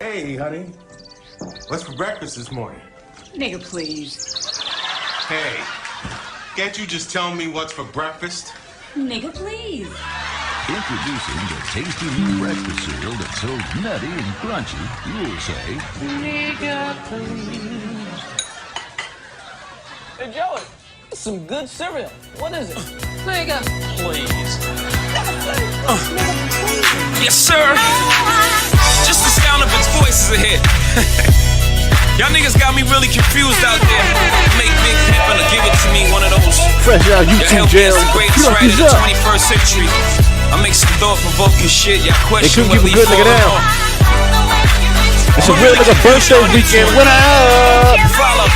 Hey, honey. What's for breakfast this morning? Nigga, please. Hey, can't you just tell me what's for breakfast? Nigga, please. Introducing the tasty new breakfast cereal that's so nutty and crunchy, you'll say, Nigga, please. Hey, Joey, this is some good cereal. What is it? Nigga, please. Yes, sir. Just the sound of its voice is a hit. Y'all niggas got me really confused out there. Make Big happen to give it to me, one of those. Fresh out YouTube jail. The greatest writer of the 21st century. I make some thought-provoking shit. Y'all question what we falling down. on. It's a real nigga birthday weekend. What up? Follow.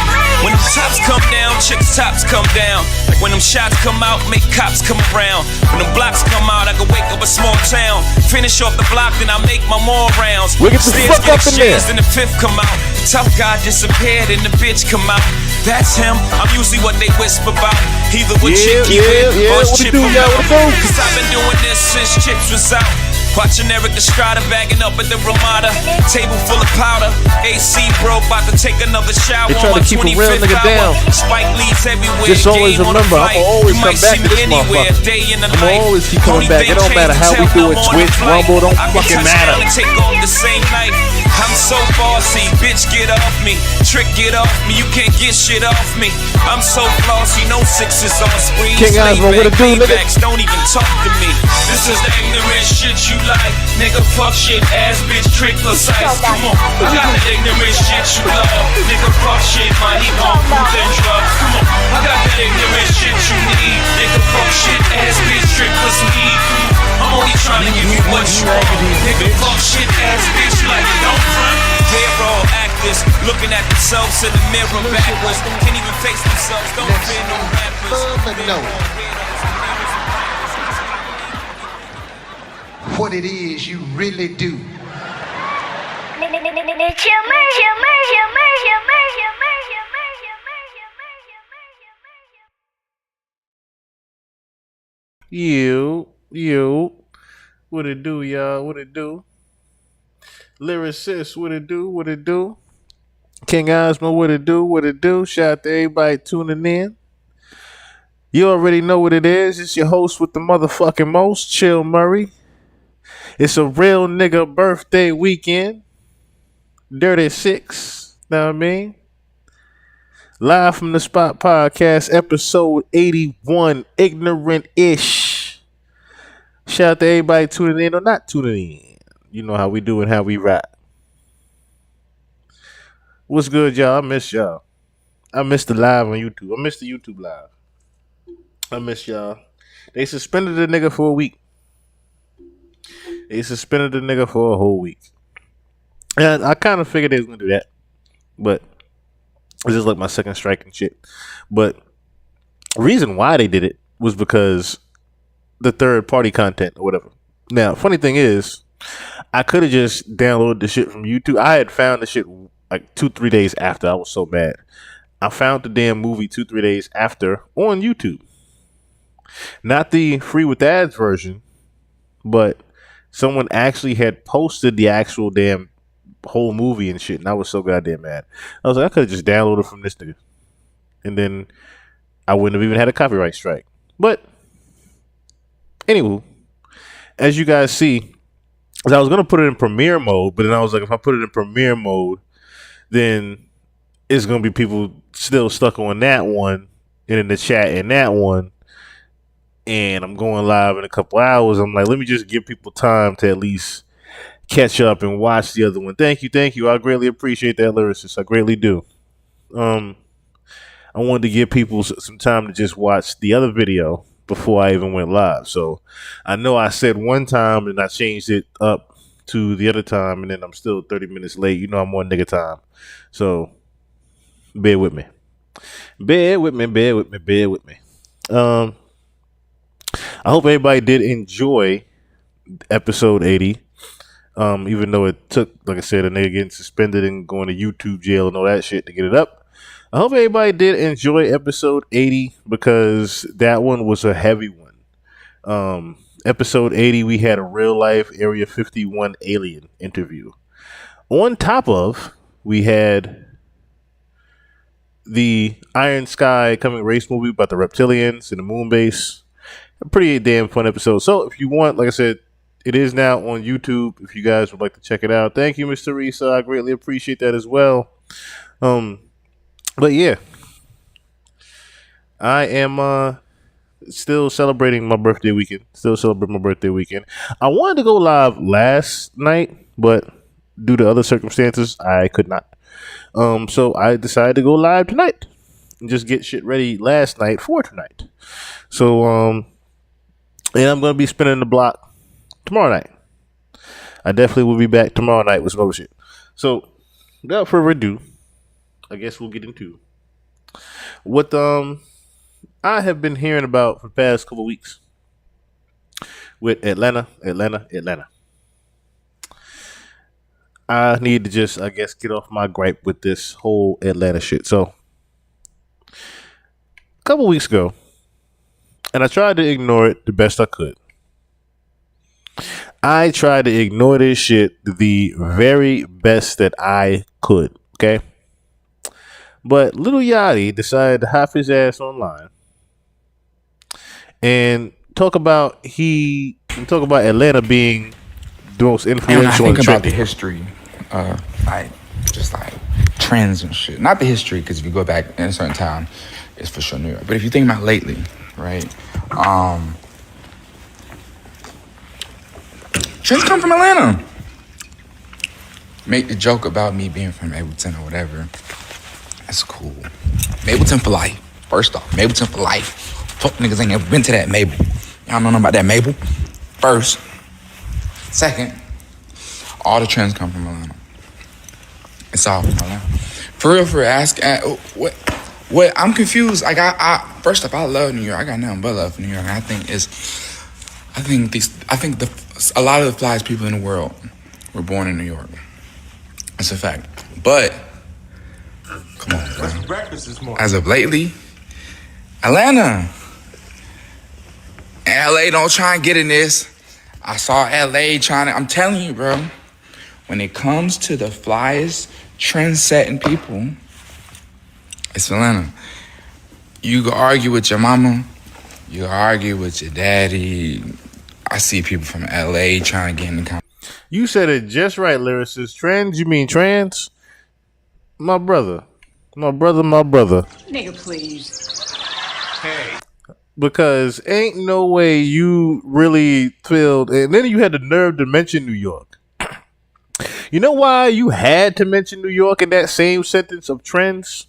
When them tops come down, chicks' tops come down. Like when them shots come out, make cops come around. When them blocks come out, I can wake up a small town. Finish off the block, then I make my more rounds. We get the fuck up in there. Then the fifth come out. The tough guy disappeared and the bitch come out. That's him. I'm usually what they whisper about. Either with Chick or Chip him out. Cause I've been doing this since Chips was out. Watching Eric Estrada bagging up at the Ramada. Table full of powder. AC bro, about to take another shower on my 25th hour. Spike leads everywhere. Just always remember, I'ma always come back to this motherfucker. I'ma always keep coming back. It don't matter how we do it. Twitch, Rumble, don't fucking matter. Take off the same night. I'm so bossy, bitch, get off me. Trick, get off me, you can't get shit off me. I'm so flossy, no sixes on screen. King Osmo, what it do, nigga? Don't even talk to me. This is the ignorant shit you like. Nigga, fuck shit, ass bitch, trick, precise. Come on, I got the ignorant shit you love. Nigga, fuck shit, money, gon' food and drugs. Come on, I got the ignorant shit you need. Nigga, fuck shit, ass bitch, trick, plus weed. Come on, I'm only trying to give you what you want. Nigga, fuck shit, ass bitch, like don't front. They're all actors, looking at themselves in the mirror backwards. Can't even face themselves, don't fear no rappers. What it is you really do. You. What it do, y'all? What it do? Lyricist, what it do? What it do? King Osmo, what it do? What it do? Shout out to everybody tuning in. You already know what it is. It's your host with the motherfucking most, Chill Murray. It's a real nigga birthday weekend. Dirty 6. Know what I mean? Live from the Spot Podcast, episode 81, Ignorant-ish. Shout out to everybody tuning in or not tuning in. You know how we do and how we rap. What's good, y'all? I miss y'all. I miss the live on YouTube. I miss the YouTube live. I miss y'all. They suspended the nigga for a week. They suspended the nigga for a whole week. And I kind of figured they was going to do that. But it's just like my second strike and shit. But the reason why they did it was because the third party content or whatever. Now, funny thing is, I could have just downloaded the shit from YouTube. I had found the shit like 2-3 days after. I was so mad. I found the damn movie 2-3 days after on YouTube. Not the free with ads version, but someone actually had posted the actual damn whole movie and shit, and I was so goddamn mad. I was like, I could have just downloaded from this nigga, and then I wouldn't have even had a copyright strike. But anywho, as you guys see, I was gonna put it in premiere mode, but then I was like, if I put it in premiere mode, then it's gonna be people still stuck on that one and in the chat in that one. And I'm going live in a couple hours. I'm like, let me just give people time to at least catch up and watch the other one. Thank you. I greatly appreciate that, lyricist. I greatly do. I wanted to give people some time to just watch the other video before I even went live. So I know I said one time and I changed it up to the other time, and then I'm still 30 minutes late. You know I'm on nigga time. So bear with me. I hope everybody did enjoy episode 80. Even though it took, like I said, a nigga getting suspended and going to YouTube jail and all that shit to get it up. I hope everybody did enjoy episode 80 because that one was a heavy one. Episode 80, we had a real life Area 51 alien interview. On top of, we had the Iron Sky coming race movie about the reptilians and the moon base. A pretty damn fun episode. So if you want, like I said, it is now on YouTube. If you guys would like to check it out, thank you, Mr. Risa. I greatly appreciate that as well. But yeah, I am still celebrating my birthday weekend. I wanted to go live last night, but due to other circumstances, I could not. So I decided to go live tonight and just get shit ready last night for tonight. So and I'm gonna be spinning the block tomorrow night. I definitely will be back tomorrow night with some other shit. So without further ado, I guess we'll get into what I have been hearing about for the past couple of weeks with Atlanta. I need to just, I guess, get off my gripe with this whole Atlanta shit. So, a couple weeks ago, and I tried to ignore it the best I could. I tried to ignore this shit the very best that I could, okay? But Lil Yachty decided to hop his ass online and talk about Atlanta being the most influential. And I think about the history, like trends and shit. Not the history, because if you go back in a certain time, it's for sure New York. But if you think about lately, right? Trends come from Atlanta. Make the joke about me being from Mapleton or whatever. That's cool. Mapleton for life. First off, Mapleton for life. Fuck niggas ain't never been to that Maple. Y'all know nothing about that Maple. First. Second, all the trends come from Atlanta. It's all from Atlanta. For real, what I'm confused. Like first off, I love New York. I got nothing but love for New York. And I think a lot of the flyest people in the world were born in New York. That's a fact. But come on, bro. Breakfast this morning. As of lately, Atlanta, LA don't try and get in this. I saw LA trying to. I'm telling you, bro. When it comes to the flyest, trend-setting people, it's Atlanta. You can argue with your mama. You can argue with your daddy. I see people from LA trying to get in the conversation. You said it just right, lyricist. Trends? You mean trans? My brother. Nigga, please. Hey. Because ain't no way you really feel. And then you had the nerve to mention New York. You know why you had to mention New York in that same sentence of trends?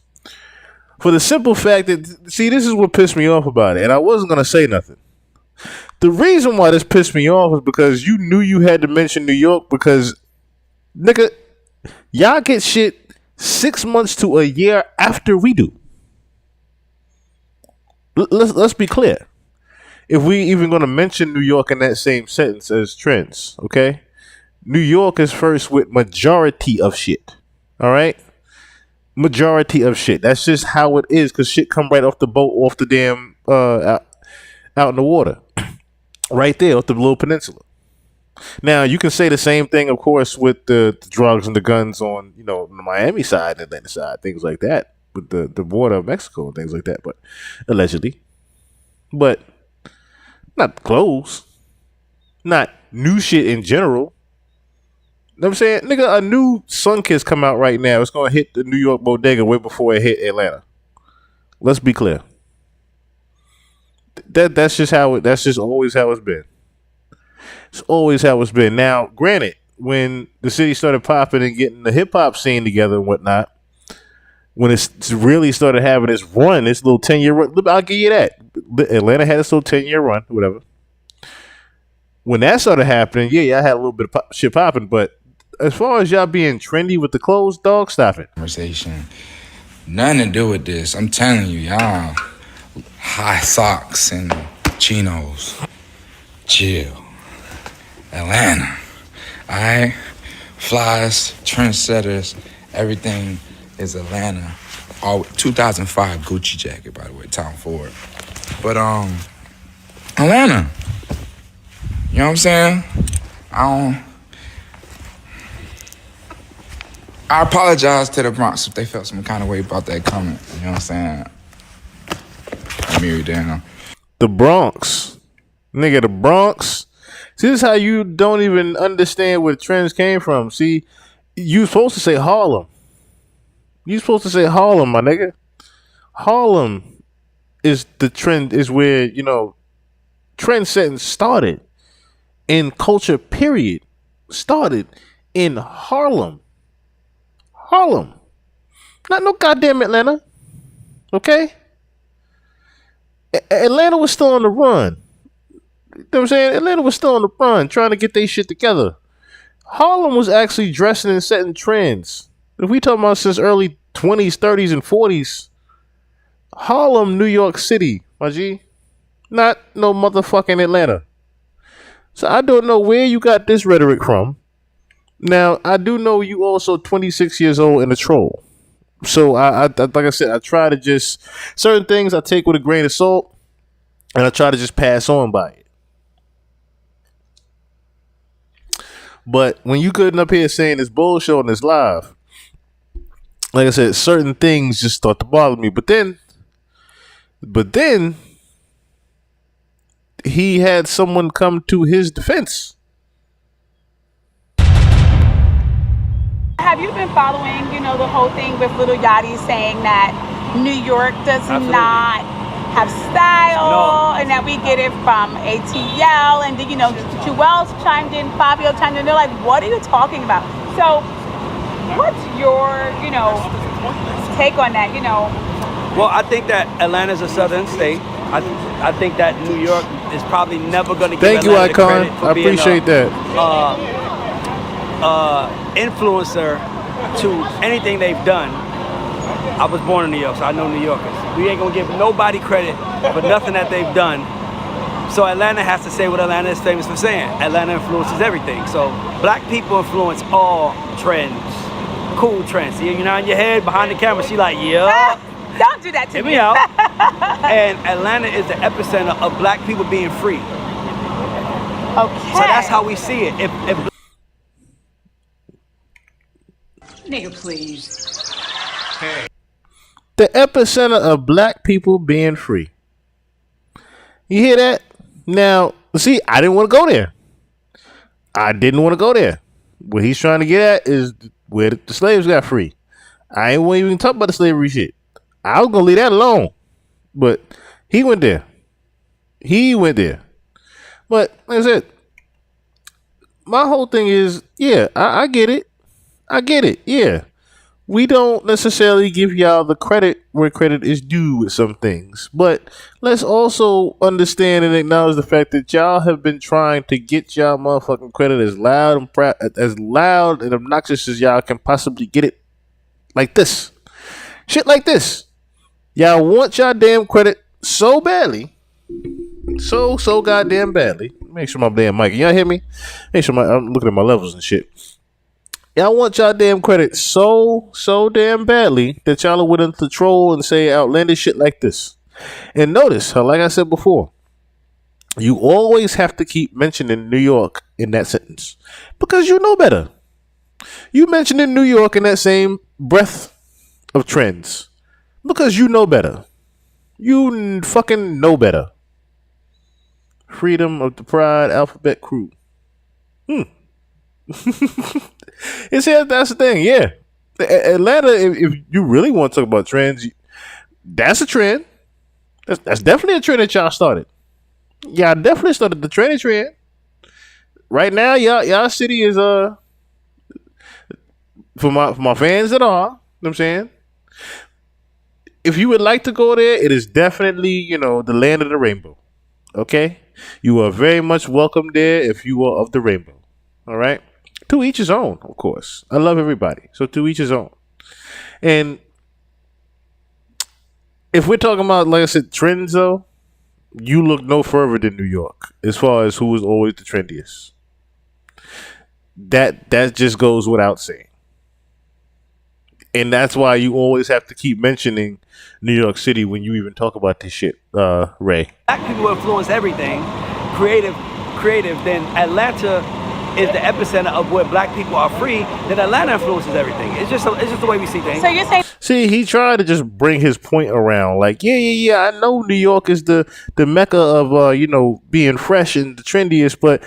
For the simple fact that, see, this is what pissed me off about it. And I wasn't going to say nothing. The reason why this pissed me off is because you knew you had to mention New York because, nigga, y'all get shit 6 months to a year after we do. Let's be clear. If we even going to mention New York in that same sentence as trends, okay? New York is first with majority of shit. All right? Majority of shit. That's just how it is because shit come right off the boat, off the damn, out in the water. Right there off the little peninsula. Now, you can say the same thing, of course, with the drugs and the guns on, you know, the Miami side and Atlanta side, things like that, with the border of Mexico and things like that, but allegedly. But not clothes. Not new shit in general. You know what I'm saying? Nigga, a new Sunkiss come out right now. It's going to hit the New York bodega way before it hit Atlanta. Let's be clear. That's just always how it's been. It's always how it's been. Now, granted, when the city started popping and getting the hip hop scene together and whatnot, when it really started having its run, its little 10-year run, I'll give you that. Atlanta had its little 10-year run, whatever. When that started happening, yeah, I had a little bit of shit popping, but as far as y'all being trendy with the clothes, dog, stop it. Conversation. Nothing to do with this. I'm telling you, y'all. High socks and chinos. Chill. Atlanta. Alright? Flies, trendsetters, everything is Atlanta. All 2005 Gucci jacket, by the way, Tom Ford. But Atlanta. You know what I'm saying? I apologize to the Bronx if they felt some kind of way about that comment. You know what I'm saying? Mary down. The Bronx. Nigga, the Bronx. See, this is how you don't even understand where trends came from. See, you supposed to say Harlem. You supposed to say Harlem, my nigga. Harlem is the trend, is where, you know, trend setting started. In culture, period. Started in Harlem. Harlem. Not no goddamn Atlanta. Okay? Atlanta was still on the run. You know what I'm saying? Atlanta was still on the run, trying to get their shit together. Harlem was actually dressing and setting trends. If we talking about since early 20s, 30s, and 40s, Harlem, New York City, my G. Not no motherfucking Atlanta. So I don't know where you got this rhetoric from. Now, I do know you also 26 years old and a troll. So I like I said, I try to just, certain things I take with a grain of salt, and I try to just pass on by it. But when you couldn't up here saying this bullshit on this live, like I said, certain things just start to bother me. But then he had someone come to his defense. Have you been following, you know, the whole thing with Little Yachty saying that New York does not have style, and that we get it from ATL, and then, you know, Jewel's chimed in, Fabio chimed in, they're like, what are you talking about? So what's your, you know, take on that, you know? Well, I think that Atlanta's a southern state. I think that New York is probably never going to give Thank you, Atlanta Icon. credit for I being appreciate that. Influencer to anything they've done. I was born in New York, so I know New Yorkers. We ain't gonna give nobody credit for nothing that they've done. So Atlanta has to say what Atlanta is famous for saying. Atlanta influences everything. So black people influence all trends, cool trends. See, you're nodding your head behind the camera. She like, yeah. Don't do that to me. Hear me out. And Atlanta is the epicenter of black people being free. Okay. So that's how we see it. If Nigga, please. Hey. The epicenter of black people being free. You hear that? Now, see, I didn't want to go there. I didn't want to go there. What he's trying to get at is where the slaves got free. I ain't want to even talk about the slavery shit. I was going to leave that alone. But he went there. He went there. But like I said, my whole thing is, yeah, I get it. I get it. Yeah. We don't necessarily give y'all the credit where credit is due with some things. But let's also understand and acknowledge the fact that y'all have been trying to get y'all motherfucking credit as loud and obnoxious as y'all can possibly get it. Like this. Shit like this. Y'all want y'all damn credit so badly. So goddamn badly. Make sure my damn mic. Y'all hear me? Make sure I'm looking at my levels and shit. Y'all want y'all damn credit so damn badly that y'all are willing to troll and say outlandish shit like this. And notice how, like I said before, you always have to keep mentioning New York in that sentence because you know better. You mentioning New York in that same breath of trends because you know better. You fucking know better. Freedom of the Pride Alphabet Crew. It's here. That's the thing. Yeah, Atlanta. If you really want to talk about trends, that's a trend. That's definitely a trend that y'all started. Y'all definitely started the trendy trend. Right now, y'all city is for my fans that are. You know what I'm saying? If you would like to go there, it is definitely the land of the rainbow. Okay, you are very much welcome there if you are of the rainbow. All right. To each his own, of course. I love everybody. So to each his own. And if we're talking about, like I said, trends, though, you look no further than New York as far as who is always the trendiest. That just goes without saying. And that's why you always have to keep mentioning New York City when you even talk about this shit, Ray. Black people influence everything, creative, then Atlanta is the epicenter of where black people are free, then Atlanta influences everything. It's just the way we see things. So you're saying? See, he tried to just bring his point around, like, yeah. I know New York is the mecca of being fresh and the trendiest, but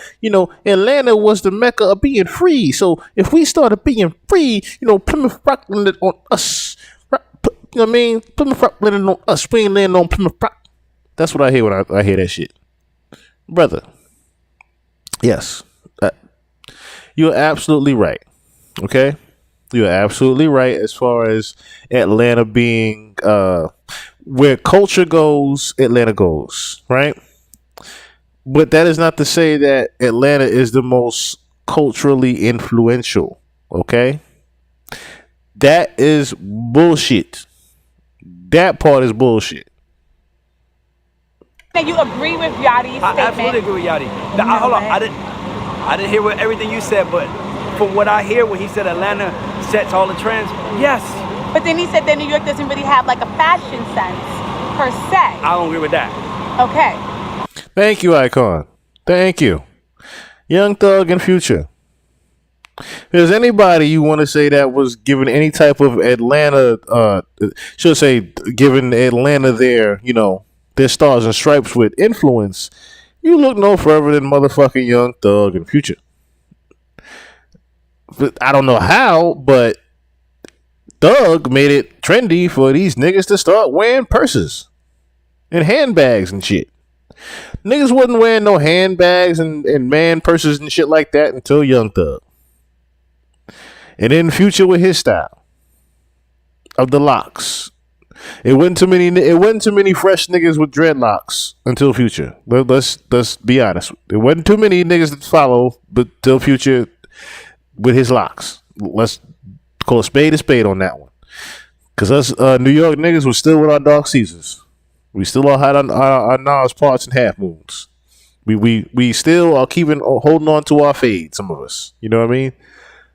Atlanta was the mecca of being free. So if we started being free, Plymouth Rock landed on us. You know what I mean? Plymouth Rock landed on us. We ain't landing on Plymouth Rock. That's what I hear when I hear that shit, brother. Yes, you're absolutely right. Okay. You're absolutely right as far as Atlanta being where culture goes, Atlanta goes, right? But that is not to say that Atlanta is the most culturally influential, okay? That is bullshit. That part is bullshit. You agree with Yachty's statement? I absolutely agree with Yachty. Hold on, I didn't hear everything you said, but from what I hear, when he said Atlanta sets all the trends, yes. But then he said that New York doesn't really have like a fashion sense per se. I don't agree with that. Okay. Thank you, Icon. Thank you. Young Thug and Future. If there's anybody you want to say that was given any type of Atlanta, should say giving Atlanta their stars and stripes with influence, you look no further than motherfucking Young Thug and Future. But I don't know how, but Thug made it trendy for these niggas to start wearing purses and handbags and shit. Niggas wasn't wearing no handbags and man purses and shit like that until Young Thug. And then Future with his style of the locks. It wasn't too many fresh niggas with dreadlocks until Future. Let's be honest. There wasn't too many niggas that follow, but till Future with his locks. Let's call a spade on that one. Cause us New York niggas was still with our Dark Caesars. We still all had our Nas parts and half moons. We still are holding on to our fade. Some of us, you know what I mean.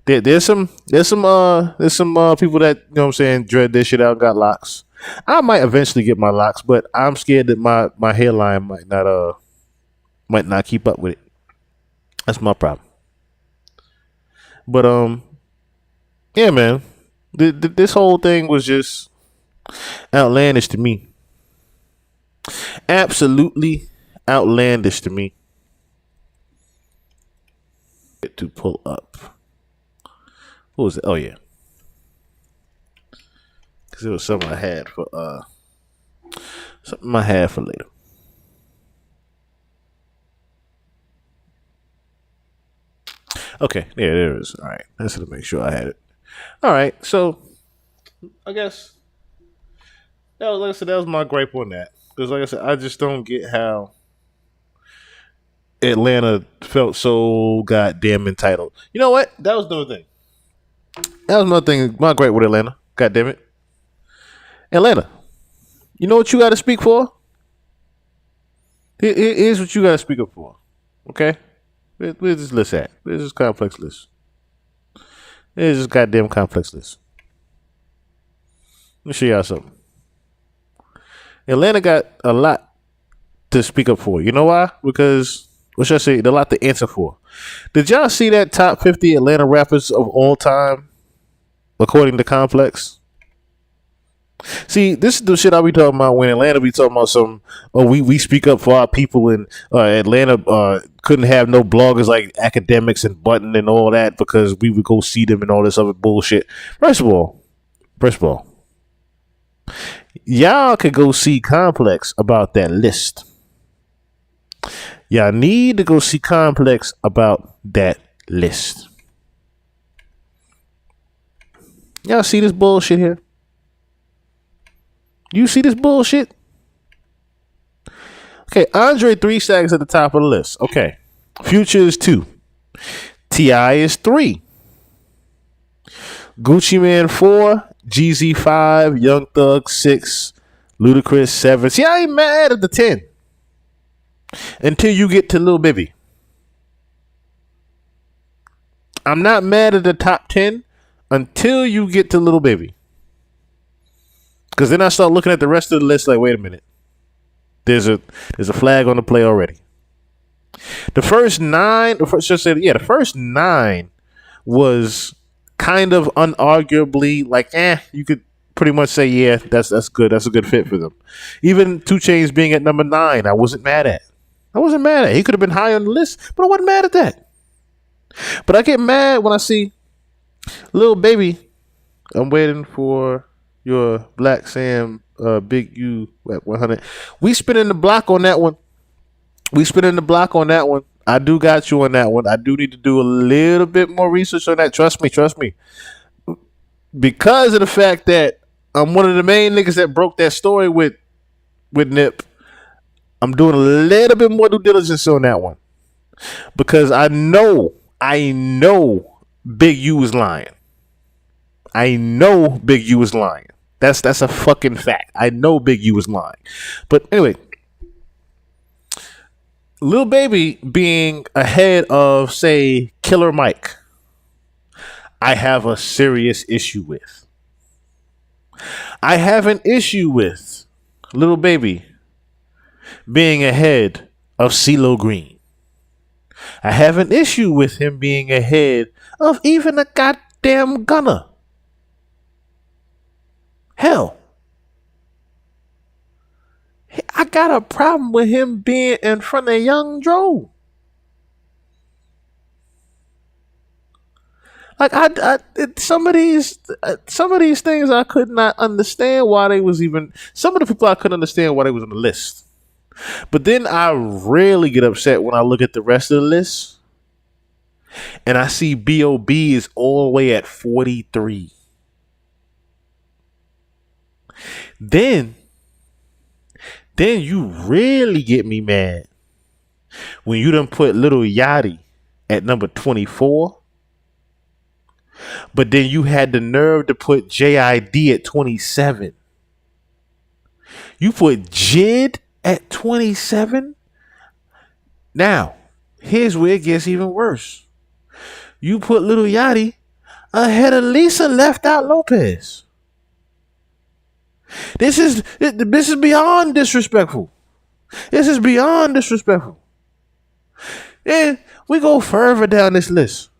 There's some people that dread this shit out, got locks. I might eventually get my locks, but I'm scared that my hairline might not keep up with it. That's my problem. But yeah, man, this whole thing was just outlandish to me. Absolutely outlandish to me. To pull up. What was it? Oh yeah, because it was something I had for later. Okay, yeah, there it is. All right, I just had to make sure I had it. All right, so I guess that was my gripe on that, because like I said, I just don't get how Atlanta felt so goddamn entitled. You know what? That was another thing. My gripe with Atlanta. God damn it. Atlanta. You know what you got to speak for? Here's what you got to speak up for. Okay? Where's this list at? Where's this complex list? There's this goddamn complex list. Let me show y'all something. Atlanta got a lot to speak up for. You know why? Because, what should I say? A lot to answer for. Did y'all see that top 50 Atlanta rappers of all time? According to Complex. See, this is the shit I be talking about when Atlanta be talking about some. Oh, we speak up for our people, and Atlanta couldn't have no bloggers like Academics and Button and all that because we would go see them and all this other bullshit. First of all, y'all could go see Complex about that list. Y'all need to go see Complex about that list. Y'all see this bullshit here? You see this bullshit? Okay, Andre 3 Stacks at the top of the list. Okay. Future is 2. T.I. is 3. Gucci Man 4. Jeezy 5. Young Thug 6. Ludacris 7. See, I ain't mad at the 10. Until you get to Lil Baby. I'm not mad at the top 10 until you get to Lil Baby. Because then I start looking at the rest of the list like, wait a minute. There's a flag on the play already. The first 9 was kind of unarguably like, you could pretty much say, yeah, that's good. That's a good fit for them. Even 2 Chainz being at number 9, I wasn't mad at. He could have been high on the list, but I wasn't mad at that. But I get mad when I see Lil Baby, I'm waiting for your Black Sam, Big U at 100. We spinning the block on that one. I do got you on that one. I do need to do a little bit more research on that. Trust me. Because of the fact that I'm one of the main niggas that broke that story with Nip, I'm doing a little bit more due diligence on that one. Because I know Big U was lying. That's a fucking fact. I know Big U was lying. But anyway, Lil Baby being ahead of, say, Killer Mike, I have a serious issue with. I have an issue with Lil Baby being ahead of CeeLo Green. I have an issue with him being ahead of even a goddamn Gunna. Hell, I got a problem with him being in front of Young Dro. Like some of these things I could not understand why they was even. Some of the people I couldn't understand why they was on the list. But then I really get upset when I look at the rest of the list and I see B.O.B. is all the way at 43. Then you really get me mad when you done put Lil Yachty at number 24, but then you had the nerve to put JID at 27. You put Jid at 27. Now, here's where it gets even worse. You put Lil Yachty ahead of Lisa Left Out Lopez. This is beyond disrespectful. And we go further down this list.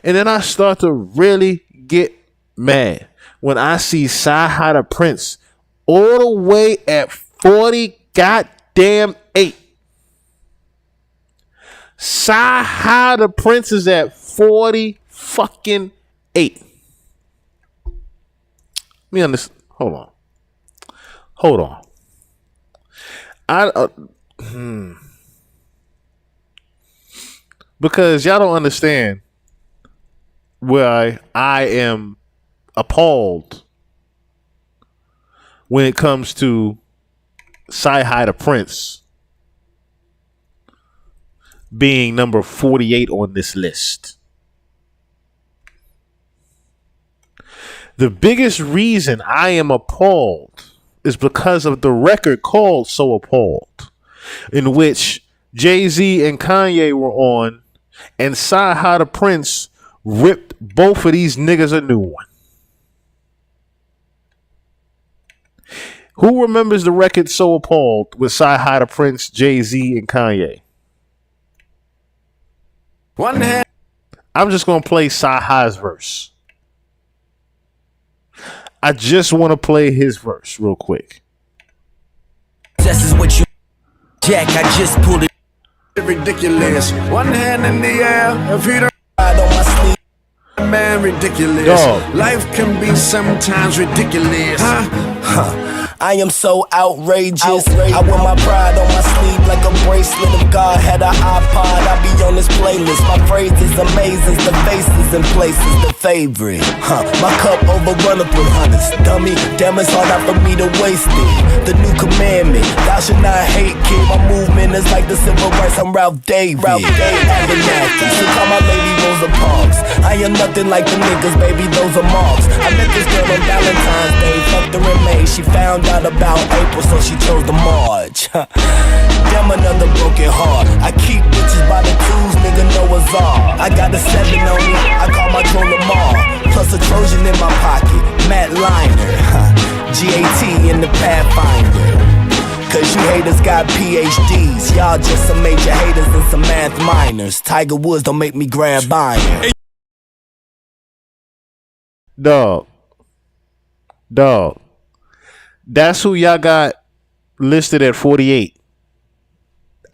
And then I start to really get mad when I see Sci-Hi the Prince all the way at 40 goddamn 8. Sci-Hi the Prince is at 40 fucking 8. Let me understand. Hold on. Because y'all don't understand where I am appalled when it comes to Sci-Hi the Prince being number 48 on this list. The biggest reason I am appalled is because of the record called So Appalled, in which Jay-Z and Kanye were on, and Sci-Hi the Prince ripped both of these niggas a new one. Who remembers the record So Appalled with Sci-Hi the Prince, Jay-Z, and Kanye? One hand. I'm just going to play Sci-Hi's verse. I just want to play his verse real quick. This is what you Jack, I just pulled it. Ridiculous. One hand in the air. If you don't ride on my sleeve, man, ridiculous. Dog. Life can be sometimes ridiculous. I am so outrageous. I wear my pride on my sleeve like a bracelet. If God had an iPod, I'd be on this playlist. My phrase is amazing, the faces and places, the favorite. My cup overrunneth with hundreds. Dummy, damn, it's hard not for me to waste it. The new commandment, thou should not hate, kid. My movement is like the civil rights. I'm Ralph David. Abernathy, so call my lady Rosa Parks. I am nothing like the niggas, baby, those are marks. I met this girl on Valentine's Day, fucked her in May. She found out about April, so she chose the March. Damn, another broken heart. I keep bitches by the twos, nigga, Noah's Ark. I got a 7 on me, I call my drone Lamar. Plus a Trojan in my pocket, Matt Liner. GAT in the Pathfinder. Cause you hate haters got PhDs. Y'all just some major haters and some math minors. Tiger Woods don't make me grab iron. Dog. That's who y'all got listed at 48.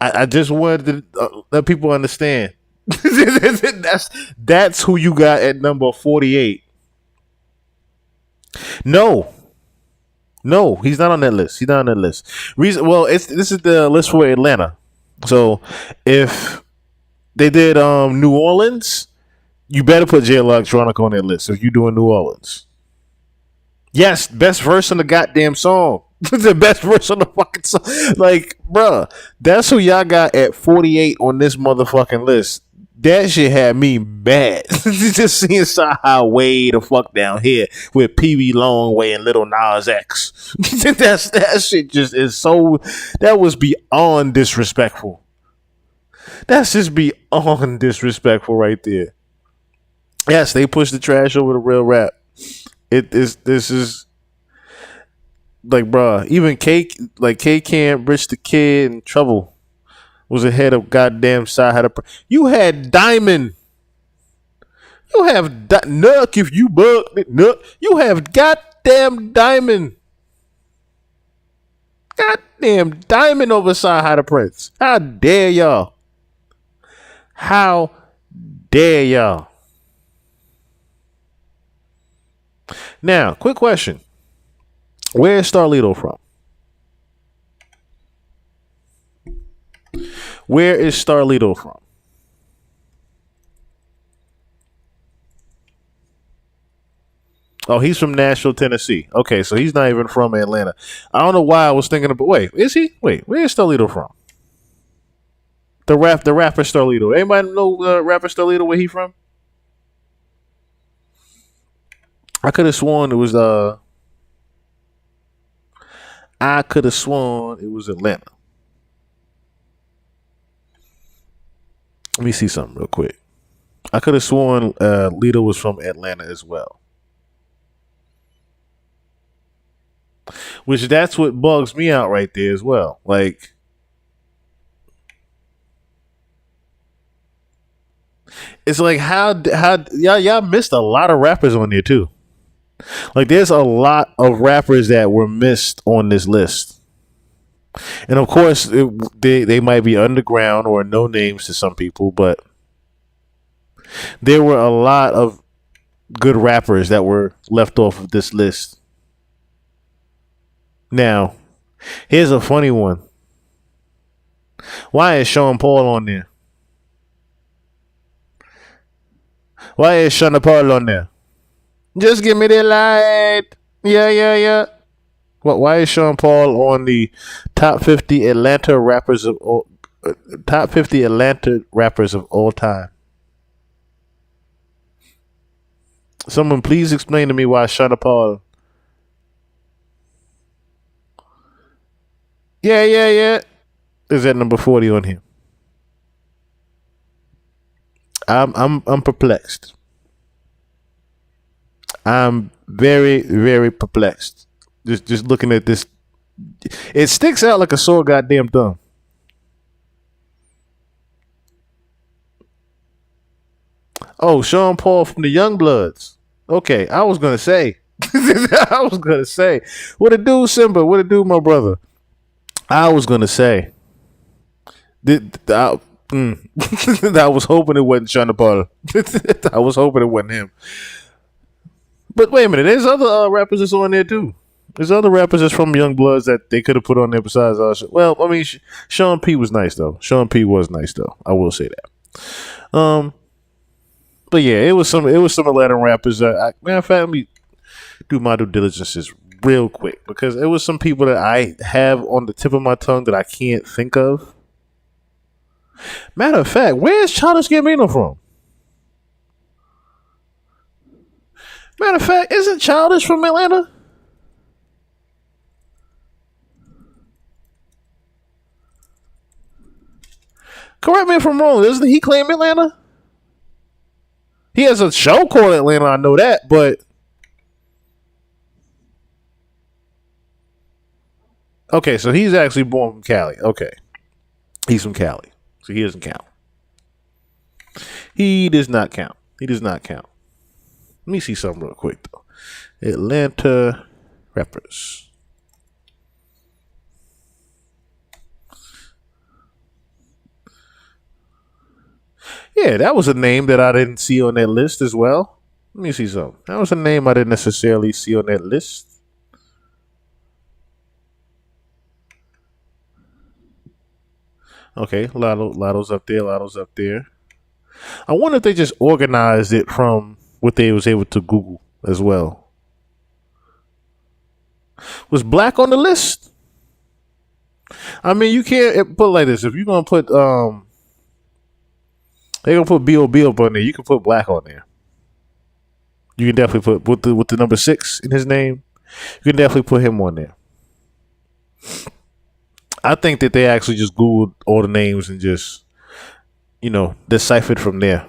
I just wanted to let people understand. That's who you got at number 48. No, he's not on that list. This is the list for Atlanta. So if they did New Orleans, you better put Jay Electronica on that list if you're doing New Orleans. Yes, best verse on the goddamn song. The best verse on the fucking song. Like, bruh, that's who y'all got at 48 on this motherfucking list. That shit had me mad. Just seeing Sci-Hi way the fuck down here with PB Longway and Little Nas X. That shit just is so. That was beyond disrespectful. That's just beyond disrespectful right there. Yes, they pushed the trash over the real rap. This is like, bruh, even K Camp, Rich the Kid, and Trouble was ahead of goddamn Sci-Hi. You had Diamond. You have Nuck if you buck Nuck. You have goddamn Diamond. Goddamn Diamond over Sci-Hi the Prince. How dare y'all? How dare y'all? Now, quick question. Where is Starlito from? Where is Starlito from? Oh, he's from Nashville, Tennessee. Okay, so he's not even from Atlanta. I don't know why I was thinking about. Wait, is he? Wait, where is Starlito from? The rapper Starlito. Anybody know rapper Starlito? Where he from? I could have sworn it was Atlanta. Let me see something real quick. I could have sworn Lito was from Atlanta as well. Which that's what bugs me out right there as well. Like, it's like how y'all missed a lot of rappers on there too. Like, there's a lot of rappers that were missed on this list. And of course, they might be underground or no names to some people, but there were a lot of good rappers that were left off of this list. Now, here's a funny one. Why is Sean Paul on there? Why is Sean Paul on there? Just give me the light. Yeah. Why is Sean Paul on the top 50 Atlanta rappers of all time? Someone please explain to me why Sean Paul. Yeah. Is at number 40 on here. I'm perplexed. I'm very, very perplexed. Just looking at this, it sticks out like a sore goddamn thumb. Oh, Sean Paul from the Youngbloods. Okay, I was gonna say, what it do, Simba? What it do, my brother? I was gonna say, I was hoping it wasn't Sean Paul. I was hoping it wasn't him. But wait a minute, there's other rappers that's on there too. There's other rappers that's from Youngbloods that they could have put on there besides us. Well, I mean, Sean P was nice though. I will say that. But yeah, it was some Atlanta rappers. Matter of fact, let me do my due diligences real quick because it was some people that I have on the tip of my tongue that I can't think of. Matter of fact, where's Childish Gambino from? Matter of fact, isn't Childish from Atlanta? Correct me if I'm wrong. Doesn't he claim Atlanta? He has a show called Atlanta, I know that, but Okay, so he's actually born from Cali. Okay. He's from Cali. So he doesn't count. He does not count. He does not count. Let me see something real quick, though. Atlanta rappers. Yeah, that was a name that I didn't see on that list as well. Let me see something. That was a name I didn't necessarily see on that list. Okay, Lotto's up there. Lotto's up there. I wonder if they just organized it from what they was able to Google as well. Was Black on the list? I mean, you can't put it like this. If you're gonna put they're gonna put B.O.B. up on there, you can put Black on there. You can definitely put with the number 6 in his name. You can definitely put him on there. I think that they actually just Googled all the names and just, deciphered from there.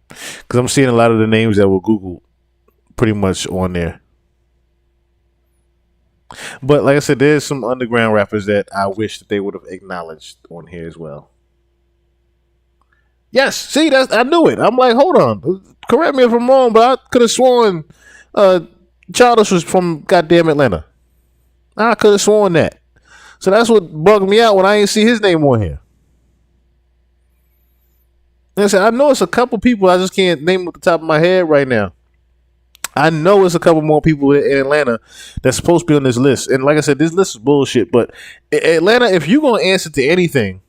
Because I'm seeing a lot of the names that were Googled pretty much on there. But like I said, there's some underground rappers that I wish that they would have acknowledged on here as well. Yes, see, I knew it. I'm like, hold on. Correct me if I'm wrong, but I could have sworn Childish was from goddamn Atlanta. I could have sworn that. So that's what bugged me out when I didn't see his name on here. And I said, I know it's a couple people I just can't name at the top of my head right now. I know it's a couple more people in Atlanta that's supposed to be on this list. And like I said, this list is bullshit. But Atlanta, if you're going to answer to anything,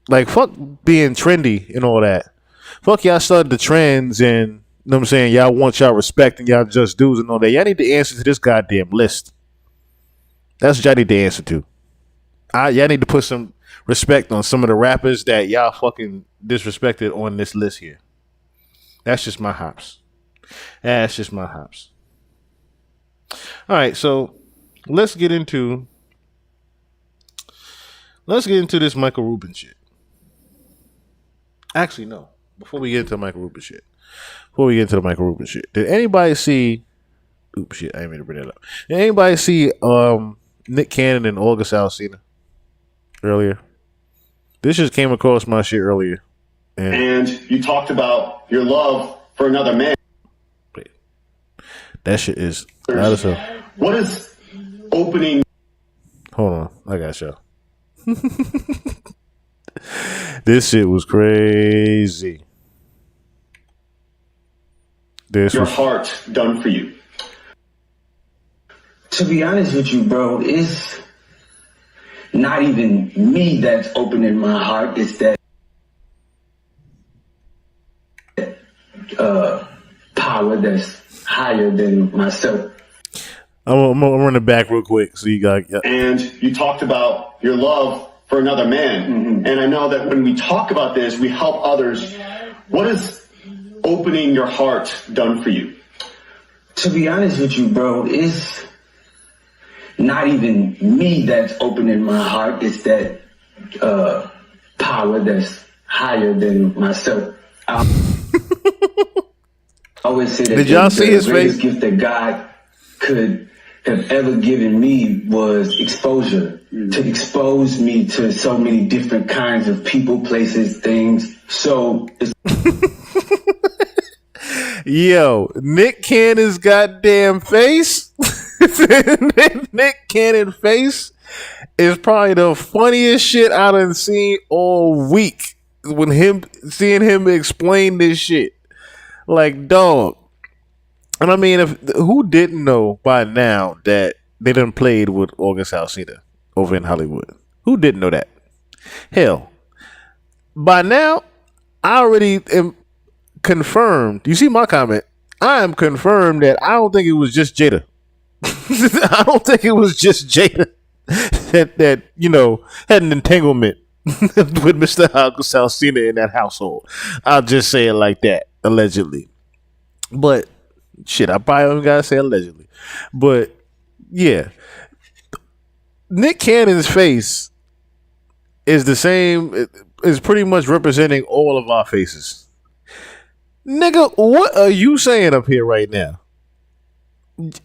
like fuck being trendy and all that. Fuck y'all started the trends and, you know what I'm saying, y'all want y'all respect and y'all just dudes and all that. Y'all need to answer to this goddamn list. That's what y'all need to answer to. Y'all need to put some respect on some of the rappers that y'all fucking disrespected on this list here. That's just my hops. That's just my hops. All right, so let's get into this Michael Rubin shit. Actually, no. Before we get into the Michael Rubin shit. Did anybody see? Oops, shit! I didn't mean to bring that up. Did anybody see Nick Cannon and August Alsina earlier? This just came across my shit earlier, and you talked about your love for another man. Wait, that shit is loud as hell. What is opening? Hold on, I got y'all. This shit was crazy. Your heart done for you. To be honest with you, bro, it's not even me that's opening my heart. It's that power that's higher than myself. I'm gonna run it back real quick so you got. Yeah. And you talked about your love for another man. Mm-hmm. And I know that when we talk about this, we help others. What is opening your heart done for you? To be honest with you, bro, it's not even me that's opening my heart. It's that power that's higher than myself. I always say that did y'all see his greatest face? Gift that God could have ever given me was exposure. To expose me to so many different kinds of people, places, things. So it's yo, Nick Cannon's goddamn face. Nick Cannon's face is probably the funniest shit I done seen all week. When seeing him explain this shit, like dog. And I mean, who didn't know by now that they done played with August Alsina over in Hollywood? Who didn't know that? Hell, by now I already am confirmed. You see my comment? I am confirmed that I don't think it was just Jada. I don't think it was just Jada that had an entanglement with Mr. August Alsina in that household. I'll just say it like that, allegedly. But shit, I probably don't gotta say allegedly. But yeah, Nick Cannon's face is the same. Is pretty much representing all of our faces. Nigga, what are you saying up here right now?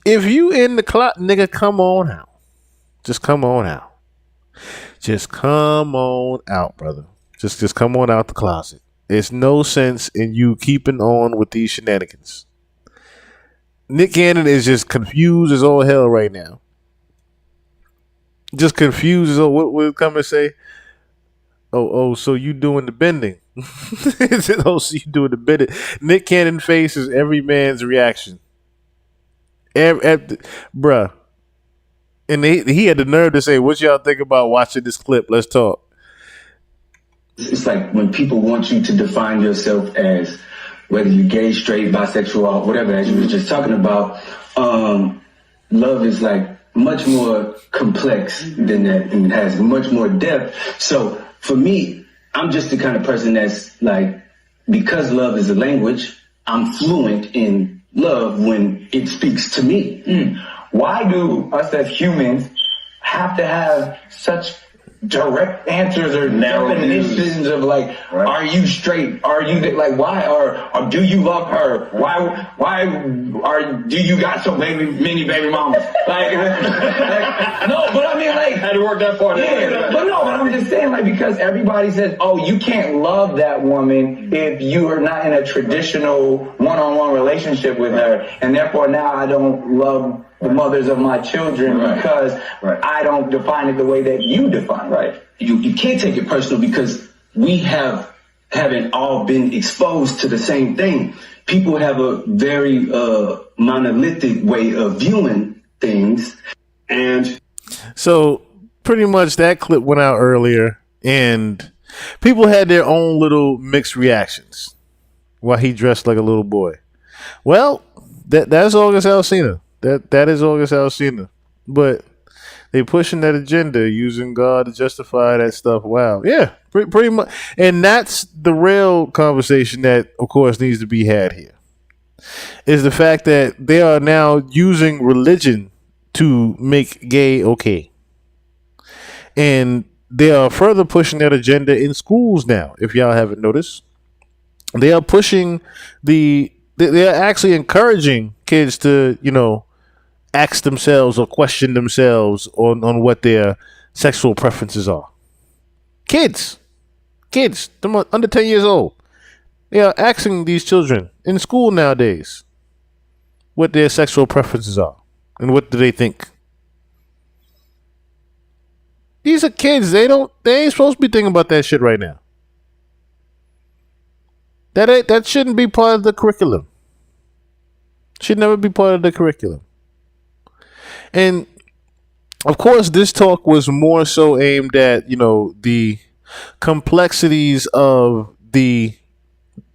If you in the clock, nigga, come on out. Just come on out. Just come on out, brother. Just come on out the closet. There's no sense in you keeping on with these shenanigans. Nick Cannon is just confused as all hell right now. Just confused as all. What would come and say? Oh, so you doing the bending? Oh, so you doing the bending? Nick Cannon face is every man's reaction. Bruh. And he had the nerve to say, "What y'all think about watching this clip? Let's talk." It's like when people want you to define yourself as whether you're gay, straight, bisexual, or whatever, as you were just talking about, love is like much more complex than that and has much more depth. So for me, I'm just the kind of person that's like, because love is a language, I'm fluent in love when it speaks to me. Why do us as humans have to have such direct answers or definitions of like, are you straight? Are you like, why? Or do you love her? Why do you got so many baby mamas? Like, no, but I mean, like, had to work that part. Yeah, but I'm just saying, like, because everybody says, oh, you can't love that woman if you are not in a traditional one-on-one relationship with her, and therefore now I don't love the mothers of my children because I don't define it the way that you define it. You can't take it personal because we haven't all been exposed to the same thing. People have a very monolithic way of viewing things. And so pretty much that clip went out earlier and people had their own little mixed reactions while he dressed like a little boy. Well, that's August Alsina. That is August Alsina. But they pushing that agenda, using God to justify that stuff. Wow. Yeah, pretty much. And that's the real conversation that, of course, needs to be had here. Is the fact that they are now using religion to make gay okay. And they are further pushing that agenda in schools now, if y'all haven't noticed. They are pushing they are actually encouraging kids to, ask themselves or question themselves on what their sexual preferences are. Kids, them under 10 years old. They are asking these children in school nowadays what their sexual preferences are and what do they think. These are kids. They ain't supposed to be thinking about that shit right now. That shouldn't be part of the curriculum. Should never be part of the curriculum. And of course, this talk was more so aimed at, the complexities of the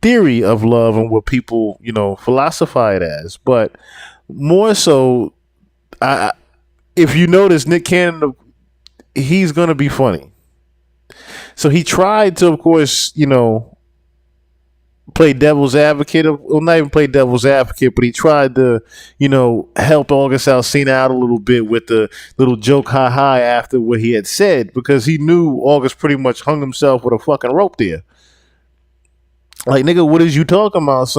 theory of love and what people, philosophize it as. But more so, if you notice, Nick Cannon, he's going to be funny. So he tried to, of course, play devil's advocate. Well, not even play devil's advocate, but he tried to, help August Alsina out a little bit with the little joke ha after what he had said, because he knew August pretty much hung himself with a fucking rope there. Like, nigga, what is you talking about?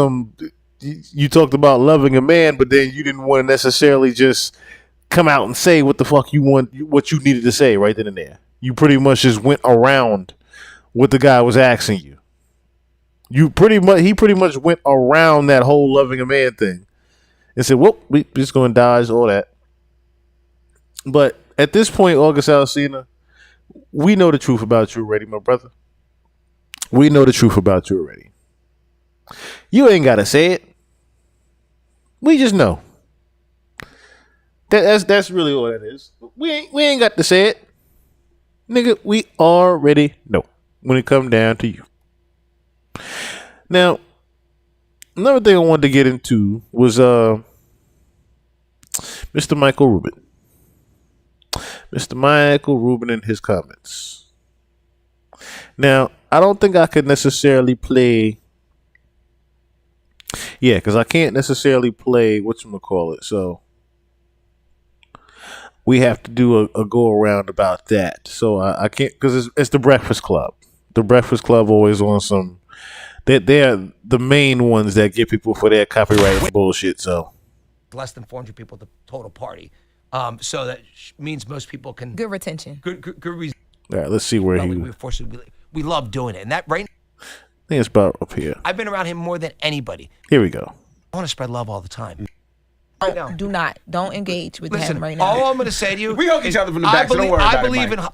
You talked about loving a man, but then you didn't want to necessarily just come out and say what the fuck you needed to say right then and there. You pretty much just went around what the guy was asking you. He pretty much went around that whole loving a man thing and said, well, we just going to dodge all that. But at this point, August Alsina, we know the truth about you already, my brother. We know the truth about you already. You ain't got to say it. We just know. That's really all that is. We ain't got to say it. Nigga, we already know when it come down to you. Now, another thing I wanted to get into was Mr. Michael Rubin. Mr. Michael Rubin and his comments. Now, I don't think I could necessarily play. Yeah, because I can't necessarily play whatchamacallit. So we have to do a go around about that. So I can't, because it's the Breakfast Club. The Breakfast Club always on some. They're the main ones that get people for their copyright bullshit. So less than 400 people at the total party. So that means most people can Good retention. Good reason. All right, let's see where he. We love doing it, and that right. I think it's about up here. I've been around him more than anybody. Here we go. I want to spread love all the time. Right now. Don't engage with Listen, him right now. all I'm going to say to you, we hug each other from the back, so don't worry about it.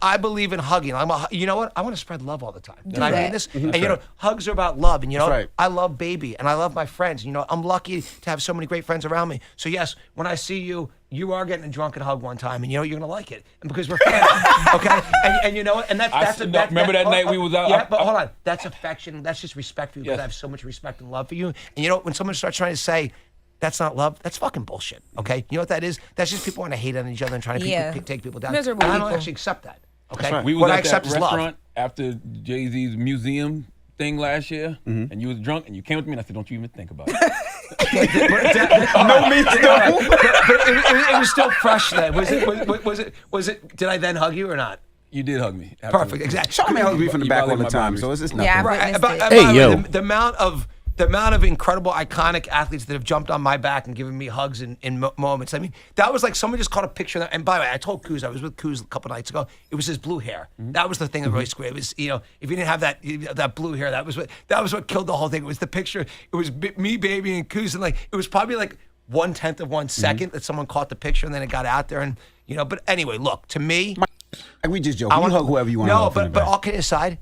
I believe in hugging. You know what? I want to spread love all the time. Do And I mean that. this. And you know, hugs are about love. And you know, right. I love baby, and I love my friends. You know, I'm lucky to have so many great friends around me. So yes, when I see you, you are getting a drunken hug one time, and you know you're gonna like it, and because we're fans, okay? And you know what? And that's remember that night we was out. Yeah, but hold on. That's affection. That's just respect for you because I have so much respect and love for you. And you know, when someone starts trying to say that's not love, that's fucking bullshit. Okay, you know what that is? That's just people want to hate on each other and trying to take people down. Miserable and I people. don't actually accept that. Okay, Right. We was what at I accept that is love. restaurant after Jay-Z's museum thing last year, and you was drunk, and you came with me, and I said, "Don't you even think about it." No, me too. But it was still fresh then. Was it? Did I then hug you or not? You did hug me. Perfect, Absolutely. exactly. Sean may hug me from the You back all violated the my time, boundaries. so it's nothing. Yeah, Right. witnessed By it. Hey, the way, yo. the amount of incredible, iconic athletes that have jumped on my back and given me hugs in moments. I mean, that was like someone just caught a picture. And by the way, I told Kuz, I was with Kuz a couple nights ago. It was his blue hair. That was the thing that really squared. It was, you know, if you didn't have that blue hair, that was what killed the whole thing. It was the picture. It was me, baby, and Kuz, and like it was probably like 1/10 of 1 second that someone caught the picture, and then it got out there, and you know. But anyway, look, to me, We just joke. You hug whoever you want to no, hug from the but back. all kidding aside,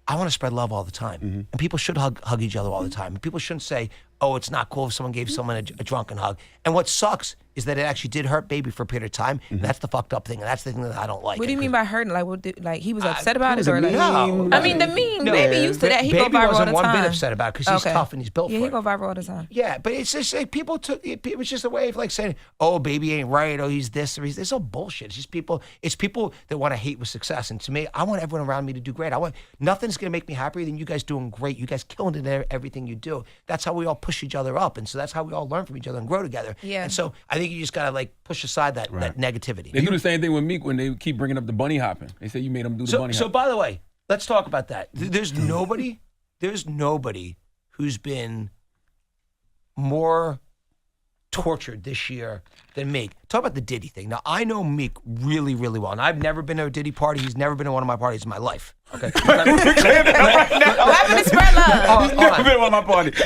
I want to spread love all the time. And people should hug each other all the time. And people shouldn't say, oh, it's not cool if someone gave someone a drunken hug. And what sucks is that it actually did hurt baby for a period of time. And that's the fucked up thing. And that's the thing that I don't like. What do you mean by hurting? Like, like he was upset about it, was a or like? meme. I mean, the meme. Baby used to that. He go Baby viral all wasn't the one time. bit upset about it because he's tough and he's built Yeah, for he it. go viral all the time. Yeah, but it's just like people took it was just a way of like saying, oh, baby ain't right, or he's this, or he's this. It's all bullshit. It's just people that want to hate with success. And to me, I want everyone around me to do great. Nothing's gonna make me happier than you guys doing great. You guys killing it in everything you do. That's how we all push each other up. And so that's how we all learn from each other and grow together. Yeah. And so I think you just gotta like push aside that negativity. They do the same thing with Meek when they keep bringing up the bunny hopping. They say you made him do the bunny So hop. by the way, let's talk about that. There's nobody who's been more tortured this year than Meek. Talk about the Diddy thing. Now, I know Meek really, really well, and I've never been to a Diddy party. He's never been to one of my parties in my life. Okay. What happened to spread love? He's never been to one of my parties.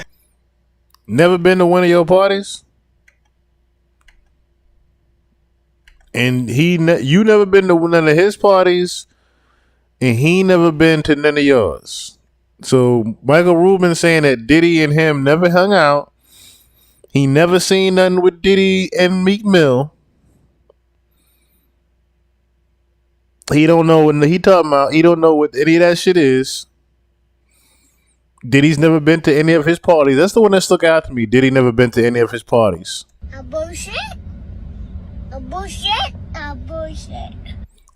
Never been to one of your parties? And you never been to none of his parties, and he never been to none of yours. So Michael Rubin saying that Diddy and him never hung out. He never seen nothing with Diddy and Meek Mill. He don't know what he talking about. He don't know what any of that shit is. Diddy's never been to any of his parties. That's the one that stuck out to me. Diddy never been to any of his parties. A bullshit. A bullshit. A bullshit.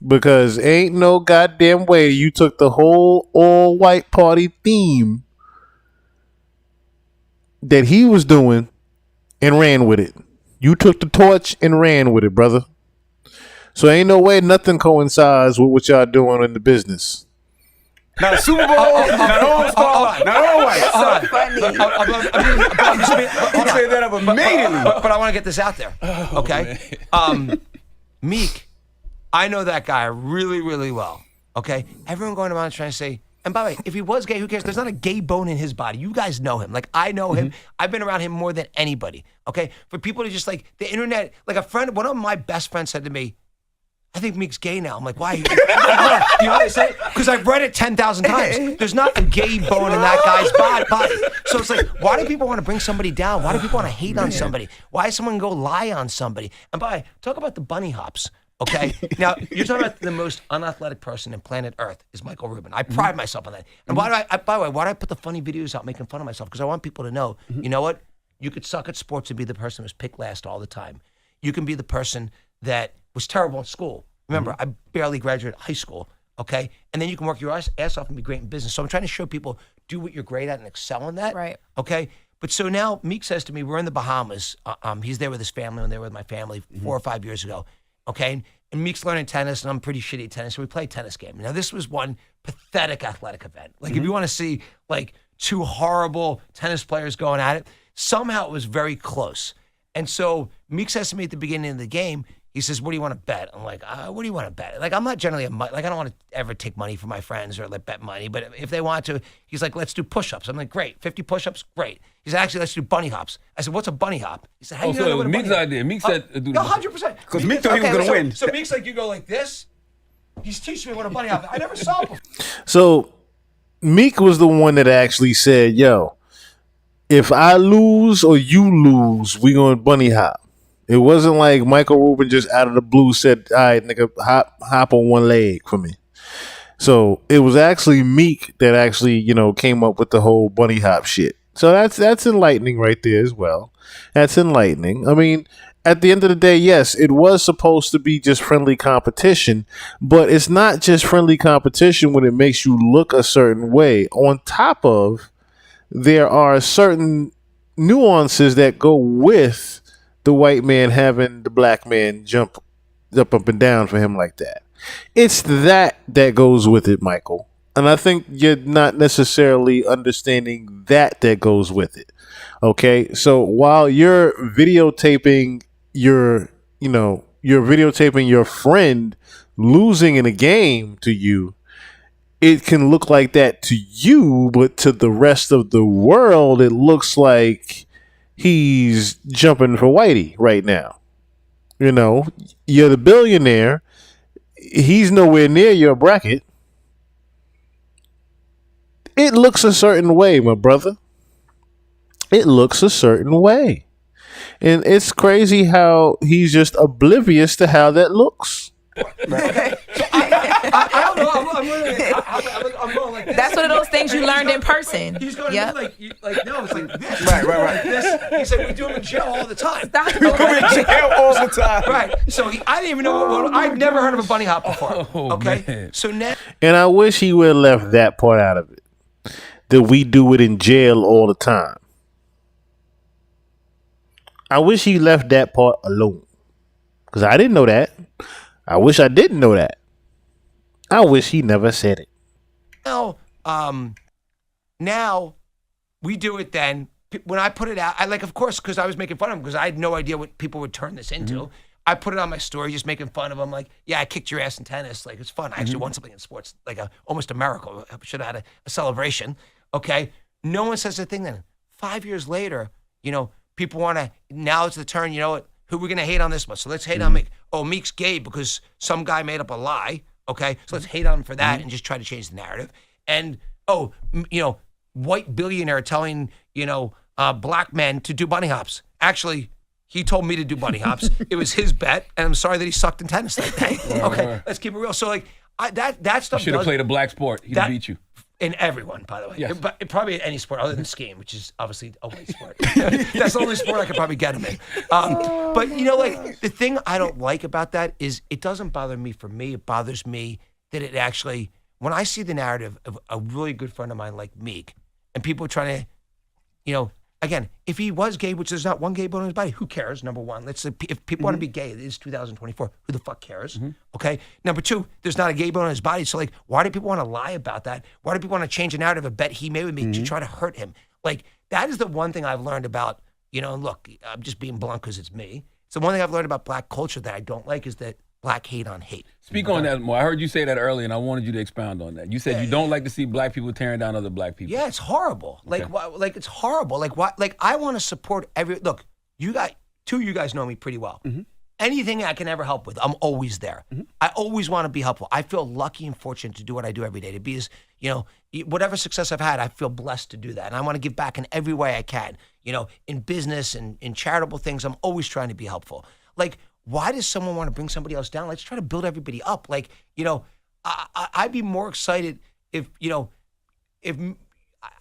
Because ain't no goddamn way you took the whole all-white party theme that he was doing and ran with it. You took the torch and ran with it, brother. So ain't no way nothing coincides with what y'all doing in the business. Not a Super Bowl, not all star, not all white. So funny. You say that up immediately. But I want to get this out there, okay? Meek, I know that guy really, really well, okay? Everyone going around trying to say, and by the way, if he was gay, who cares? There's not a gay bone in his body. You guys know him. Like, I know him. I've been around him more than anybody, okay? For people to just, like, the internet, like one of my best friends said to me, I think Meek's gay now. I'm like, why? You know what I say? Because I've read it 10,000 times. There's not a gay bone in that guy's body. So it's like, why do people want to bring somebody down? Why do people want to hate on somebody? Why does someone go lie on somebody? And by the way, talk about the bunny hops, okay? Now, you're talking about the most unathletic person in planet Earth is Michael Rubin. I pride myself on that. And by the way, why do I put the funny videos out making fun of myself? Because I want people to know, you know what? You could suck at sports and be the person who's picked last all the time. You can be the person that was terrible in school. Remember, I barely graduated high school, okay? And then you can work your ass off and be great in business. So I'm trying to show people, do what you're great at and excel in that, right? Okay? But so now Meek says to me, we're in the Bahamas. He's there with his family, and they were with my family 4 or 5 years ago, okay? And Meek's learning tennis, and I'm pretty shitty at tennis, so we play a tennis game. Now, this was one pathetic athletic event. Like, if you want to see, like, two horrible tennis players going at it, somehow it was very close. And so Meek says to me at the beginning of the game, He says, what do you want to bet? I'm like, what do you want to bet? Like, I'm not generally I don't want to ever take money from my friends or like bet money, but if they want to, he's like, let's do push-ups. I'm like, great, 50 push-ups, great. He said, actually, let's do bunny hops. I said, what's a bunny hop? He said, how do you know what a bunny Meek's hop? idea. Meek said, do No, 100%. Because Meek thought he was going to win. So Meek's like, you go like this. He's teaching me what a bunny hop is. I never saw it before. So Meek was the one that actually said, yo, if I lose or you lose, we going to bunny hop. It wasn't like Michael Rubin just out of the blue said, all right, nigga, hop on one leg for me. So it was actually Meek that actually, came up with the whole bunny hop shit. So that's enlightening right there as well. That's enlightening. I mean, at the end of the day, yes, it was supposed to be just friendly competition, but it's not just friendly competition when it makes you look a certain way. On top of, there are certain nuances that go with the white man having the black man jump up and down for him like that. It's that goes with it, Michael. And I think you're not necessarily understanding that goes with it. Okay? So while you're videotaping you're videotaping your friend losing in a game to you, it can look like that to you, but to the rest of the world, it looks like he's jumping for Whitey right now. You're the billionaire. He's nowhere near your bracket. It looks a certain way, my brother. It looks a certain way. And it's crazy how he's just oblivious to how that looks. I don't know. I'm going like this. That's one of those things you learned in person. He's going yep. no, it's like this. Right. Like this. He said we do him in jail all the time. Stop. We do him in jail all the time. Right. So I didn't even know. I'd never heard of a bunny hop before. Okay. Man. So now. And I wish he would have left that part out of it. That we do it in jail all the time. I wish he left that part alone. Because I didn't know that. I wish I didn't know that. I wish he never said it. Now we do it then. When I put it out, of course, because I was making fun of him because I had no idea what people would turn this into. Mm-hmm. I put it on my story, just making fun of him. Like, yeah, I kicked your ass in tennis. Like, it's fun. I actually won something in sports, almost a miracle. I should have had a celebration. Okay. No one says a thing then. 5 years later, people want to, now it's the turn, who are we going to hate on this much? So let's hate on Meek. Oh, Meek's gay because some guy made up a lie. Okay. So let's hate on him for that and just try to change the narrative. And, white billionaire telling, black men to do bunny hops. Actually, he told me to do bunny hops. It was his bet. And I'm sorry that he sucked in tennis that day. Okay. Let's keep it real. So that stuff. You should have played a black sport. He'd have beat you. In everyone, by the way. Yes. But probably any sport other than skiing, which is obviously a white sport. That's the only sport I could probably get him in. But, the thing I don't like about that is it doesn't bother me for me. It bothers me that it actually, when I see the narrative of a really good friend of mine like Meek, and people trying to, again, if he was gay, which there's not one gay bone in his body, who cares? Number one, let's say if people want to be gay, it is 2024. Who the fuck cares? Okay. Number two, there's not a gay bone in his body. So why do people want to lie about that? Why do people want to change a narrative, a bet he made with me to try to hurt him? That is the one thing I've learned about, and look, I'm just being blunt because it's me. It's the one thing I've learned about black culture that I don't like is that black hate on hate. Speak on that more. I heard you say that earlier, and I wanted you to expound on that. You said you don't like to see black people tearing down other black people. Yeah, it's horrible. Okay. It's horrible. I want to support look, you guys know me pretty well. Anything I can ever help with, I'm always there. I always want to be helpful. I feel lucky and fortunate to do what I do every day. To be as, whatever success I've had, I feel blessed to do that. And I want to give back in every way I can. In business and in charitable things, I'm always trying to be helpful. Why does someone want to bring somebody else down? Let's try to build everybody up. I'd be more excited if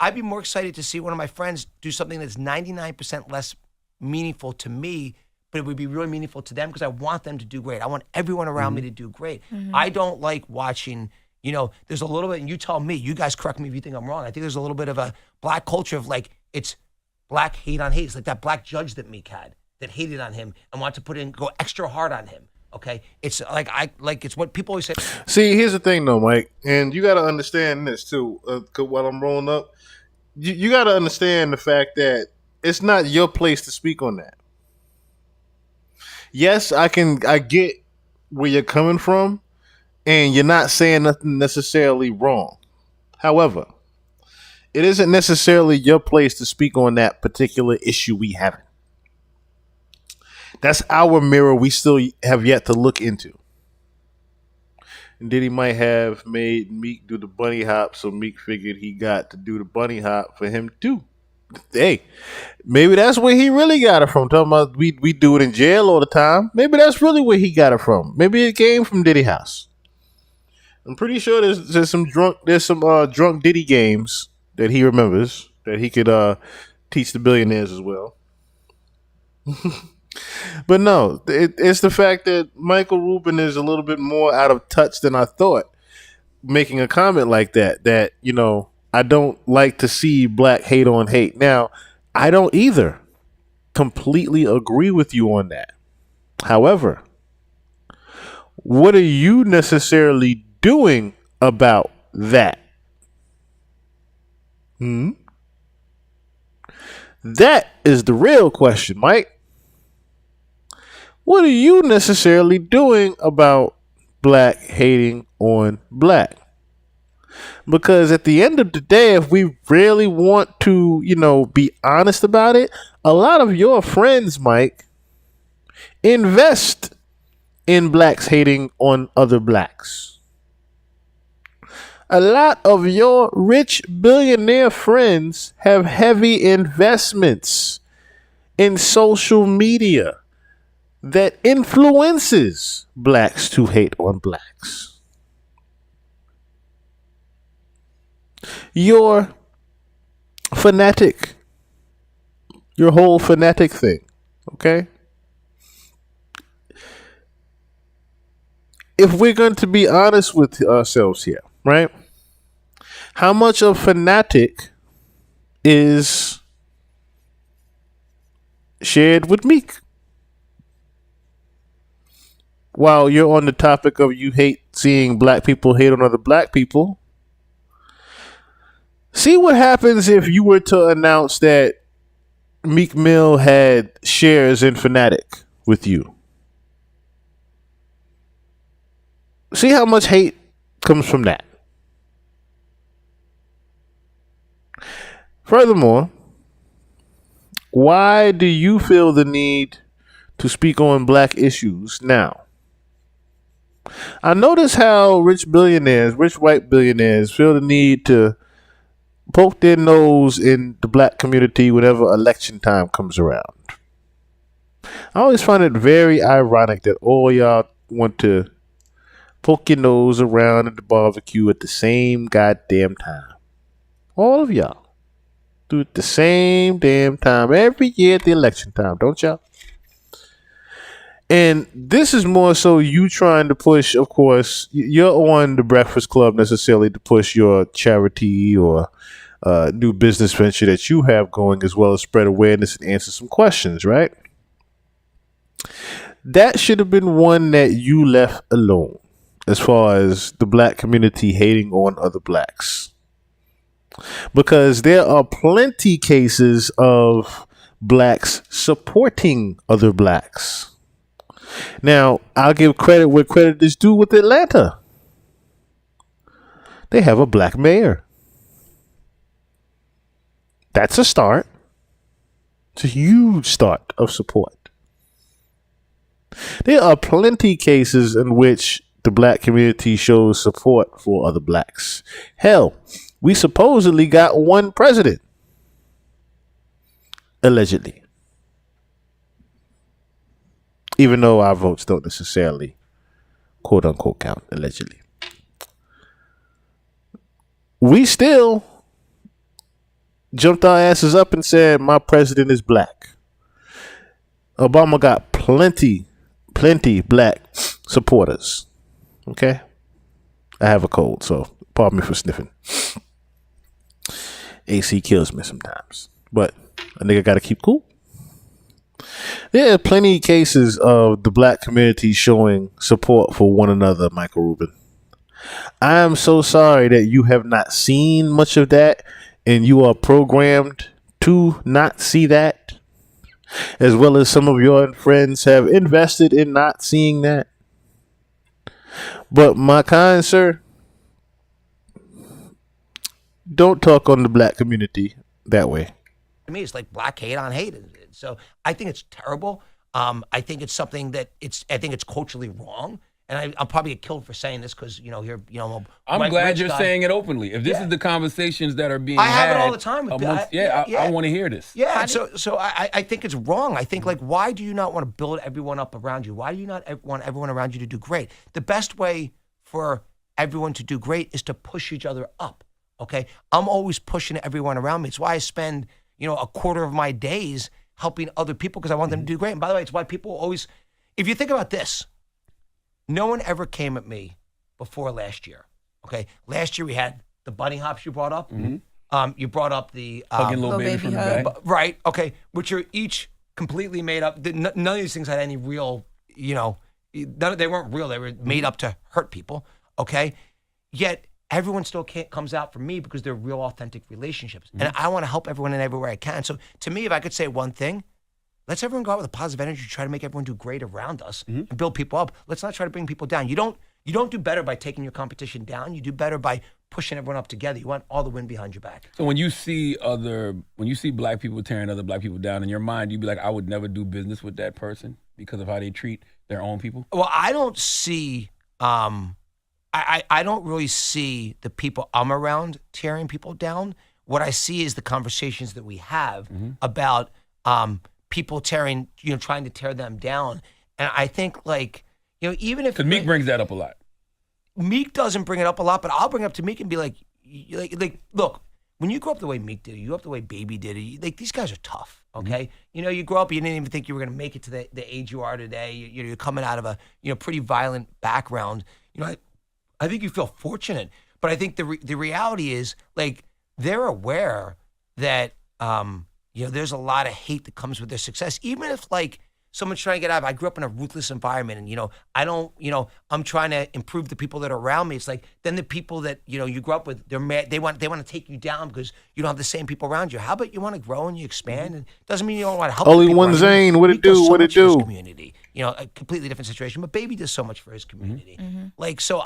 I'd be more excited to see one of my friends do something that's 99% less meaningful to me, but it would be really meaningful to them because I want them to do great. I want everyone around me to do great. I don't like watching, there's a little bit, and you tell me, you guys correct me if you think I'm wrong. I think there's a little bit of a black culture of it's black hate on hate. It's like that black judge that Meek had that hated on him and wanted to go extra hard on him. Okay, it's it's what people always say. See, here's the thing, though, Mike, and you got to understand this too. While I'm rolling up, you got to understand the fact that it's not your place to speak on that. yes, I get where you're coming from, and you're not saying nothing necessarily wrong. However, it isn't necessarily your place to speak on that particular issue we have. That's our mirror we still have yet to look into. And Diddy might have made Meek do the bunny hop, so Meek figured he got to do the bunny hop for him too. Hey, maybe that's where he really got it from. Talking about we do it in jail all the time. Maybe that's really where he got it from. Maybe it came from Diddy house. I'm pretty sure there's some drunk Diddy games that he remembers that he could teach the billionaires as well. But no, it's the fact that Michael Rubin is a little bit more out of touch than I thought, making a comment like that, I don't like to see black hate on hate. Now, I don't either completely agree with you on that. However, what are you necessarily doing about that? That is the real question, Mike. What are you necessarily doing about black hating on black? Because at the end of the day, if we really want to, be honest about it, a lot of your friends, Mike, invest in blacks hating on other blacks. A lot of your rich billionaire friends have heavy investments in social media that influences blacks to hate on blacks. Your whole fanatic thing, okay? If we're going to be honest with ourselves here, right? How much of fanatic is shared with Meek? While you're on the topic of you hate seeing black people hate on other black people, see what happens if you were to announce that Meek Mill had shares in Fanatic with you. See how much hate comes from that. Furthermore, why do you feel the need to speak on black issues now? I notice how rich white billionaires feel the need to poke their nose in the black community whenever election time comes around. I always find it very ironic that all y'all want to poke your nose around at the barbecue at the same goddamn time. All of y'all do it the same damn time every year at the election time, don't y'all? And this is more so you trying to push, of course, you're on the Breakfast Club necessarily to push your charity or new business venture that you have going, as well as spread awareness and answer some questions, right? That should have been one that you left alone as far as the black community hating on other blacks. Because there are plenty cases of blacks supporting other blacks. Now, I'll give credit where credit is due with Atlanta. They have a black mayor. That's a start. It's a huge start of support. There are plenty cases in which the black community shows support for other blacks. Hell, we supposedly got one president. Allegedly. Even though our votes don't necessarily, quote unquote, count, allegedly. We still jumped our asses up and said, my president is black. Obama got plenty black supporters. Okay? I have a cold, so pardon me for sniffing. AC kills me sometimes. But a nigga gotta keep cool. There are plenty of cases of the black community showing support for one another, Michael Rubin. I am so sorry that you have not seen much of that and you are programmed to not see that. as well as some of your friends have invested in not seeing that. But my kind sir, don't talk on the black community that way. To me, it's like black hate on hate. So I think it's terrible. I think it's something that I think it's culturally wrong. And I'll probably get killed for saying this because, here, I'm glad you're saying it openly. If this is the conversations that are being I had. have it all the time. I want to hear this. Yeah, so I think it's wrong. I think, why do you not want to build everyone up around you? Why do you not want everyone around you to do great? The best way for everyone to do great is to push each other up, okay? I'm always pushing everyone around me. It's why I spend, a quarter of my days helping other people because I want them to do great. And by the way, it's why people always, if you think about this, no one ever came at me before last year. Okay, last year we had the bunny hops you brought up. You brought up the hugging little baby from the back, right? Okay, which are each completely made up. None of these things had any real, they weren't real. They were made up to hurt people. Okay, yet everyone still comes out for me because they're real, authentic relationships, and I want to help everyone in every way I can. So to me, if I could say one thing. Let's everyone go out with a positive energy, try to make everyone do great around us and build people up. Let's not try to bring people down. You don't do better by taking your competition down. You do better by pushing everyone up together. You want all the wind behind your back. So when you see black people tearing other black people down in your mind, you be like, I would never do business with that person because of how they treat their own people? Well, I don't see I don't really see the people I'm around tearing people down. What I see is the conversations that we have about people trying to tear them down. And I think even if— Because Meek brings that up a lot. Meek doesn't bring it up a lot, but I'll bring it up to Meek and be like, look, when you grow up the way Meek did, you grow up the way Baby did, these guys are tough, okay? You grow up, you didn't even think you were going to make it to the age you are today. You're coming out of a pretty violent background. I think you feel fortunate, but I think the reality is they're aware that there's a lot of hate that comes with their success. Even if someone's trying to get out of, I grew up in a ruthless environment and, I'm trying to improve the people that are around me. It's then the people that, you grew up with, they're mad. They want to take you down because you don't have the same people around you. How about you want to grow and you expand? And it doesn't mean you don't want to help. Only one Zane. What it do? What it do? Community, a completely different situation, but Baby does so much for his community. So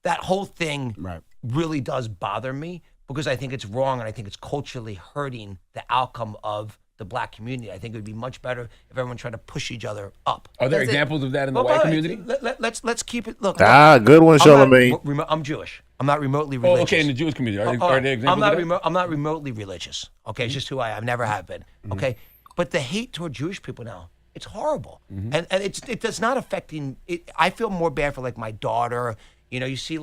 that whole thing really does bother me. Because I think it's wrong and I think it's culturally hurting the outcome of the black community. I think it would be much better if everyone tried to push each other up. Are there examples of that in the white community? Let's keep it. Look, good one, Charlamagne. I'm Jewish. I'm not remotely religious. Oh, okay, in the Jewish community, are there examples of that? I'm not remotely religious. Okay, it's just who I am. Never have been. Okay, but the hate toward Jewish people now, it's horrible, and it does not affecting. I feel more bad for my daughter. You see,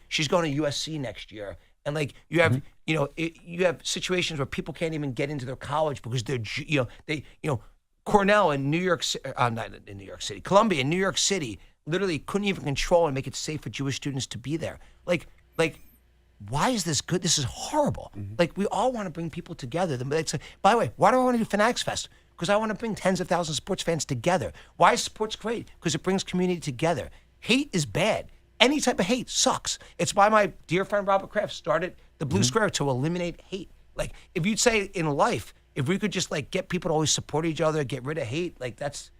she's going to USC next year. And you have, you have situations where people can't even get into their college because they're, Cornell in New York, not in New York City, Columbia in New York City, literally couldn't even control and make it safe for Jewish students to be there. Why is this good? This is horrible. We all want to bring people together. By the way, why do I want to do Fanatics Fest? Because I want to bring tens of thousands of sports fans together. Why is sports great? Because it brings community together. Hate is bad. Any type of hate sucks. It's why my dear friend Robert Kraft started the Blue Square to eliminate hate. If you'd say in life, if we could just get people to always support each other, get rid of hate, that's,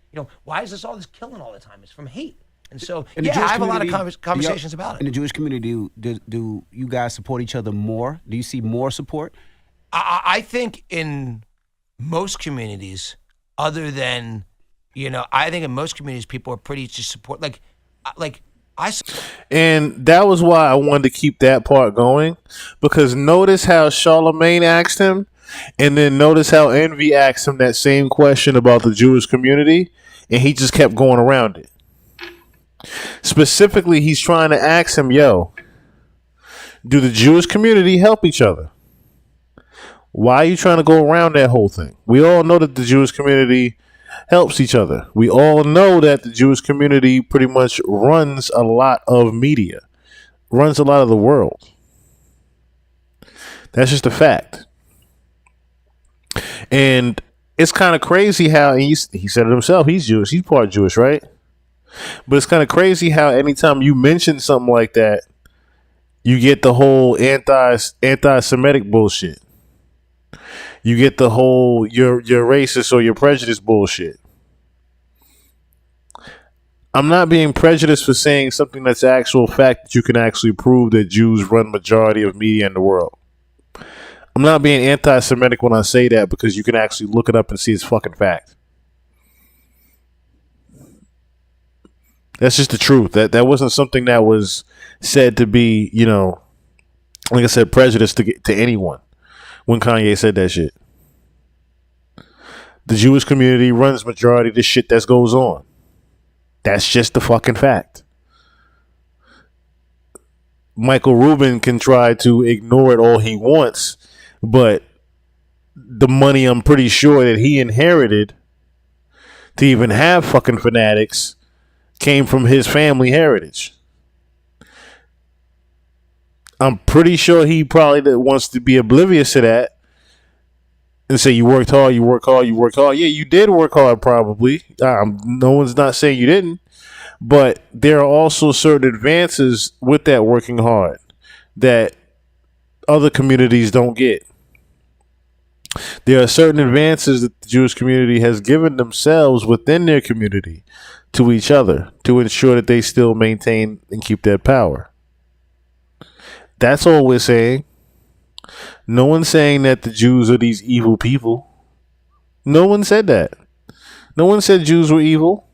why is all this killing all the time? It's from hate. And so, I have a lot of conversations about it. In the Jewish community, do you guys support each other more? Do you see more support? I think in most communities, other than, I think in most communities, people are pretty just support, and that was why I wanted to keep that part going, because notice how Charlamagne asked him, and then notice how Envy asked him that same question about the Jewish community, and he just kept going around it. Specifically, he's trying to ask him, do the Jewish community help each other? Why are you trying to go around that whole thing? We all know that the Jewish community helps each other. We all know that the Jewish community pretty much runs a lot of media, runs a lot of the world. That's just a fact. And it's kind of crazy how, and he said it himself, he's Jewish, he's part Jewish, right? But it's kind of crazy how anytime you mention something like that, you get the whole anti-Semitic bullshit. you get the whole you're racist or you're prejudiced bullshit. I'm not being prejudiced for saying something that's actual fact that you can actually prove that Jews run majority of media in the world. I'm not being anti-Semitic when I say that because you can actually look it up and see it's fucking fact. That's just the truth. That wasn't something that was said to be, you know, like I said, prejudice to anyone when Kanye said that shit. The Jewish community runs majority of the shit that goes on. That's just the fucking fact. Michael Rubin can try to ignore it all he wants, but the money I'm pretty sure that he inherited to even have fucking fanatics came from his family heritage. I'm pretty sure he probably wants to be oblivious to that and say you worked hard, you work hard, you work hard. Yeah, you did work hard probably. No one's not saying you didn't. But there are also certain advances with that working hard that other communities don't get. There are certain advances that the Jewish community has given themselves within their community to each other to ensure that they still maintain and keep that power. That's all we're saying. No one's saying that the Jews are these evil people. No one said that. No one said Jews were evil.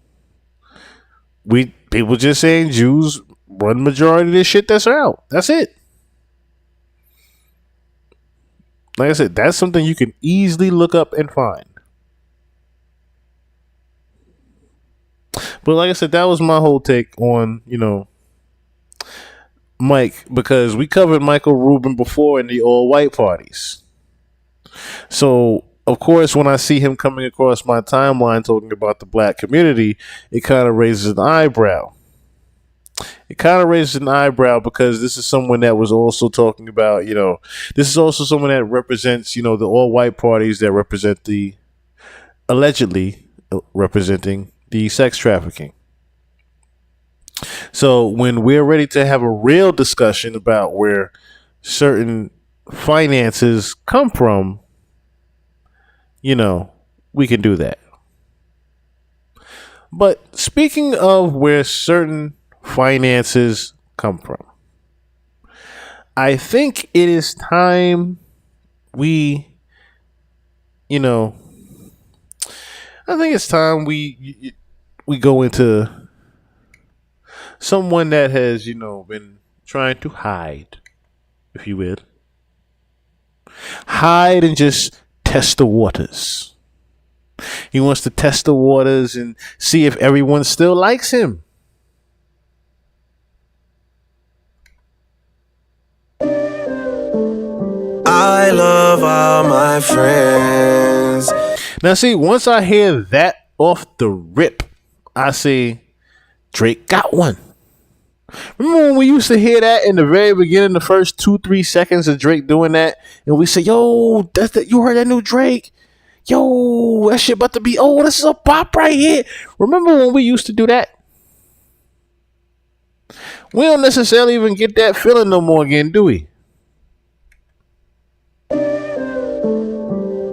People just saying Jews run majority of this shit that's out. That's it. Like I said, that's something you can easily look up and find. But like I said, that was my whole take on, you know, Mike, because we covered Michael Rubin before in the all-white parties. So, of course, when I see him coming across my timeline talking about the black community, it kind of raises an eyebrow. It kind of raises an eyebrow because this is someone that was also talking about, you know, this is also someone that represents, you know, the all-white parties that represent the, allegedly representing the sex trafficking. So when we're ready to have a real discussion about where certain finances come from, you know, we can do that. But speaking of where certain finances come from, I think it is time we, you know, I think it's time we go into someone that has, you know, been trying to hide, if you will. Hide and just test the waters. He wants to test the waters and see if everyone still likes him. I love all my friends. Now, see, once I hear that off the rip, I say, Drake got one. Remember when we used to hear that in the very beginning, the first 2-3 seconds of Drake doing that, and we say, "Yo, that's that. You heard that new Drake? Yo, that shit about to be. Oh, this is a pop right here." Remember when we used to do that? We don't necessarily even get that feeling no more again, do we?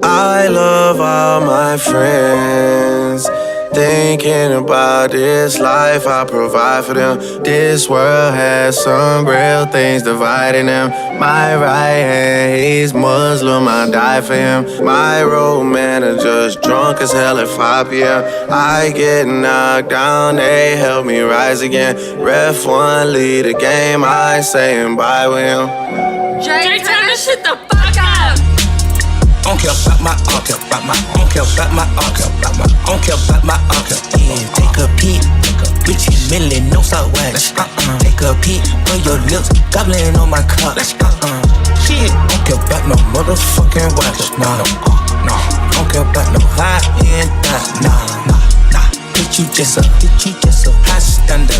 I love all my friends. Thinking about this life I provide for them. This world has some real things dividing them. My right hand, he's Muslim, I die for him. My road manager's drunk as hell at 5 p.m. I get knocked down, they help me rise again. Ref one, lead the game, I saying bye with him. Drake, turn this shit the fuck up. I don't care about my uncle, about my uncle, about my uncle, about my uncle, about my uncle. Yeah, take a peek, Richie Millie, no Southwest. Take a peek, put your lips, gobbling on my cup. Shit, don't care about no motherfucking watch. No, don't care about no high end, nah. Bitch, you just a high standard.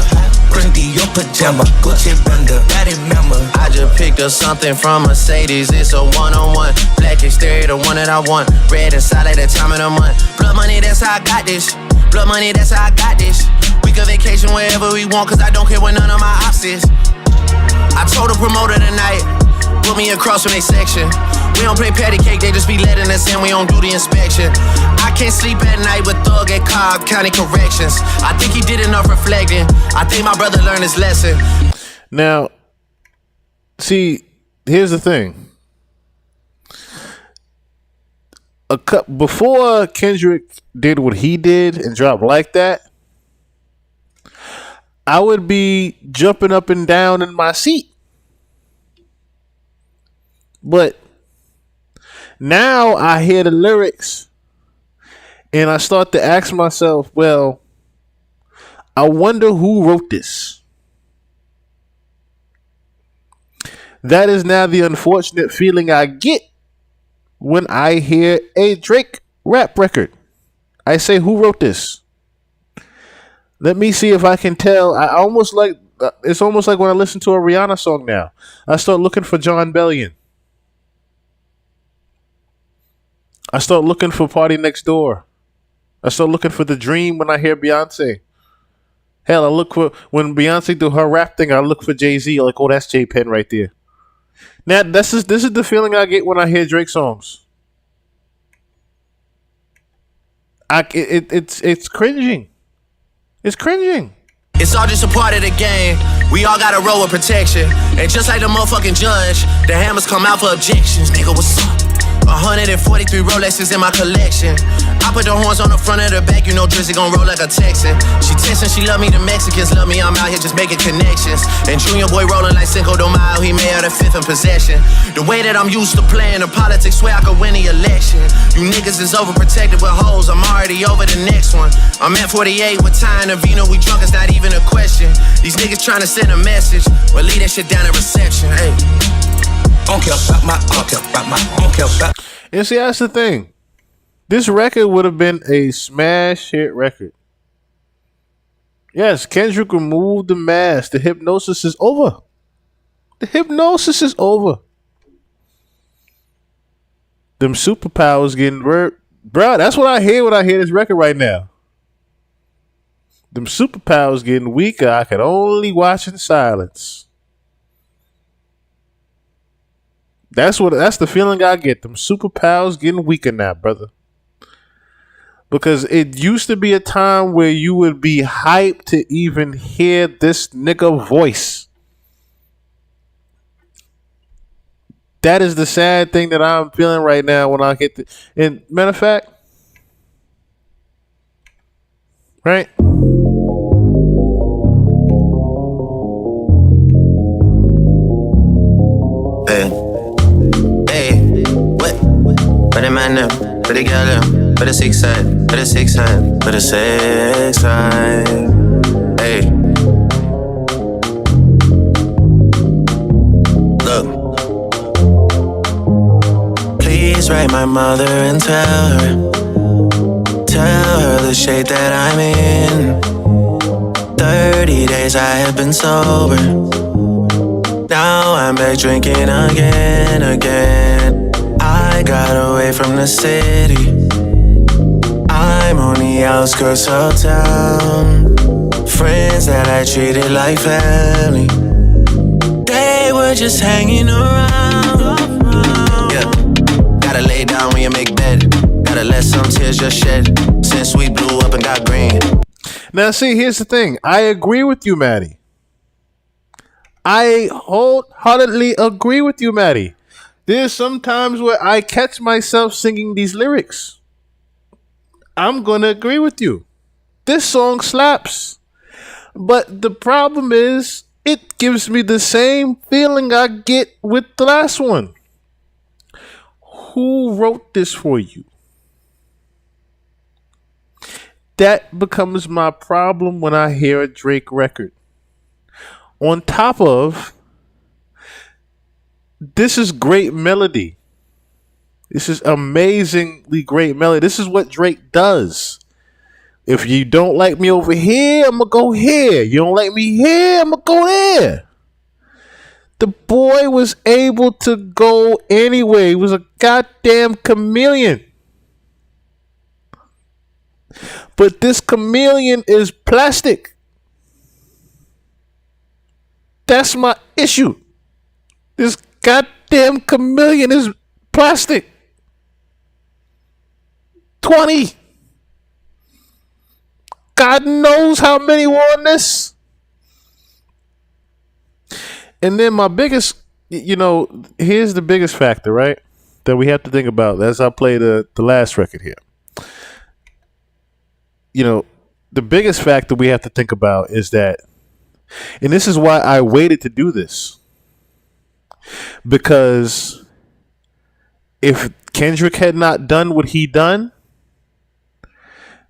Printy your pajama, Gucci bunda, daddy member. I just picked up something from Mercedes. It's a one-on-one. Black exterior, the one that I want. Red inside at the time of the month. Blood money, that's how I got this. Blood money, that's how I got this. We can vacation wherever we want, cause I don't care what none of my ops is. I told the promoter tonight, put me across from their section. We don't play patty cake, they just be letting us in, we don't do the inspection. I can't sleep at night with Thug at Cobb County Corrections. I think he did enough reflecting. I think my brother learned his lesson. Now, see, here's the thing. Before Kendrick did what he did and dropped Like That, I would be jumping up and down in my seat. But now I hear the lyrics and I start to ask myself, well, I wonder who wrote this. That is now the unfortunate feeling I get when I hear a Drake rap record. I say, who wrote this? Let me see if I can tell. It's almost like when I listen to a Rihanna song now. I start looking for John Bellion. I start looking for Party Next Door. I start looking for The Dream when I hear Beyonce. Hell, I look for, when Beyonce do her rap thing, I look for Jay-Z. Like, oh, that's J Penn right there. Now, this is the feeling I get when I hear Drake songs. It's cringing. It's cringing. It's all just a part of the game. We all gotta roll with protection. And just like the motherfucking judge, the hammers come out for objections. Nigga, what's up? 143 Rolexes in my collection. I put the horns on the front of the back, you know Drizzy gon' roll like a Texan. She textin', she love me, the Mexicans love me, I'm out here just making connections. And Junior Boy rolling like Cinco de Mayo, he made out of fifth in possession. The way that I'm used to playing the politics, swear I could win the election. You niggas is overprotected with hoes, I'm already over the next one. I'm at 48 with Ty and Avino, we drunk, it's not even a question. These niggas tryna send a message, well leave that shit down at reception, hey. And see, that's the thing. This record would have been a smash hit record. Yes, Kendrick removed the mask. The hypnosis is over. The hypnosis is over. Them superpowers getting bro, that's what I hear when I hear this record right now. Them superpowers getting weaker. I can only watch in silence. That's the feeling I get. Them superpowers getting weaker now, brother. Because it used to be a time where you would be hyped to even hear this nigga voice. That is the sad thing that I'm feeling right now when I hit the. And matter of fact, right? Put him in them, put it together, put a six side, put a six side, put a six side. Hey, look. Please write my mother and tell her the shape that I'm in. 30 days I have been sober. Now I'm back drinking again. I got away from the city. I'm on the outskirts of town. Friends that I treated like family, they were just hanging around. Yeah, gotta lay down when you make bed. Gotta let some tears just shed. Since we blew up and got green. Now see, here's the thing. I agree with you, Maddie. I wholeheartedly agree with you, Maddie. There's some times where I catch myself singing these lyrics. I'm going to agree with you. This song slaps. But the problem is, it gives me the same feeling I get with the last one. Who wrote this for you? That becomes my problem when I hear a Drake record. On top of, this is great melody. This is amazingly great melody. This is what Drake does. If you don't like me over here, I'm going to go here. You don't like me here, I'm going to go there. The boy was able to go anywhere. He was a goddamn chameleon. But this chameleon is plastic. That's my issue. This goddamn chameleon is Plastic. 20. God knows how many were on this. And then my biggest, here's the biggest factor, right? That we have to think about as I play the last record here. The biggest factor we have to think about is that, and this is why I waited to do this, because if Kendrick had not done what he done,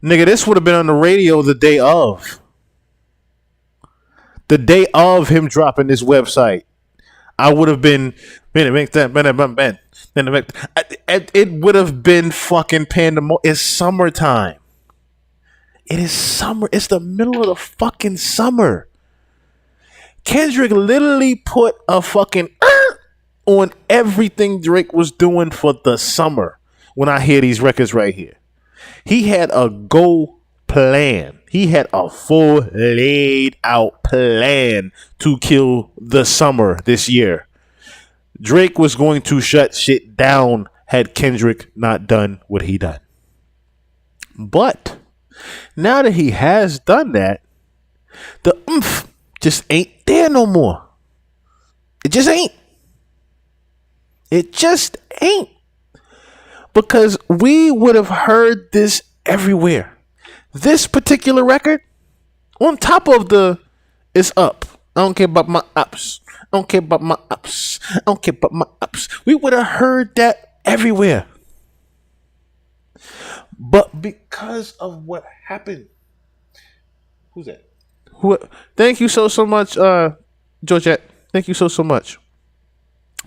nigga, this would have been on the radio the day of. The day of him dropping this website. I would have been, it would have been fucking pandemonium. It's summertime. It is summer. It's the middle of the fucking summer. Kendrick literally put a fucking on everything Drake was doing for the summer. When I hear these records right here, he had a go plan. He had a full laid out plan to kill the summer this year. Drake was going to shut shit down had Kendrick not done what he done. But now that he has done that, the oomph just ain't there no more. It just ain't. It just ain't. Because we would have heard this everywhere. This particular record, on top of the it's up. I don't care about my ups. I don't care about my ups. I don't care about my ups. We would have heard that everywhere. But because of what happened. Who's that? Thank you so much, Georgette. Thank you so much.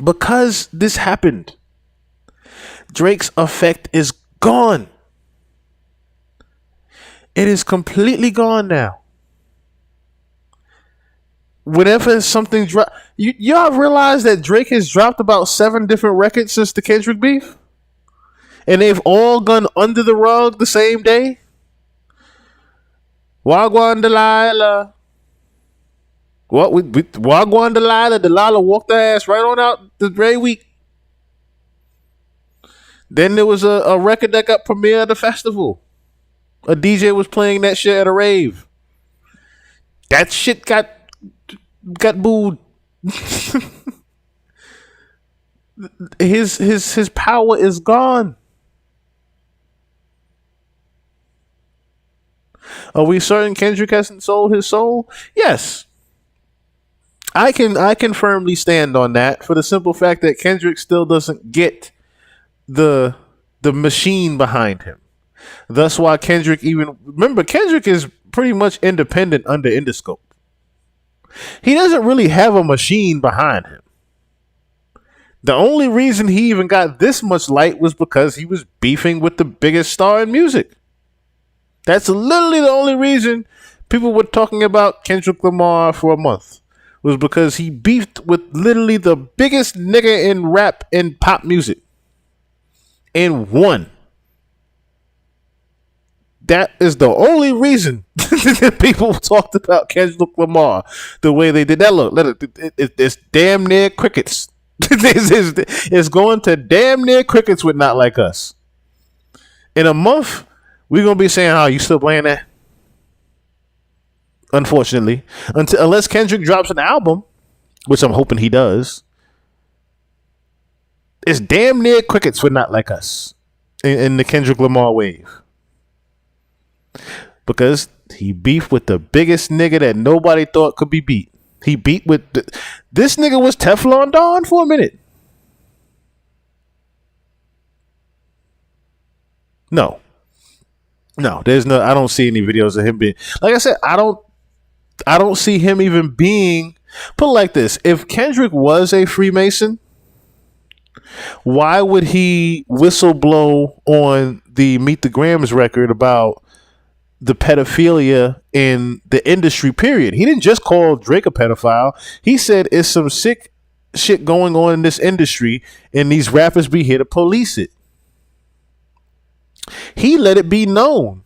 Because this happened, Drake's effect is gone. It is completely gone now. Whenever something drop, y'all realize that Drake has dropped about 7 different records since the Kendrick beef, and they've all gone under the rug the same day. Wagwan Delilah. What with Wagwan Delilah? Delilah walked her ass right on out the very week. Then there was a record that got premiered at the festival. A DJ was playing that shit at a rave. That shit got booed. His power is gone. Are we certain Kendrick hasn't sold his soul? Yes. I can firmly stand on that for the simple fact that Kendrick still doesn't get the machine behind him. That's why Kendrick Kendrick is pretty much independent under Interscope. He doesn't really have a machine behind him. The only reason he even got this much light was because he was beefing with the biggest star in music. That's literally the only reason people were talking about Kendrick Lamar for a month, was because he beefed with literally the biggest nigga in rap and pop music and won. That is the only reason that people talked about Kendrick Lamar the way they did. That look, it's damn near crickets. It's going to damn near crickets with Not Like Us. In a month, we're gonna be saying, "Oh, you still playing that?" Unfortunately, unless Kendrick drops an album, which I'm hoping he does, it's damn near crickets with Not Like Us in the Kendrick Lamar wave. Because he beefed with the biggest nigga that nobody thought could be beat. He beat with this nigga was Teflon Don for a minute. No, there's no. I don't see any videos of him being. Like I said, I don't see him even being. Put it like this: if Kendrick was a Freemason, why would he whistleblow on the Meet the Grams record about the pedophilia in the industry, period? He didn't just call Drake a pedophile. He said it's some sick shit going on in this industry and these rappers be here to police it. He let it be known.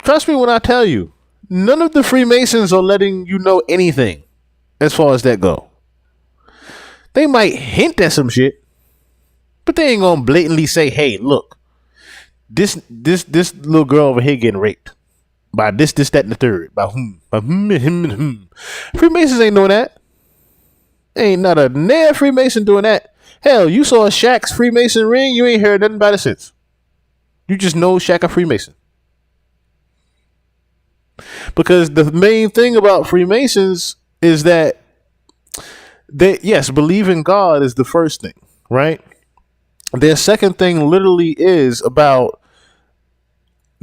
Trust me when I tell you, none of the Freemasons are letting you know anything as far as that go. They might hint at some shit, But they ain't gonna blatantly say, "Hey, look, this little girl over here getting raped by this, that, and the third. By whom? By whom, him, and whom." Freemasons ain't doing that. Ain't not a nair Freemason doing that. Hell, you saw Shaq's Freemason ring. You ain't heard nothing about it since. You just know Shaq a Freemason. Because the main thing about Freemasons is that they, yes, believe in God is the first thing, right? Their second thing literally is about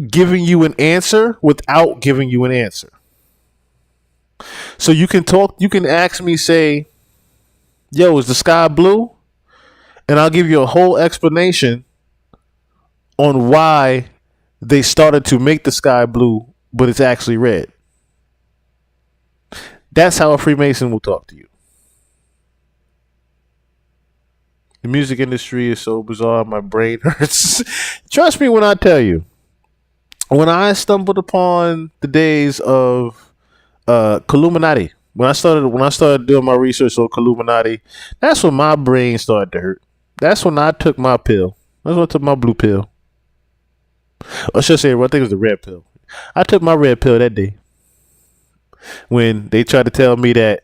giving you an answer without giving you an answer. So you can ask me, say, "Yo, is the sky blue?" And I'll give you a whole explanation on why they started to make the sky blue, but it's actually red. That's how a Freemason will talk to you. The music industry is so bizarre, my brain hurts. Trust me when I tell you. When I stumbled upon the days of Illuminati, when I started doing my research on Illuminati, that's when my brain started to hurt. That's when I took my pill. That's when I took my blue pill. Or should I say, I think it was the red pill. I took my red pill that day when they tried to tell me that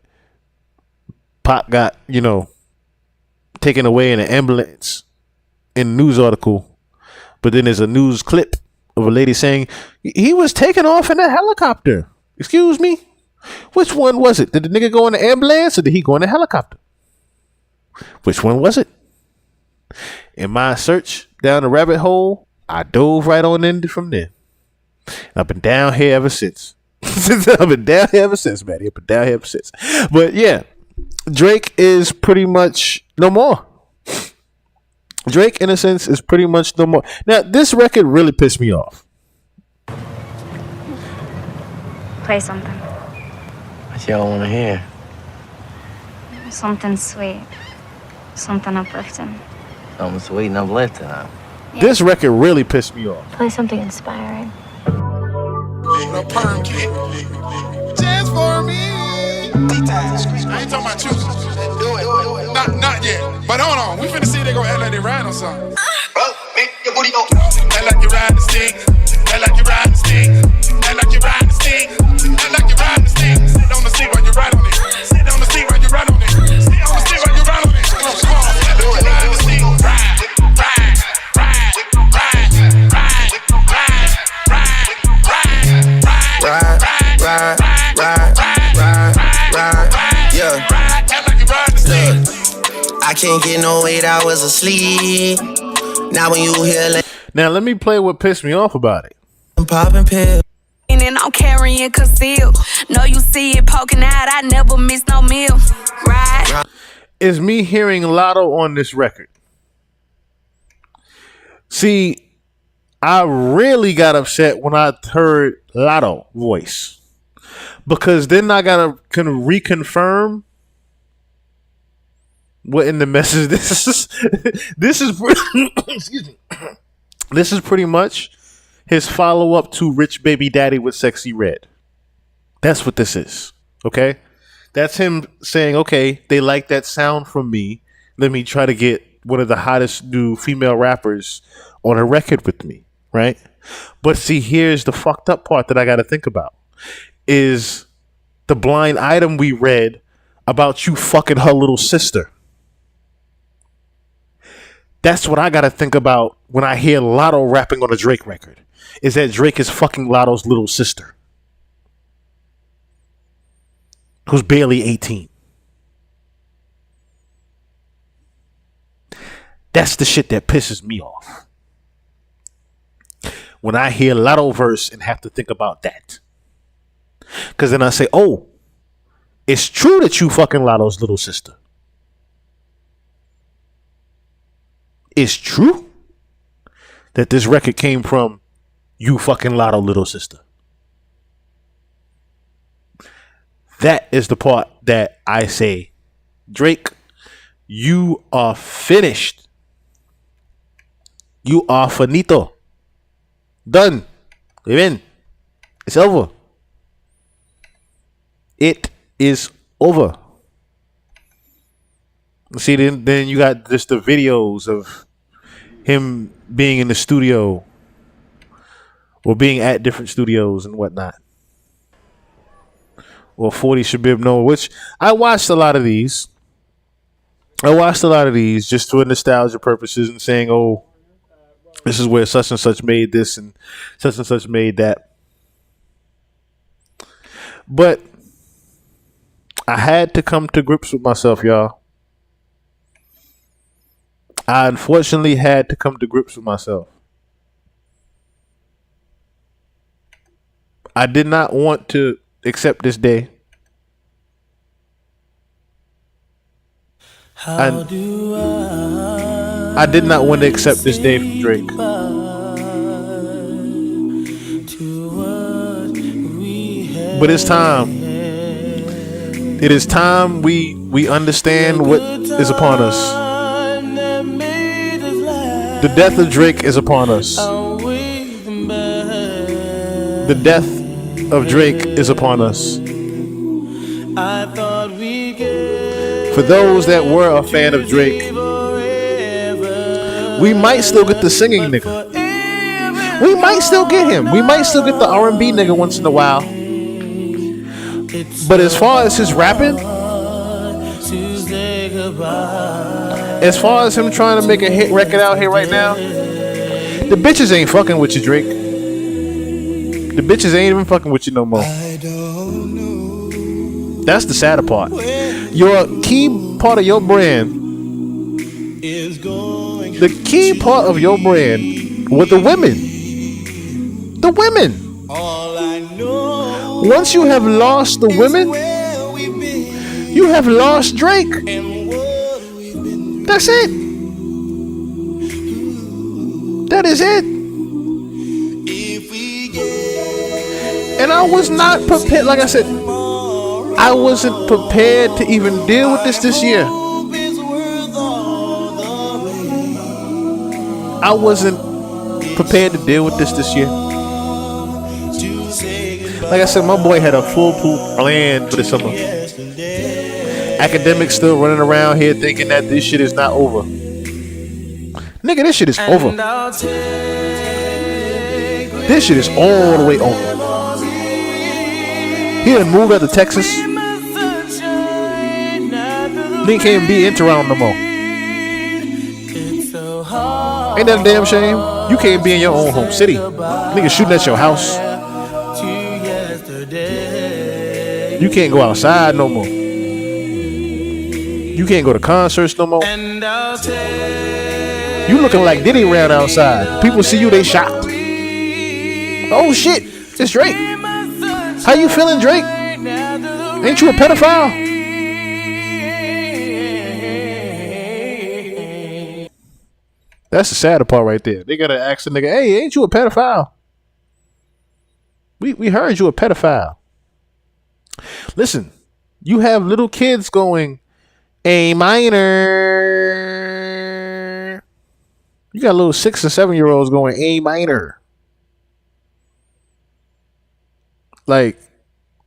Pop got, taken away in an ambulance in a news article. But then there's a news clip of a lady saying he was taken off in a helicopter. Excuse me? Which one was it? Did the nigga go in the ambulance or did he go in the helicopter? Which one was it? In my search down the rabbit hole, I dove right on in from there. I've been down here ever since. I've been down here ever since, man. I've been down here ever since. But yeah, Drake is pretty much no more. Drake, in a sense, is pretty much no more. Now, this record really pissed me off. Play something. What y'all want to hear? Something sweet. Something uplifting. Something sweet and uplifting, huh? Yeah. This record really pissed me off. Play something inspiring. No perm kid. Just for me. I ain't talking about you. Do it. Not yet. But hold on. We finna see if they gon' act like they ride on something. Bro, make your booty go. Act like you ride the stick. Act like you ride the stick. Act like you ride the stick. Act like you ride the stick. Sit on the stick while you ride on it. Sit on the stick while you ride on it. Sit on the stick while you ride on it. Come on. Act like you ride the stick. Ride. Yeah. I can't get no 8 hours of sleep. Now when you hear now let me play what pissed me off about it. I'm popping pills. And I'm carrying concealed. No, you see it poking out. I never miss no meal. Right. Is me hearing Lotto on this record. See, I really got upset when I heard Lotto voice. Because then I gotta reconfirm what in the message this is. Excuse me. This is pretty much his follow up to Rich Baby Daddy with Sexy Red. That's what this is. Okay, that's him saying, okay, they like that sound from me. Let me try to get one of the hottest new female rappers on a record with me, right? But see, here's the fucked up part that I got to think about. Is the blind item we read about you fucking her little sister. That's what I gotta think about when I hear Lotto rapping on a Drake record. Is that Drake is fucking Lotto's little sister, who's barely 18. That's the shit that pisses me off. When I hear Lotto verse and have to think about that. Because then I say, oh, it's true that you fucking Lotto's little sister. It's true that this record came from you fucking Lotto little sister. That is the part that I say, Drake, you are finished. You are finito. Done. Amen. It's over. It is over. See, then you got just the videos of him being in the studio or being at different studios and whatnot. Or 40 Shabib Noah, which I watched a lot of these. Just for nostalgia purposes and saying, oh, this is where such and such made this and such made that. But I had to come to grips with myself, y'all. I unfortunately had to come to grips with myself. I did not want to accept this day. I did not want to accept this day from Drake. But it's time. It is time we understand what is upon us. The death of Drake is upon us. The death of Drake is upon us. For those that were a fan of Drake, we might still get the singing nigga. We might still get him. We might still get the R&B nigga once in a while. But as far as his rapping, as far as him trying to make a hit record out here right now, the bitches ain't fucking with you, Drake. The bitches ain't even fucking with you no more. That's the sadder part. Your key part of your brand, the key part of your brand were the women. The women. Once you have lost the women, you have lost Drake. That's it. That is it. And I was not prepared. Like I said, I wasn't prepared to even deal with this year. I wasn't prepared to deal with this year. Like I said, my boy had a foolproof plan for the summer. Academics still running around here thinking that this shit is not over. Nigga, this shit is over. This shit is all the way over. He done moved out to Texas. Nigga can't be in Toronto no more. Ain't that a damn shame? You can't be in your own home city. Nigga shooting at your house. You can't go outside no more. You can't go to concerts no more. You looking like Diddy around outside. People see you, they shocked. Oh shit, it's Drake. How you feeling, Drake? Ain't you a pedophile? That's the sadder part right there. They gotta ask the nigga, hey, ain't you a pedophile? We heard you a pedophile. Listen, you have little kids going A minor. You got little 6 and 7-year-olds going A minor. Like,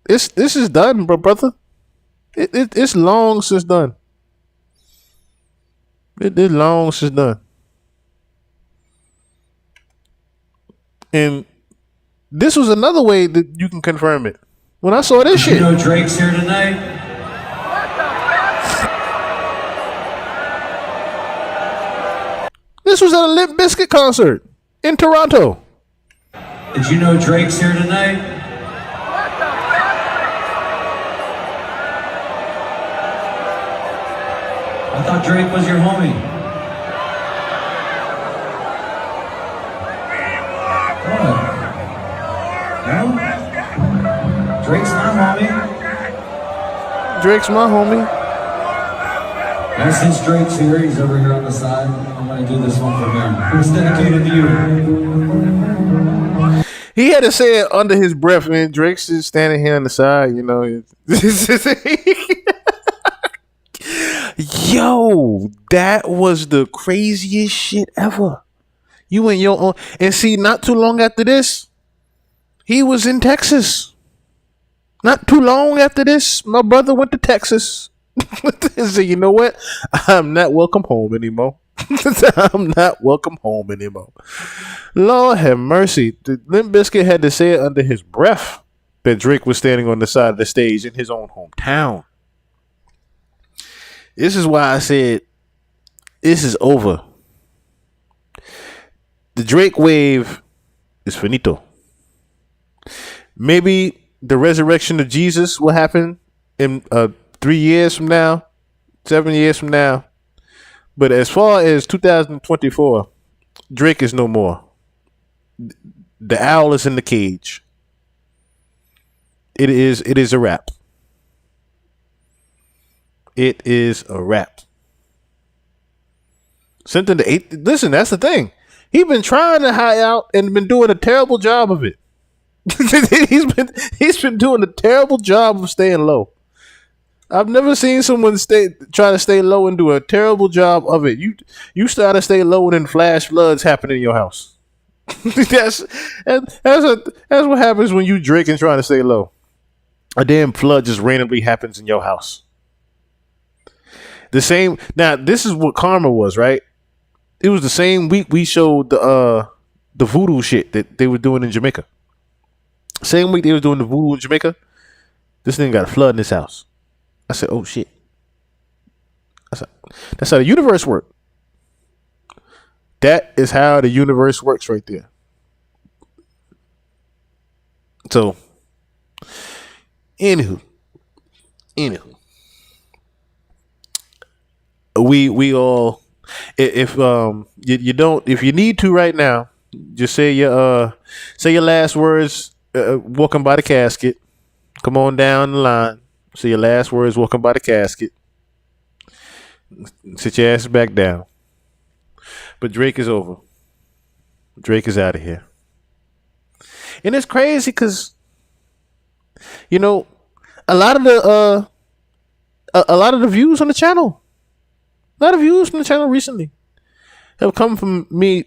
this is done, brother. It's long since done. It's long since done. And this was another way that you can confirm it. When I saw this shit. You know Drake's here tonight? This was at a Limp Bizkit concert in Toronto. Did you know Drake's here tonight? I thought Drake was your homie. What? No? Drake's my homie. Drake's my homie. And since Drake's here, he's over here on the side. I'm gonna do this one for him. It's dedicated to you. He had to say it under his breath, man. Drake's just standing here on the side, you know. Yo, that was the craziest shit ever. You and your own. And see, not too long after this, he was in Texas. Not too long after this, my brother went to Texas. So you know what? I'm not welcome home anymore. I'm not welcome home anymore. Lord have mercy. The Limp Bizkit had to say it under his breath that Drake was standing on the side of the stage in his own hometown. This is why I said this is over. The Drake wave is finito. Maybe the resurrection of Jesus will happen in 3 years from now, 7 years from now. But as far as 2024, Drake is no more. The owl is in the cage. It is a wrap. It is a wrap. Something to listen, that's the thing. He's been trying to hide out and been doing a terrible job of it. he's been doing a terrible job of staying low. I've never seen someone try to stay low and do a terrible job of it. You start to stay low and then flash floods happen in your house. that's what happens when you Drake and trying to stay low. A damn flood just randomly happens in your house. The same. Now this is what karma was, right? It was the same week we showed the voodoo shit that they were doing in Jamaica. Same week they were doing the voodoo in Jamaica. This nigga got a flood in his house. I said, oh shit. That's how the universe works. That is how the universe works right there. So, anywho. We all, if you don't, if you need to right now, just say your last words walking by the casket. Come on down the line. Say your last words walking by the casket. Sit your ass back down. But Drake is over. Drake is out of here. And it's crazy because, you know, a lot of the views on the channel, a lot of views from the channel recently have come from me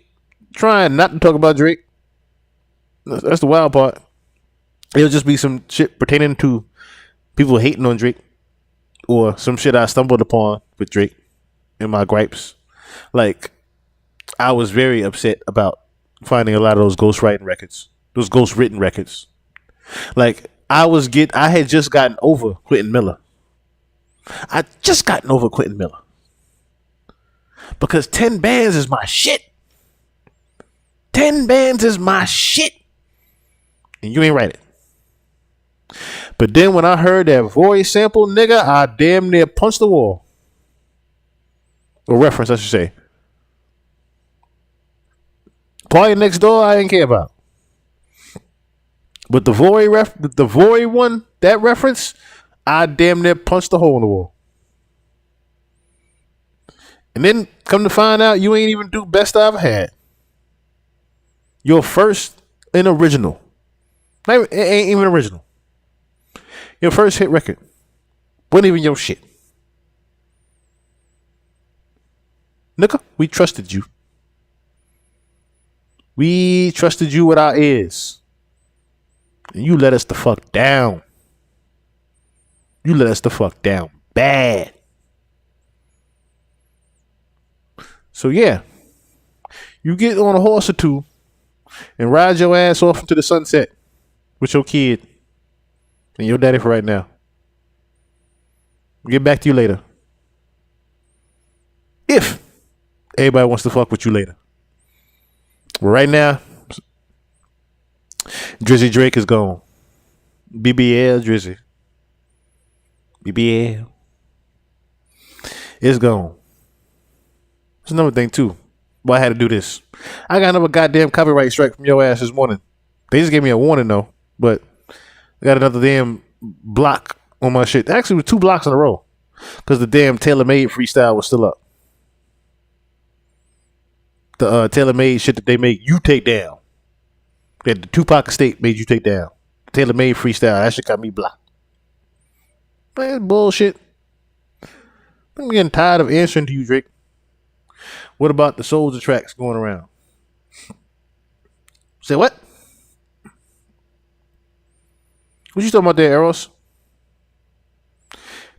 trying not to talk about Drake. That's the wild part. It'll just be some shit pertaining to people hating on Drake or some shit I stumbled upon with Drake and my gripes. Like, I was very upset about finding a lot of those ghostwritten records, those ghostwritten records. Like, I had just gotten over Quentin Miller. Because 10 bands is my shit. 10 bands is my shit. And you ain't write it. But then when I heard that voice sample, nigga, I damn near punched the wall. Or reference, I should say. Party Next Door, I didn't care about. But the Void one, that reference, I damn near punched the hole in the wall. And then come to find out, you ain't even do Best I've Had. Your first and original. It ain't even original. Your first hit record. Wasn't even your shit. Nigga, we trusted you. We trusted you with our ears. And you let us the fuck down. You let us the fuck down bad. So yeah. You get on a horse or two and ride your ass off into the sunset with your kid and your daddy for right now. Get back to you later. If everybody wants to fuck with you later. But right now, Drizzy Drake is gone. BBL Drizzy. BBL. It's gone. There's another thing too. Why I had to do this. I got another goddamn copyright strike from your ass this morning. They just gave me a warning though. But I got another damn block on my shit. Actually, it was 2 blocks in a row. Because the damn TaylorMade freestyle was still up. The TaylorMade shit that they make you take down. That the Tupac estate made you take down. TaylorMade freestyle, that shit got me blocked. Man, bullshit. I'm getting tired of answering to you, Drake. What about the Soulja tracks going around? Say what? What you talking about there, Eros?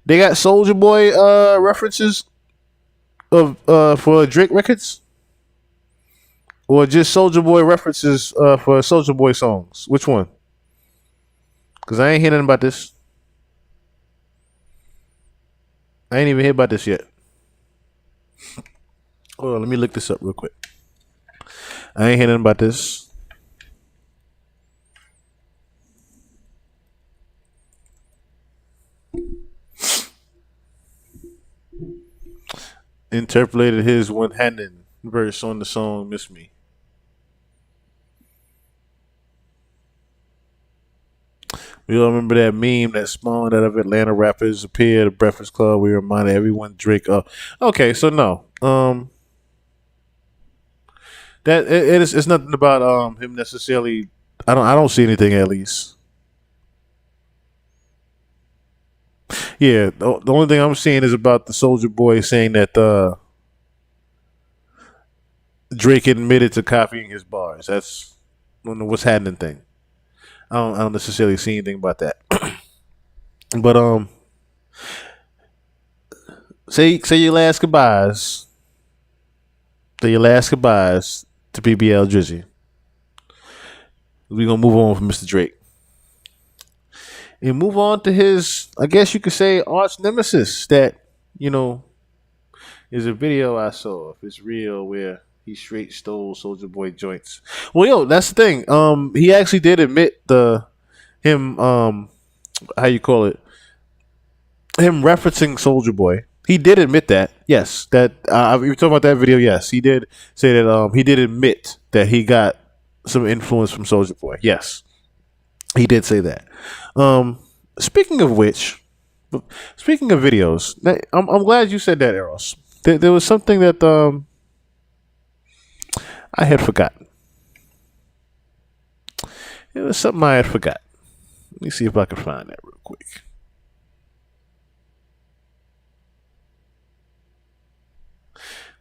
They got Soldier Boy references of for Drake records, or just Soldier Boy references for Soldier Boy songs. Which one? Because I ain't hearing about this. I ain't even hear about this yet. Oh, let me look this up real quick. I ain't hearing about this. Interpolated his one-handed verse on the song "Miss Me." We all remember that meme that spawned out of Atlanta rappers appeared at Breakfast Club. We reminded everyone Drake. Okay, so no, that it is. It's nothing about him necessarily. I don't see anything at least. Yeah, the only thing I'm seeing is about the Soldier Boy saying that Drake admitted to copying his bars. That's what's happening thing. I don't necessarily see anything about that. But say your last goodbyes. Say your last goodbyes to BBL Drizzy. We're gonna move on from Mr. Drake. And move on to his, I guess you could say, arch nemesis that, is a video I saw, if it's real, where he straight stole Soldier Boy joints. Well, that's the thing. He actually did admit him how you call it, him referencing Soldier Boy. He did admit that. Yes, that you were talking about that video. Yes, he did say that. He did admit that he got some influence from Soldier Boy. Yes, he did say that. Speaking of which, speaking of videos, I'm glad you said that, Eros. There was something that I had forgotten. It was something I had forgotten. Let me see if I can find that real quick.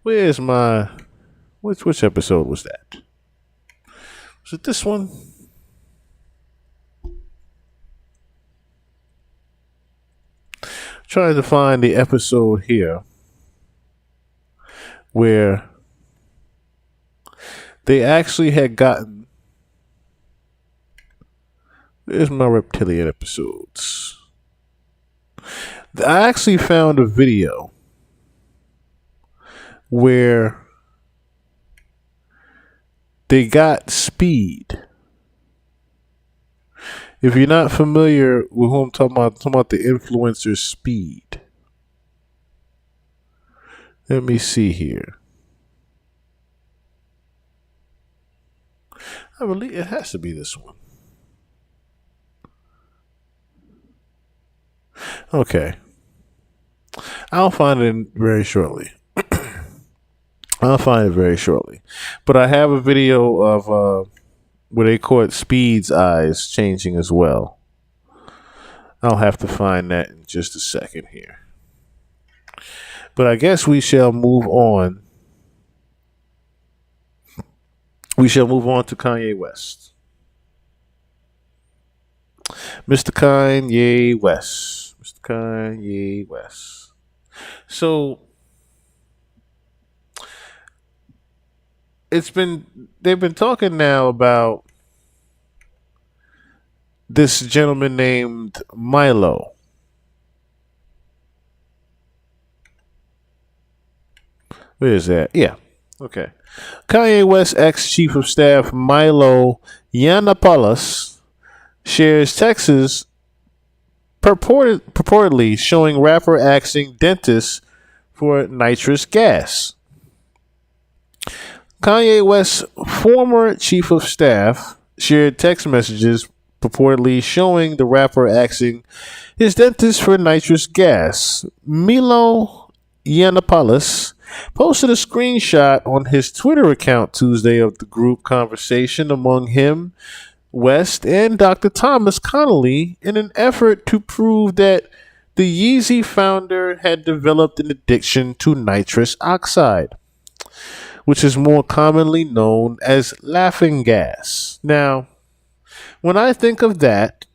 Where's my which episode was that? Was it this one? Trying to find the episode here where they actually had gotten. There's my reptilian episodes. I actually found a video where they got Speed. If you're not familiar with who I'm talking about the influencer Speed. Let me see here. I believe it has to be this one. Okay. I'll find it very shortly. I'll find it very shortly. But I have a video of where they caught Speed's eyes changing as well. I'll have to find that in just a second here. But I guess we shall move on. We shall move on to Kanye West. Mr. Kanye West. Mr. Kanye West. So they've been talking now about this gentleman named Milo. Where is that? Yeah. Okay. Kanye West ex-chief of staff Milo Yiannopoulos shares texts purportedly showing rapper asking dentists for nitrous gas. Kanye West's former chief of staff shared text messages purportedly showing the rapper asking his dentist for nitrous gas. Milo Yiannopoulos posted a screenshot on his Twitter account Tuesday of the group conversation among him, West, and Dr. Thomas Connolly in an effort to prove that the Yeezy founder had developed an addiction to nitrous oxide, which is more commonly known as laughing gas. Now, when I think of that,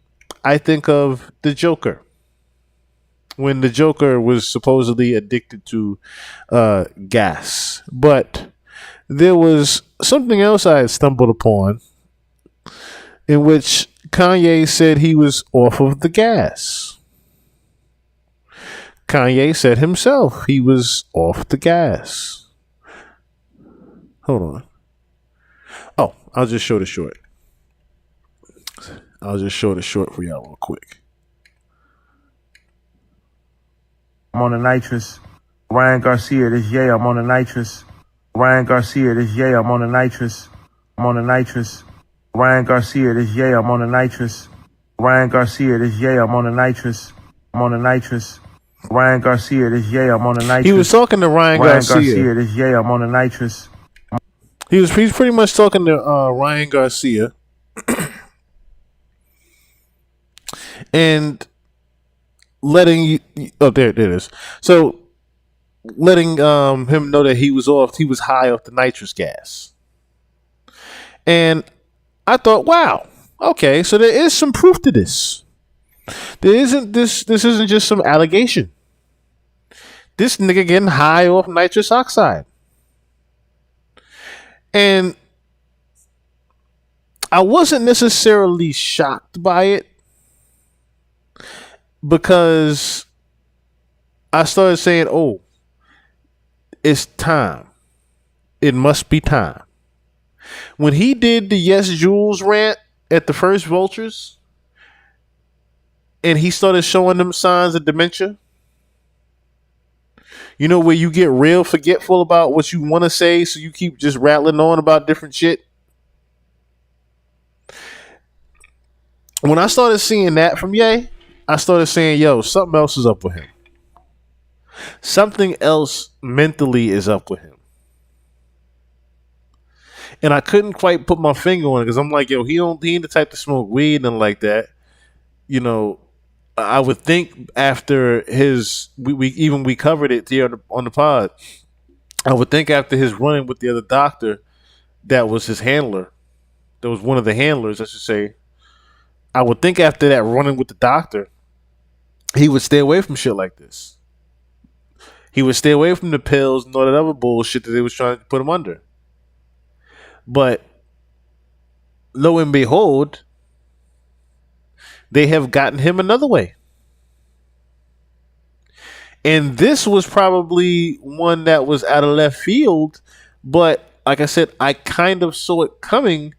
I think of the Joker. when the Joker was supposedly addicted to gas. But there was something else I had stumbled upon in which Kanye said he was off of the gas. Kanye said himself he was off the gas. Hold on. Oh, I'll just show the short. I'll just show the short for y'all real quick. I'm on the nitrous. Ryan Garcia, this yeah, I'm on the nitrous. Ryan Garcia, this yeah, I'm on the nitrous. I'm on the nitrous. Ryan Garcia, this yeah, I'm on the nitrous. Ryan Garcia, this yeah, I'm on the nitrous. I'm on the nitrous. Ryan Garcia, this yeah, I'm on the nitrous. He was talking to Ryan Garcia. This yeah, I'm on the nitrous. He's pretty much talking to Ryan Garcia. And letting you, oh, there it is. So letting him know that he was high off the nitrous gas. And I thought, wow, okay, so there is some proof to this. This isn't just some allegation. This nigga getting high off nitrous oxide. And I wasn't necessarily shocked by it, because I started saying, oh, it's time. It must be time. When he did the Yes Jules rant at the first Vultures, and he started showing them signs of dementia, you know, where you get real forgetful about what you want to say, so you keep just rattling on about different shit. When I started seeing that from Ye, I started saying, yo, something else is up with him. Something else mentally is up with him. And I couldn't quite put my finger on it, because I'm like, yo, he ain't the type to smoke weed and like that. You know, I would think after his, we covered it here on the pod. I would think after his running with the other doctor, that was his handler. That was one of the handlers, I should say. I would think after that running with the doctor, he would stay away from shit like this. He would stay away from the pills and all that other bullshit that they was trying to put him under. But lo and behold, they have gotten him another way. And this was probably one that was out of left field, but like I said, I kind of saw it coming.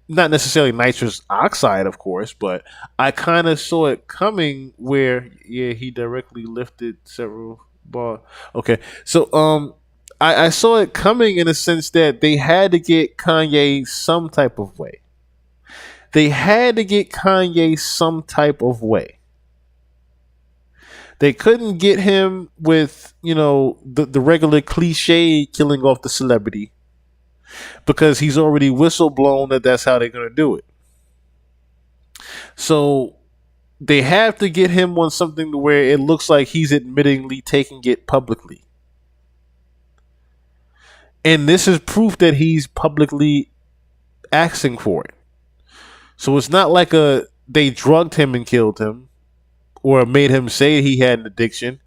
Not necessarily nitrous oxide, of course, but I kind of saw it coming where, yeah, he directly lifted several bars. Okay, so I saw it coming in a sense that they had to get Kanye some type of way. They had to get Kanye some type of way. They couldn't get him with, you know, the regular cliche killing off the celebrity, because he's already whistleblown that that's how they're going to do it. So they have to get him on something to where it looks like he's admittingly taking it publicly. And this is proof that he's publicly asking for it. So it's not like they drugged him and killed him or made him say he had an addiction.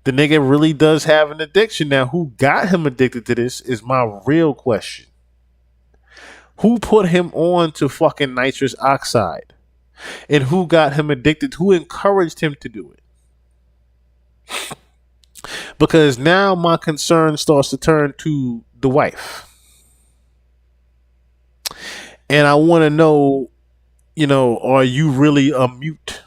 The nigga really does have an addiction. Now, who got him addicted to this is my real question. Who put him on to fucking nitrous oxide? And who got him addicted? Who encouraged him to do it? Because now my concern starts to turn to the wife. And I want to know, you know, are you really a mute?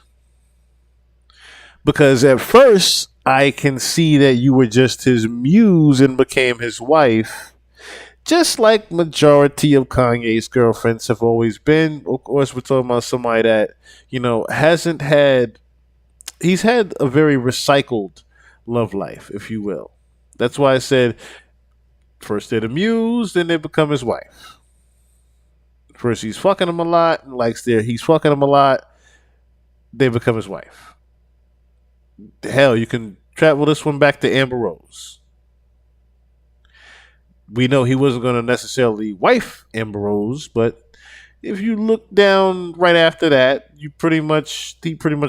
Because at first, I can see that you were just his muse and became his wife. Just like majority of Kanye's girlfriends have always been. Of course, we're talking about somebody that, you know, he's had a very recycled love life, if you will. That's why I said, first they're the muse, then they become his wife. First he's fucking him a lot, and he's fucking him a lot, they become his wife. Hell, you can travel this one back to Amber Rose. We know he wasn't going to necessarily wife Amber Rose, but if you look down right after that, he pretty much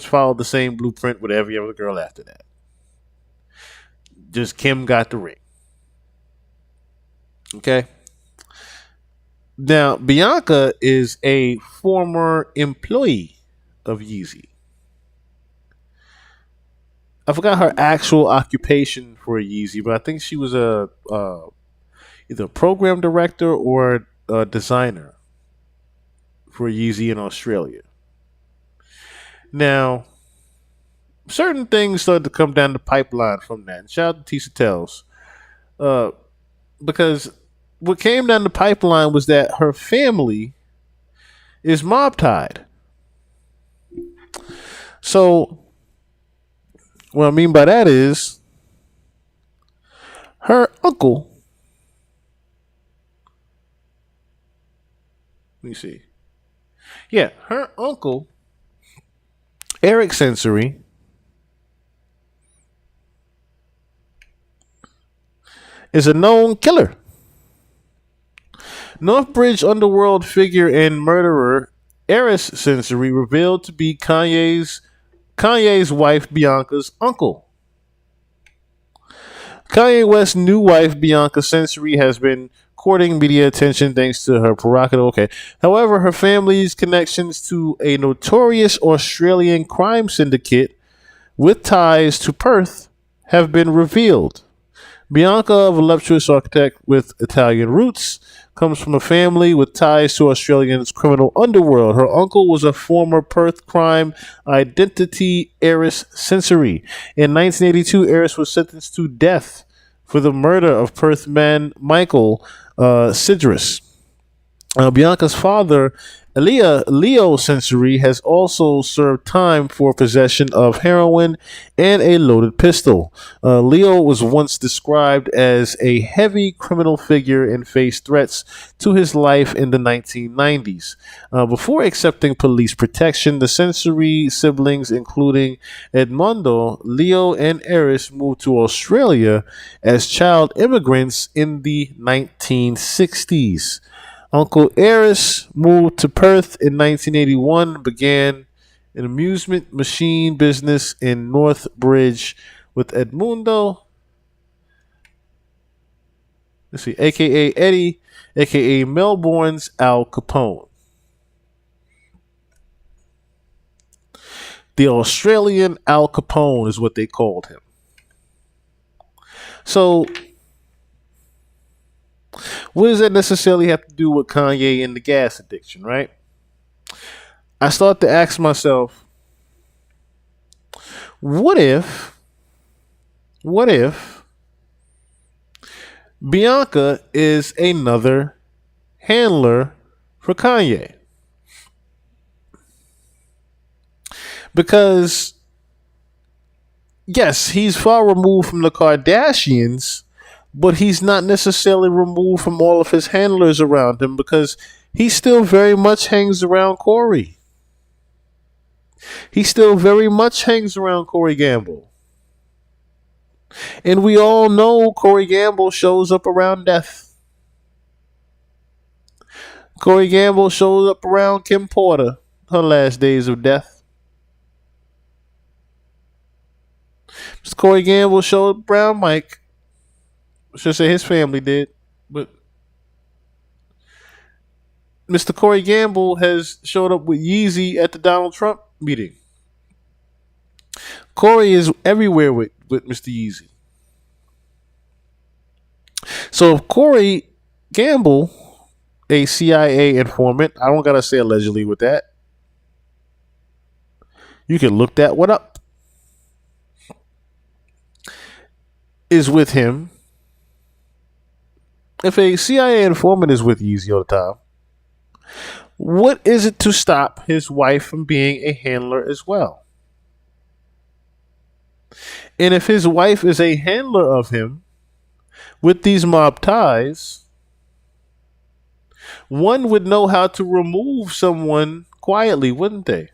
followed the same blueprint with every other girl after that. Just Kim got the ring. Okay. Now, Bianca is a former employee of Yeezy. I forgot her actual occupation for Yeezy, but I think she was either a program director or a designer for Yeezy in Australia. Now, certain things started to come down the pipeline from that. And shout out to Tisa Tells. Because what came down the pipeline was that her family is mob tied. So, what I mean by that is her uncle. Let me see. Yeah, her uncle, Eric Sensory, is a known killer. Northbridge underworld figure and murderer Eris Sensory revealed to be Kanye's wife Bianca's uncle. Kanye West's new wife Bianca Sensory has been courting media attention thanks to her provocative. Okay. However, her family's connections to a notorious Australian crime syndicate with ties to Perth have been revealed. Bianca, a voluptuous architect with Italian roots, comes from a family with ties to Australia's criminal underworld. Her uncle was a former Perth crime identity Eris Sensory. In 1982, Eris was sentenced to death for the murder of Perth man Michael Sidris. Bianca's father, Leo Sensory, has also served time for possession of heroin and a loaded pistol. Leo was once described as a heavy criminal figure and faced threats to his life in the 1990s. Before accepting police protection, the Sensory siblings, including Edmondo, Leo, and Eris, moved to Australia as child immigrants in the 1960s. Uncle Eris moved to Perth in 1981 and began an amusement machine business in Northbridge with Edmundo, aka Eddie, aka Melbourne's Al Capone. The Australian Al Capone is what they called him. So, what does that necessarily have to do with Kanye and the gas addiction, right? I start to ask myself, what if Bianca is another handler for Kanye? Because, yes, he's far removed from the Kardashians, but he's not necessarily removed from all of his handlers around him because he still very much hangs around Corey. He still very much hangs around Corey Gamble. And we all know Corey Gamble shows up around death. Corey Gamble shows up around Kim Porter, her last days of death. Mr. Corey Gamble showed up around Mike. I should say his family did, but Mr. Corey Gamble has showed up with Yeezy at the Donald Trump meeting. Corey is everywhere with Mr. Yeezy. So if Corey Gamble, a CIA informant, I don't gotta say allegedly with that, you can look that one up, is with him. If a CIA informant is with Yeezy all the time, what is it to stop his wife from being a handler as well? And if his wife is a handler of him with these mob ties, one would know how to remove someone quietly, wouldn't they?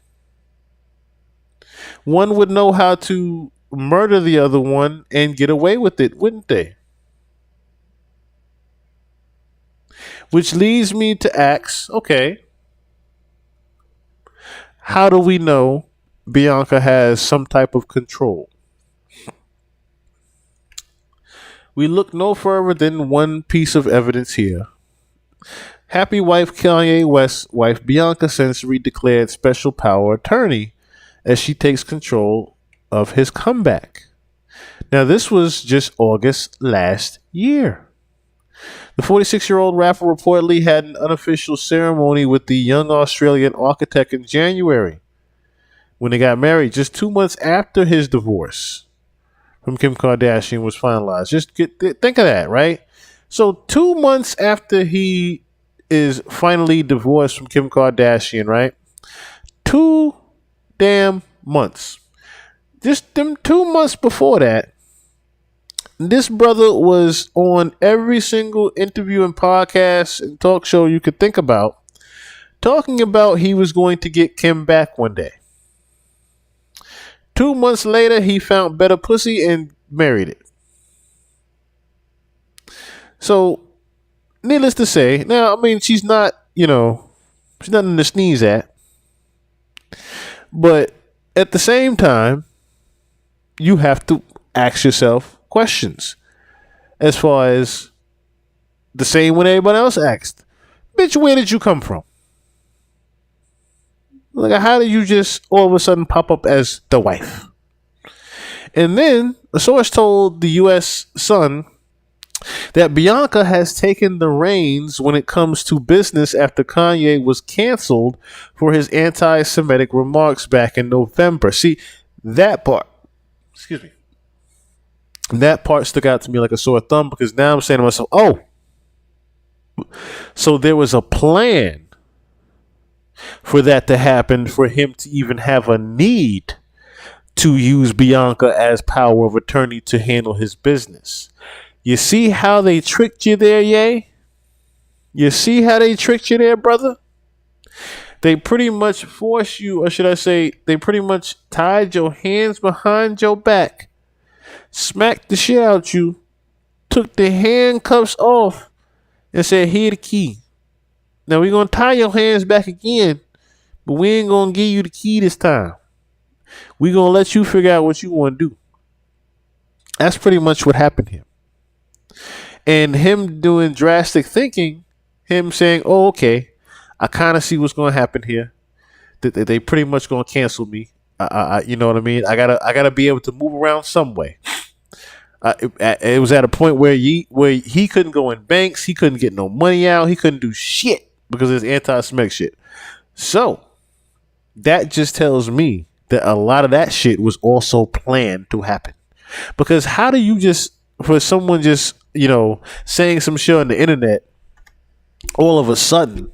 One would know how to murder the other one and get away with it, wouldn't they? Which leads me to ask, okay, how do we know Bianca has some type of control? We look no further than one piece of evidence here. Happy wife Kanye West's wife Bianca Sensory declared special power attorney as she takes control of his comeback. Now, this was just August last year. The 46-year-old rapper reportedly had an unofficial ceremony with the young Australian architect in January when they got married, just 2 months after his divorce from Kim Kardashian was finalized. Think of that, right? So 2 months after he is finally divorced from Kim Kardashian, right? 2 damn months. Just them 2 months before that, this brother was on every single interview and podcast and talk show you could think about, talking about he was going to get Kim back one day. 2 months later, he found better pussy and married it. So, needless to say, now, I mean, she's not, she's nothing to sneeze at. But at the same time, you have to ask yourself questions as far as the same when everybody else asked. Bitch, where did you come from? Like, how did you just all of a sudden pop up as the wife? And then a source told the U.S. Sun that Bianca has taken the reins when it comes to business after Kanye was canceled for his anti-Semitic remarks back in November. See, that part, that part stuck out to me like a sore thumb, because now I'm saying to myself, oh, so there was a plan for that to happen, for him to even have a need to use Bianca as power of attorney to handle his business. You see how they tricked you there, Ye? You see how they tricked you there, brother? They pretty much forced you, or should I say, they pretty much tied your hands behind your back, smacked the shit out you, took the handcuffs off, and said, here the key. Now we're going to tie your hands back again, but we ain't going to give you the key this time. We're going to let you figure out what you want to do. That's pretty much what happened here. And him doing drastic thinking, him saying, oh, okay, I kind of see what's going to happen here. They pretty much going to cancel me. You know what I mean? I gotta be able to move around some way. It was at a point where he couldn't go in banks, he couldn't get no money out, he couldn't do shit because of his anti-Semitic shit. So that just tells me that a lot of that shit was also planned to happen. Because how do you just, for someone just, saying some shit on the internet, all of a sudden,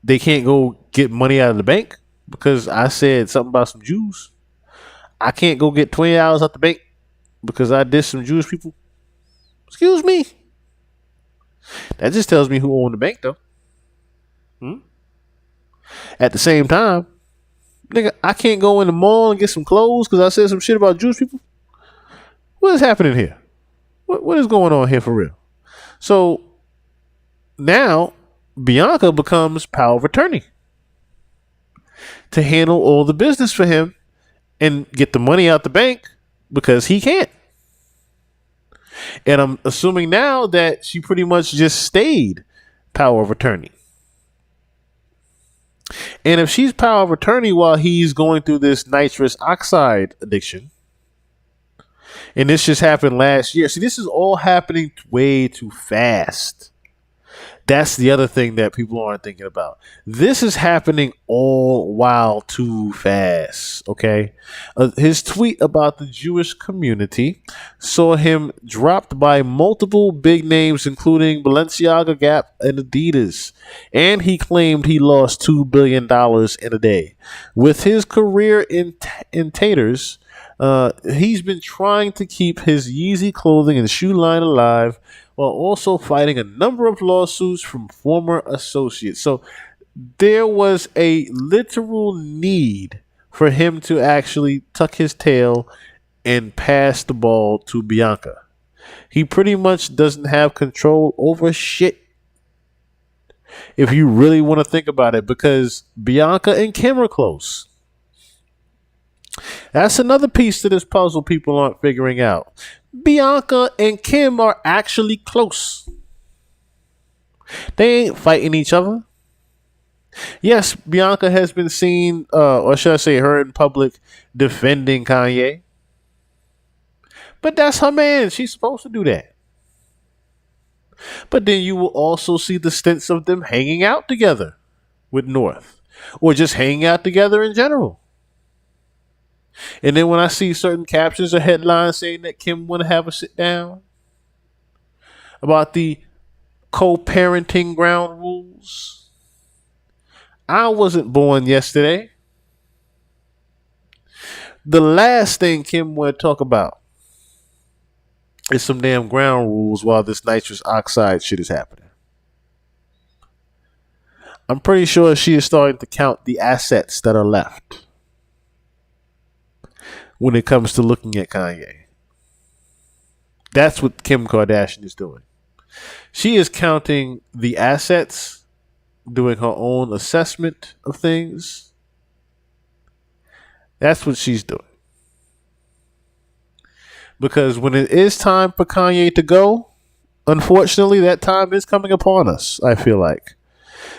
they can't go get money out of the bank because I said something about some Jews? I can't go get $20 out the bank because I dissed some Jewish people? Excuse me. That just tells me who owned the bank, though. At the same time, nigga, I can't go in the mall and get some clothes because I said some shit about Jewish people. What is happening here? What is going on here for real? So now Bianca becomes power of attorney to handle all the business for him and get the money out the bank because he can't. And I'm assuming now that she pretty much just stayed power of attorney. And if she's power of attorney while he's going through this nitrous oxide addiction, and this just happened last year. See, this is all happening way too fast. That's the other thing that people aren't thinking about. This is happening all while too fast, okay? His tweet about the Jewish community saw him dropped by multiple big names, including Balenciaga, Gap, and Adidas. And he claimed he lost $2 billion in a day. With his career in taters, he's been trying to keep his Yeezy clothing and shoe line alive while also fighting a number of lawsuits from former associates. So there was a literal need for him to actually tuck his tail and pass the ball to Bianca. He pretty much doesn't have control over shit. If you really want to think about it, because Bianca and Kim are close. That's another piece to this puzzle people aren't figuring out. Bianca and Kim are actually close. They ain't fighting each other. Yes, Bianca has been seen, or should I say her in public, defending Kanye. But that's her man. She's supposed to do that. But then you will also see the stints of them hanging out together with North. Or just hanging out together in general. And then when I see certain captions or headlines saying that Kim want to have a sit down about the co-parenting ground rules, I wasn't born yesterday. The last thing Kim want to talk about is some damn ground rules while this nitrous oxide shit is happening. I'm pretty sure she is starting to count the assets that are left when it comes to looking at Kanye. That's what Kim Kardashian is doing. She is counting the assets, doing her own assessment of things. That's what she's doing. Because when it is time for Kanye to go, unfortunately, that time is coming upon us, I feel like.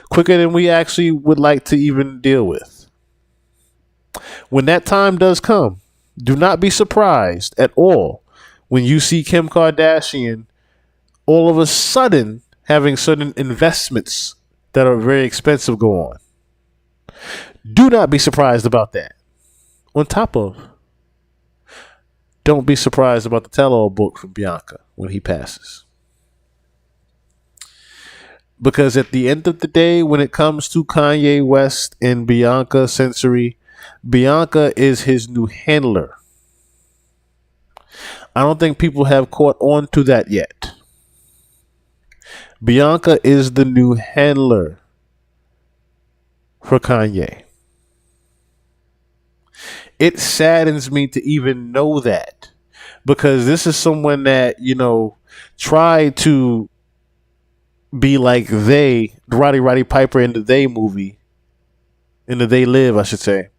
Quicker than we actually would like to even deal with. When that time does come, do not be surprised at all when you see Kim Kardashian all of a sudden having certain investments that are very expensive go on. Do not be surprised about that. On top of, don't be surprised about the tell-all book from Bianca when he passes. Because at the end of the day, when it comes to Kanye West and Bianca Sensory, Bianca is his new handler. I don't think people have caught on to that yet. Bianca is the new handler for Kanye. It saddens me to even know that, because this is someone that, tried to be like Roddy Piper in the They movie, in the They Live, I should say.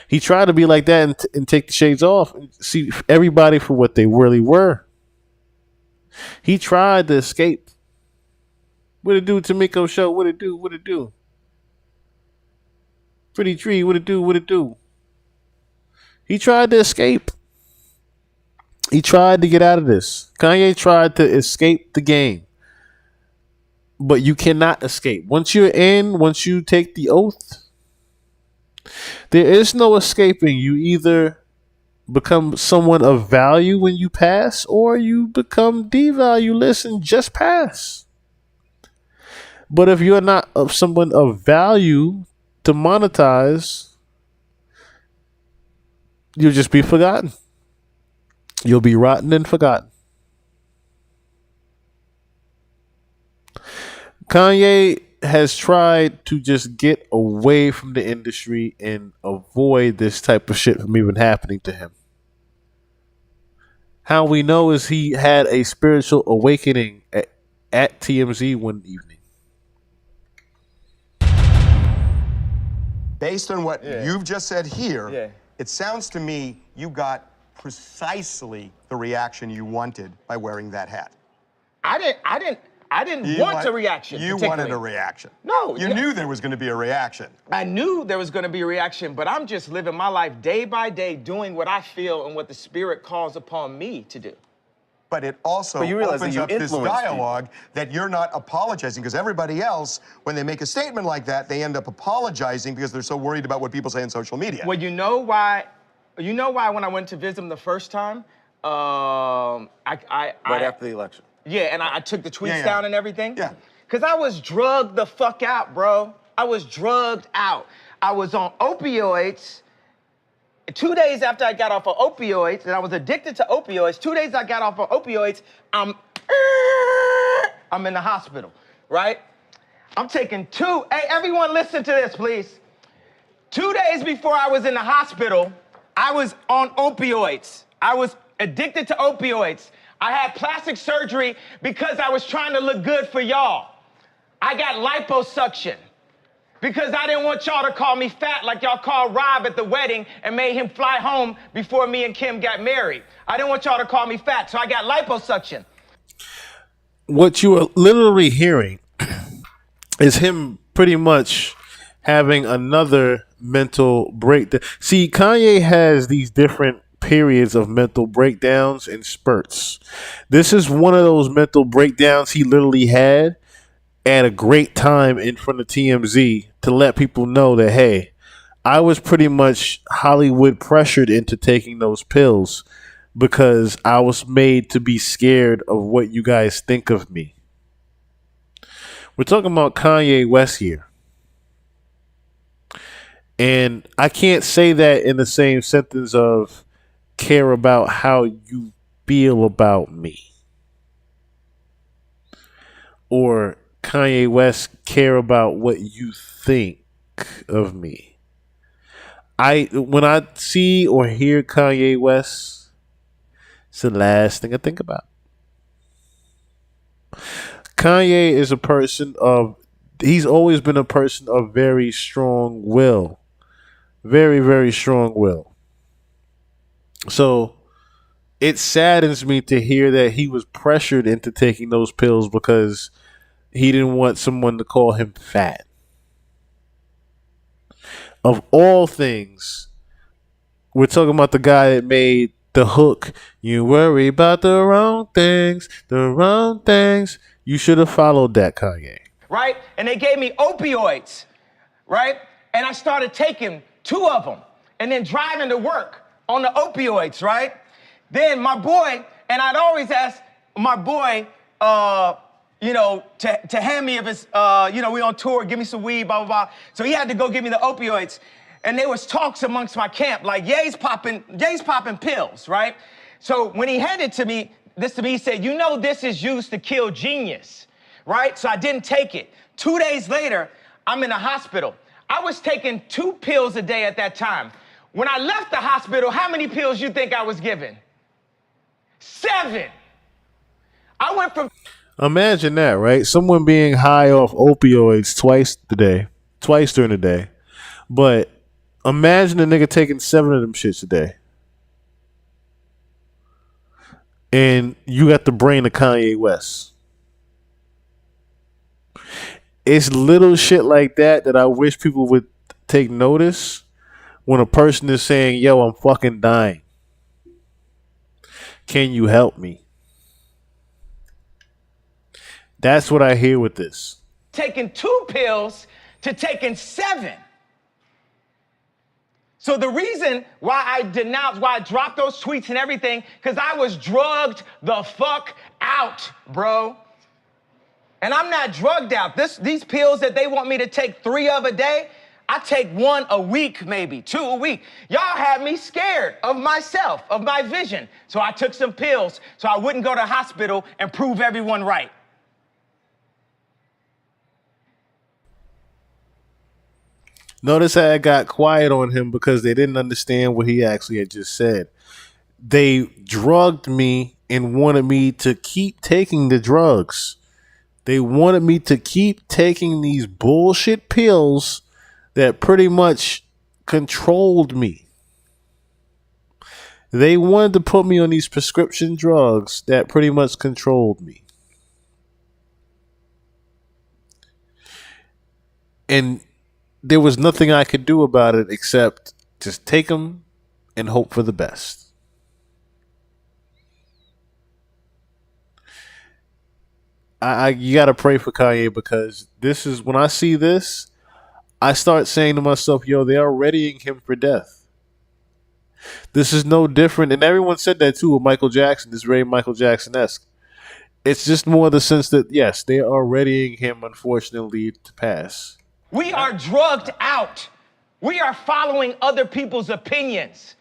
He tried to be like that and take the shades off and see everybody for what they really were. He tried to escape. What it do, Tamiko Show? What it do? What it do? Pretty Tree, what it do? What it do? He tried to escape. He tried to get out of this. Kanye tried to escape the game. But you cannot escape. Once you're in, once you take the oath, there is no escaping. You either become someone of value when you pass, or you become devalueless and just pass. But if you're not of someone of value to monetize, you'll just be forgotten. You'll be rotten and forgotten. Kanye has tried to just get away from the industry and avoid this type of shit from even happening to him. How we know is he had a spiritual awakening at TMZ one evening. Based on what you've just said here, it sounds to me you got precisely the reaction you wanted by wearing that hat. I didn't want a reaction. You wanted a reaction. No. You knew there was going to be a reaction. I knew there was going to be a reaction, but I'm just living my life day by day, doing what I feel and what the Spirit calls upon me to do. But it also opens up this dialogue that you're not apologizing, because everybody else, when they make a statement like that, they end up apologizing because they're so worried about what people say on social media. Well, you know why when I went to visit him the first time, right after the election. Yeah, and I took the tweets down and everything. Yeah. Because I was drugged the fuck out, bro. I was drugged out. I was on opioids. 2 days after I got off of opioids, and I was addicted to opioids, 2 days I got off of opioids, I'm in the hospital, right? I'm taking hey, everyone listen to this, please. 2 days before I was in the hospital, I was on opioids. I was addicted to opioids. I had plastic surgery because I was trying to look good for y'all. I got liposuction because I didn't want y'all to call me fat like y'all called Rob at the wedding and made him fly home before me and Kim got married. I didn't want y'all to call me fat, so I got liposuction. What you are literally hearing is him pretty much having another mental breakdown. See, Kanye has these different periods of mental breakdowns and spurts. This is one of those mental breakdowns he literally had at a great time in front of TMZ to let people know that, hey, I was pretty much Hollywood pressured into taking those pills because I was made to be scared of what you guys think of me. We're talking about Kanye West here. And I can't say that in the same sentence of care about how you feel about me. Or Kanye West care about what you think of me. When I see or hear Kanye West, it's the last thing I think about. Kanye is a person of, he's always been a person of very strong will. Very, very strong will. So it saddens me to hear that he was pressured into taking those pills because he didn't want someone to call him fat. Of all things, we're talking about the guy that made the hook. You worry about the wrong things, the wrong things. You should have followed that, Kanye. Right? And they gave me opioids, right? And I started taking 2 of them and then driving to work on the opioids, right? Then my boy, and I'd always ask my boy, to hand me if it's, we on tour, give me some weed, blah, blah, blah. So he had to go give me the opioids. And there was talks amongst my camp, like Ye's popping pills, right? So when he handed this to me, he said, this is used to kill genius, right? So I didn't take it. 2 days later, I'm in the hospital. I was taking 2 pills a day at that time. When I left the hospital, how many pills you think I was given? 7. I went from... Imagine that, right? Someone being high off opioids twice during the day. But imagine a nigga taking 7 of them shits a day. And you got the brain of Kanye West. It's little shit like that I wish people would take notice when a person is saying, yo, I'm fucking dying. Can you help me? That's what I hear with this. Taking 2 pills to taking 7. So the reason why I dropped those tweets and everything, because I was drugged the fuck out, bro. And I'm not drugged out. These pills that they want me to take 3 of a day, I take 1 a week, maybe 2 a week. Y'all had me scared of myself, of my vision. So I took some pills so I wouldn't go to the hospital and prove everyone right. Notice how I got quiet on him because they didn't understand what he actually had just said. They drugged me and wanted me to keep taking the drugs. They wanted me to keep taking these bullshit pills that pretty much controlled me. They wanted to put me on these prescription drugs that pretty much controlled me. And there was nothing I could do about it except just take them and hope for the best. You got to pray for Kanye because this is, when I see this, I start saying to myself, yo, they are readying him for death. This is no different. And everyone said that too with Michael Jackson. This is very Michael Jackson-esque. It's just more the sense that, yes, they are readying him, unfortunately, to pass. We are drugged out. We are following other people's opinions.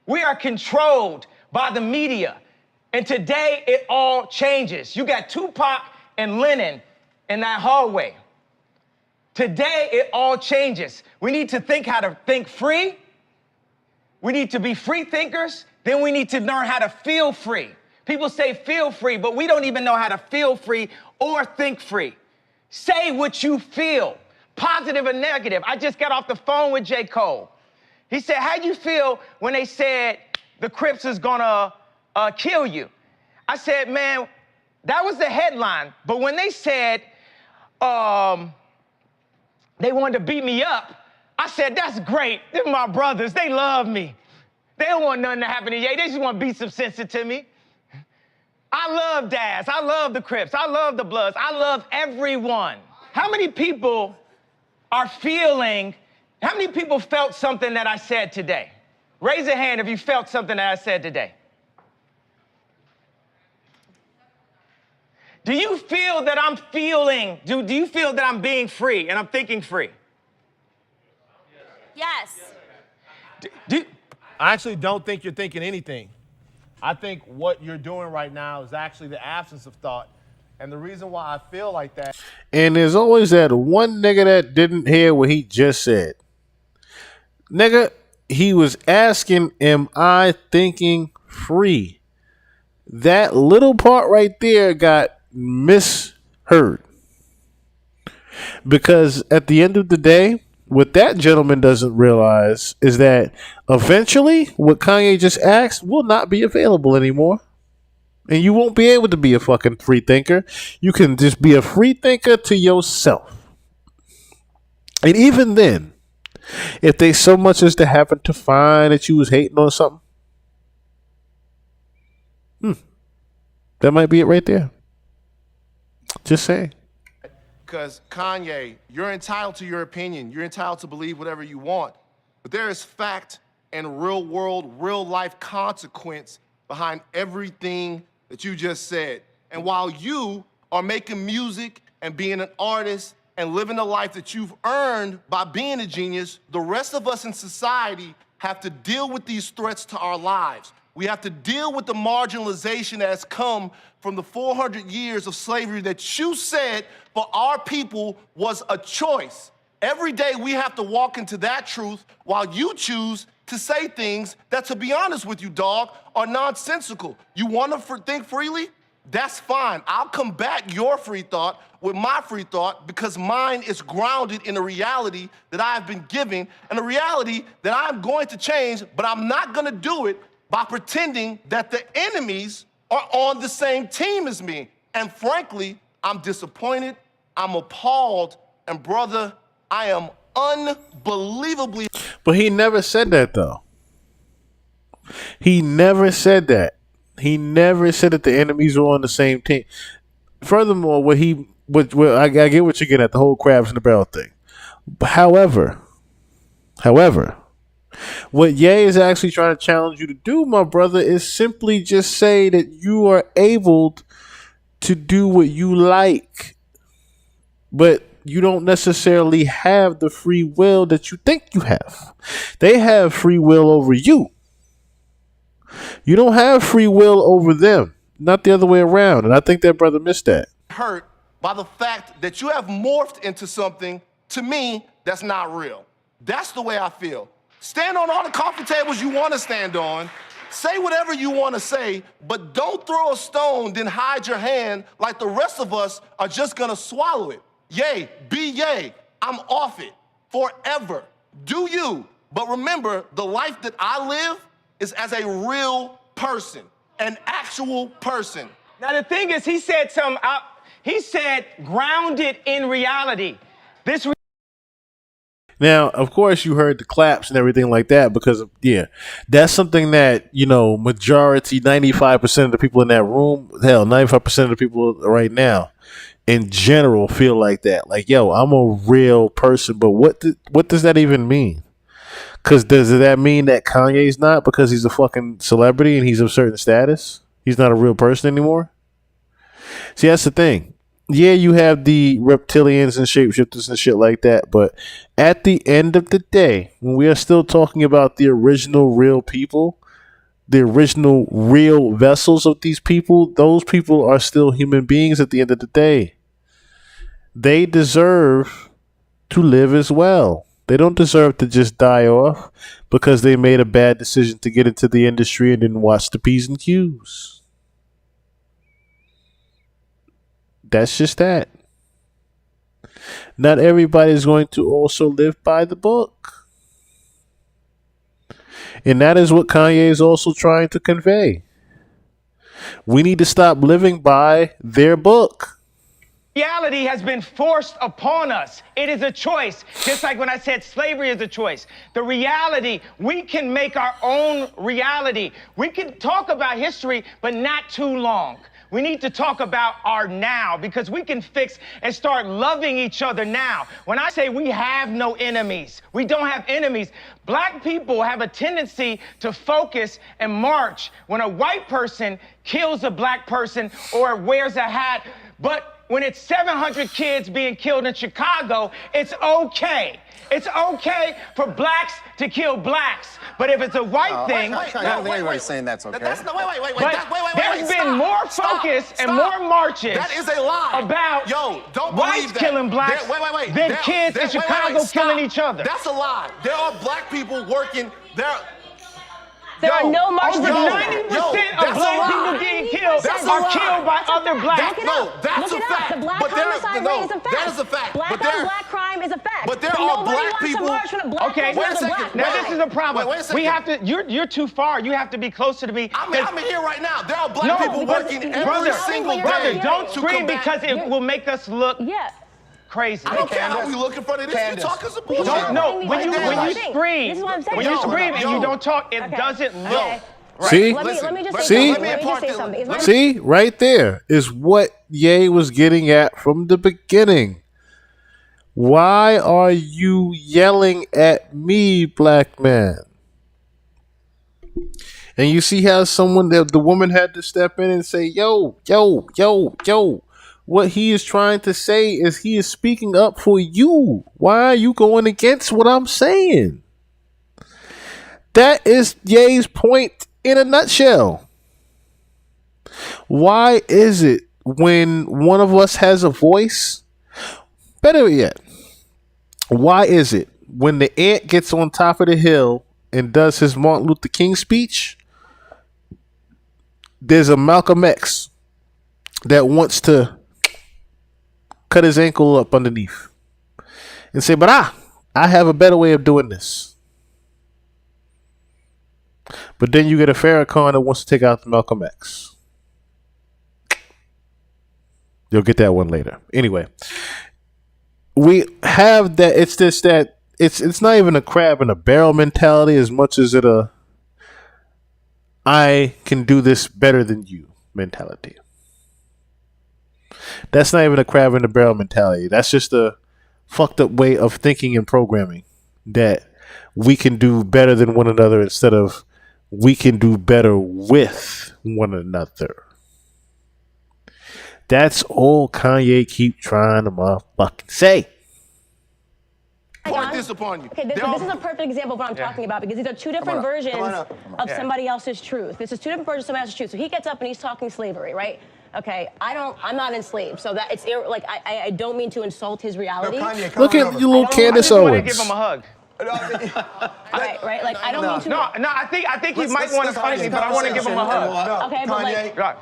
We are controlled by the media. And today, it all changes. You got Tupac and Lennon in that hallway. Today, it all changes. We need to think how to think free. We need to be free thinkers. Then we need to learn how to feel free. People say feel free, but we don't even know how to feel free or think free. Say what you feel, positive or negative. I just got off the phone with J. Cole. He said, how'd you feel when they said the Crips is gonna kill you? I said, man, that was the headline. But when they said they wanted to beat me up, I said, that's great. They're my brothers. They love me. They don't want nothing to happen to Ye. They just want to beat some sense into me. I love Daz. I love the Crips. I love the Bloods. I love everyone. How many people are feeling, how many people felt something that I said today? Raise a hand if you felt something that I said today. Do you feel that I'm feeling, do you feel that I'm being free and I'm thinking free? Yes. I actually don't think you're thinking anything. I think what you're doing right now is actually the absence of thought. And the reason why I feel like that. And there's always that one nigga that didn't hear what he just said. Nigga, he was asking, am I thinking free? That little part right there got misheard. Because at the end of the day, what that gentleman doesn't realize is that eventually what Kanye just asked will not be available anymore. And you won't be able to be a fucking free thinker. You can just be a free thinker to yourself. And even then, if they so much as to happen to find that you was hating on something, that might be it right there. Just saying. Because Kanye, you're entitled to your opinion. You're entitled to believe whatever you want. But there is fact and real world, real life consequence behind everything that you just said. And while you are making music and being an artist and living the life that you've earned by being a genius, the rest of us in society have to deal with these threats to our lives. We have to deal with the marginalization that has come from the 400 years of slavery that you said for our people was a choice. Every day we have to walk into that truth while you choose to say things that, to be honest with you, dog, are nonsensical. You want to think freely? That's fine. I'll combat your free thought with my free thought because mine is grounded in a reality that I have been given and a reality that I'm going to change, but I'm not going to do it by pretending that the enemies are on the same team as me. And frankly, I'm disappointed, I'm appalled, and brother, I am unbelievably... But he never said that, though. He never said that. He never said that the enemies were on the same team. Furthermore, I get what you're getting at, the whole crabs in the barrel thing. However, what Ye is actually trying to challenge you to do, my brother, is simply just say that you are able to do what you like, but you don't necessarily have the free will that you think you have. They have free will over you. You don't have free will over them, not the other way around. And I think that brother missed that. Hurt by the fact that you have morphed into something, to me, that's not real. That's the way I feel. Stand on all the coffee tables you want to stand on. Say whatever you want to say, but don't throw a stone, then hide your hand like the rest of us are just going to swallow it. Yay, be yay. I'm off it forever. Do you. But remember, the life that I live is as a real person, an actual person. Now, the thing is, he said he said grounded in reality. Now, of course, you heard the claps and everything like that because, that's something that, majority, 95% of the people in that room, 95% of the people right now in general feel like that. Like, yo, I'm a real person. But what does that even mean? Because does that mean that Kanye's not because he's a fucking celebrity and he's of certain status? He's not a real person anymore? See, that's the thing. Yeah, you have the reptilians and shapeshifters and shit like that, but at the end of the day, when we are still talking about the original real people, the original real vessels of these people, those people are still human beings at the end of the day. They deserve to live as well. They don't deserve to just die off because they made a bad decision to get into the industry and didn't watch the P's and Q's. That's just that. not everybody is going to also live by the book. And that is what Kanye is also trying to convey. We need to stop living by their book. Reality has been forced upon us. It is a choice. Just like when I said slavery is a choice. The reality, we can make our own reality. We can talk about history, but not too long. We need to talk about our now because we can fix and start loving each other now. When I say we have no enemies, we don't have enemies. Black people have a tendency to focus and march when a white person kills a black person or wears a hat. But when it's 700 kids being killed in Chicago, it's okay. It's okay for blacks to kill blacks. But if it's a white thing... I don't think anybody's saying that's okay. There's been more focus and more marches That is a lie. about don't whites believe that. killing blacks than kids in Chicago stop. killing each other. That's a lie. There are black people working. There are no marches. Over 90% of black people getting killed are killed by other blacks. That's a fact. The black But there homicide rate is a fact. that is a fact. Black But on black crime is a fact. But there are black people. Okay, wait a second. Now this is a problem. Wait a second. We have to. You're too far. You have to be closer to me. I'm here right now. There are black people working every single day. Brother, don't to scream combat- because it will make us look crazy. I don't care how we look in front of this. You talking some bullshit. When you scream and you don't talk, it doesn't look. See? Let me just See? say something. See? Right there is what Ye was getting at from the beginning. Why are you yelling at me, black man? And you see how the woman had to step in and say, yo. What he is trying to say is he is speaking up for you. Why are you going against what I'm saying? That is Ye's point in a nutshell. Why is it when one of us has a voice? Better yet, why is it when the ant gets on top of the hill and does his Martin Luther King speech, there's a Malcolm X that wants to cut his ankle up underneath and say, but I have a better way of doing this. But then you get a Farrakhan that wants to take out the Malcolm X. You'll get that one later. Anyway, we have that. It's just that it's not even a crab in a barrel mentality as much as I can do this better than you mentality. That's not even a crab in the barrel mentality. That's just a fucked up way of thinking and programming that we can do better than one another instead of we can do better with one another. That's all Kanye keep trying to motherfucking say. Point this upon you. Okay, this is a perfect example of what I'm talking about because these are two different versions of somebody else's truth. This is two different versions of somebody else's truth. So he gets up and he's talking slavery, right? Okay, I'm not enslaved, so that it's like I don't mean to insult his reality. No, Kanye, look at you, little Candace Owens. I just want to give him a hug. right. Like I don't mean to. No. I think he might want to fight me, but I want to give him a hug. Okay, but like.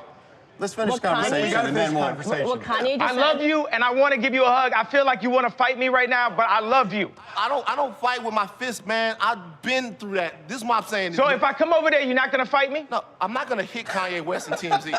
Let's finish the conversation and then more. What Kanye just I love you, and I want to give you a hug. I feel like you want to fight me right now, but I love you. I don't fight with my fist, man. I've been through that. This is what I'm saying. So if I come over there, you're not gonna fight me? No, I'm not gonna hit Kanye West and TMZ.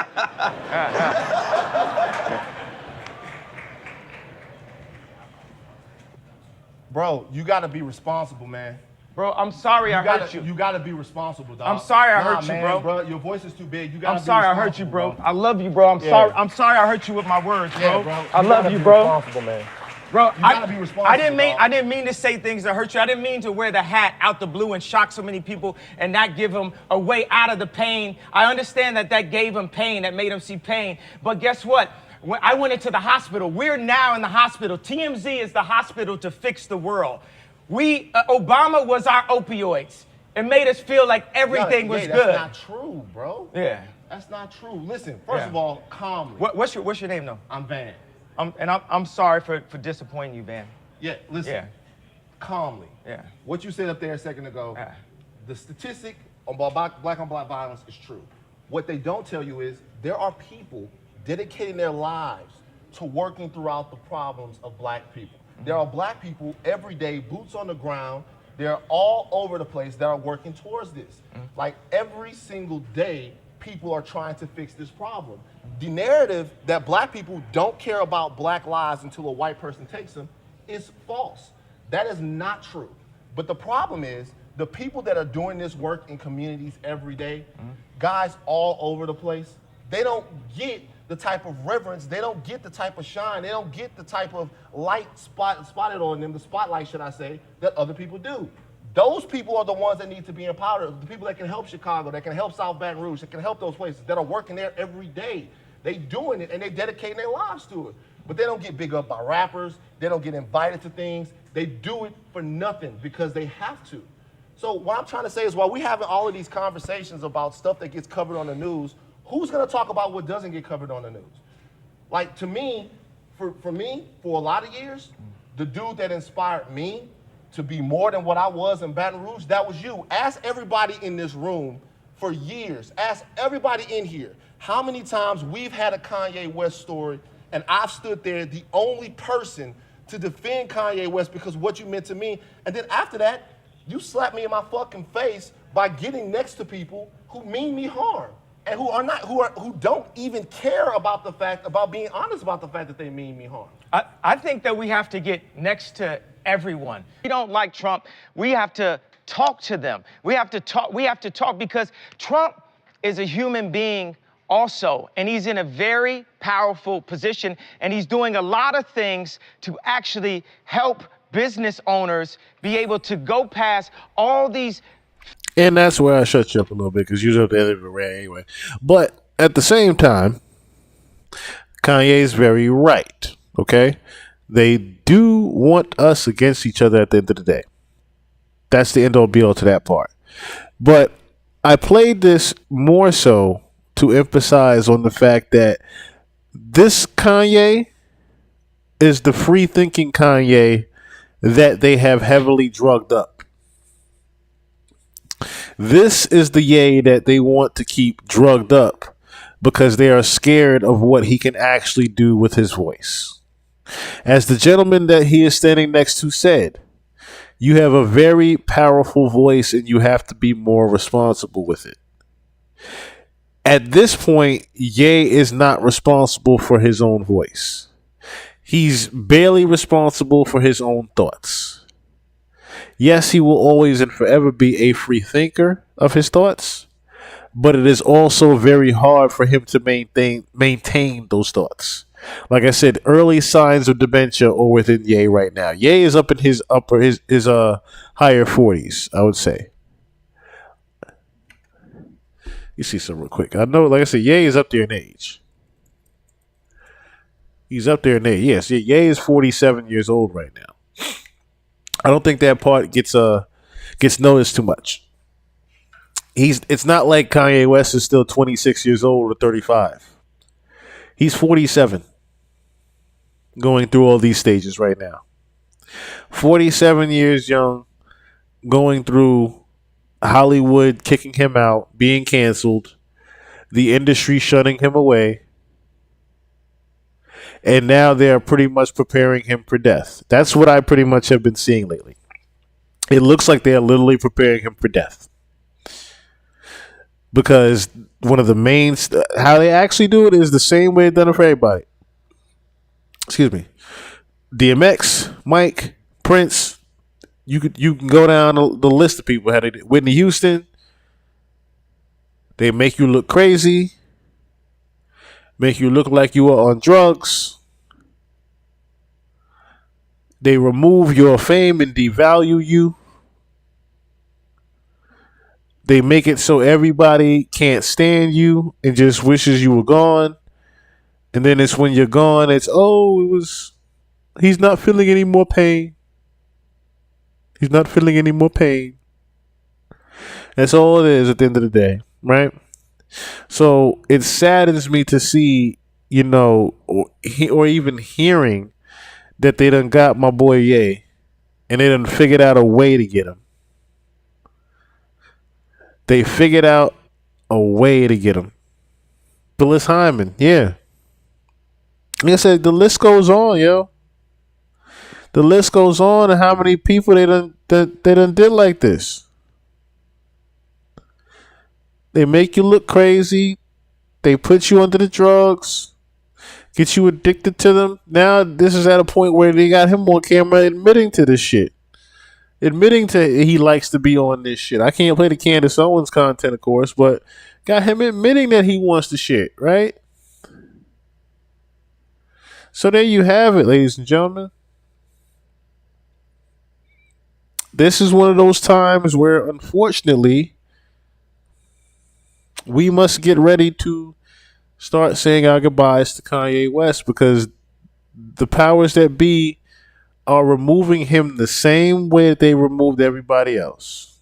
Bro, you gotta be responsible, man. Bro, I'm sorry I hurt you. You gotta be responsible, dog. I'm sorry I hurt you, bro. Your voice is too big. You gotta I'm sorry I hurt you, bro. I love you, bro. I'm sorry I hurt you with my words, bro. Yeah, bro. I love you, bro. Responsible, man. Bro, You gotta be responsible, I didn't dog. mean to say things that hurt you. I didn't mean to wear the hat out the blue and shock so many people and not give them a way out of the pain. I understand that gave him pain, that made him see pain. But guess what? When I went into the hospital. We're now in the hospital. TMZ is the hospital to fix the world. Obama was our opioids. It made us feel like everything was good. That's not true, bro. Yeah. That's not true. Listen, first of all, calmly. What's your name, though? I'm Van. I'm sorry for disappointing you, Van. Yeah, listen. Yeah. Calmly. Yeah. What you said up there a second ago, the statistic on black on black violence is true. What they don't tell you is there are people dedicating their lives to working throughout the problems of black people. There are black people every day, boots on the ground. They're all over the place that are working towards this. Like every single day, people are trying to fix this problem. The narrative that black people don't care about black lives until a white person takes them is false. That is not true. But the problem is, the people that are doing this work in communities every day, guys all over the place, they don't get the type of reverence, they don't get the type of shine, they don't get the type of light spotted on them, the spotlight, should I say, that other people do. Those people are the ones that need to be empowered, the people that can help Chicago, that can help South Baton Rouge, that can help those places, that are working there every day. They doing it and they dedicating their lives to it. But they don't get big up by rappers, they don't get invited to things, they do it for nothing because they have to. So what I'm trying to say is while we're having all of these conversations about stuff that gets covered on the news, who's gonna talk about what doesn't get covered on the news? Like to me, for me, for a lot of years, the dude that inspired me to be more than what I was in Baton Rouge, that was you. Ask everybody in this room for years, ask everybody in here, how many times we've had a Kanye West story and I've stood there, the only person to defend Kanye West because what you meant to me, and then after that, you slap me in my fucking face by getting next to people who mean me harm and who don't even care about the fact, about being honest about the fact that they mean me harm. I think that we have to get next to everyone. We don't like Trump. We have to talk to them. We have to talk because Trump is a human being also, and he's in a very powerful position, and he's doing a lot of things to actually help business owners be able to go past all these. And that's where I shut you up a little bit because you're at the end of the rant anyway. But at the same time, Kanye's very right. Okay, they do want us against each other at the end of the day. That's the end all be all to that part. But I played this more so to emphasize on the fact that this Kanye is the free thinking Kanye that they have heavily drugged up. This is the Ye that they want to keep drugged up because they are scared of what he can actually do with his voice. As the gentleman that he is standing next to said, you have a very powerful voice and you have to be more responsible with it. At this point, Ye is not responsible for his own voice. He's barely responsible for his own thoughts. Yes, he will always and forever be a free thinker of his thoughts, but it is also very hard for him to maintain those thoughts. Like I said, early signs of dementia are within Ye right now. Ye is up in his higher 40s, I would say. You see some real quick. I know, like I said, Ye is up there in age. He's up there in age. Yes, Ye is 47 years old right now. I don't think that part gets noticed too much. It's not like Kanye West is still 26 years old or 35. He's 47. Going through all these stages right now. 47 years young, going through Hollywood kicking him out, being canceled, the industry shutting him away, and now they're pretty much preparing him for death. That's what I pretty much have been seeing lately. It looks like they're literally preparing him for death. Because one of the main how they actually do it is the same way they've done it for everybody. Excuse me. DMX, Mike, Prince. You can go down the list of people. How they did. Whitney Houston. They make you look crazy. Make you look like you are on drugs. They remove your fame and devalue you. They make it so everybody can't stand you and just wishes you were gone. And then it's when you're gone, he's not feeling any more pain. He's not feeling any more pain. That's all it is at the end of the day, right? So it saddens me to see, or even hearing that they done got my boy Ye and they done figured out a way to get him. They figured out a way to get him. Phyllis Hyman, yeah. Like I said, the list goes on, yo. The list goes on, and how many people they done did like this. They make you look crazy. They put you under the drugs, get you addicted to them. Now this is at a point where they got him on camera admitting to this shit. Admitting to he likes to be on this shit. I can't play the Candace Owens content, of course, but got him admitting that he wants the shit, right? So there you have it, ladies and gentlemen. This is one of those times where, unfortunately, we must get ready to start saying our goodbyes to Kanye West, because the powers that be are removing him the same way that they removed everybody else.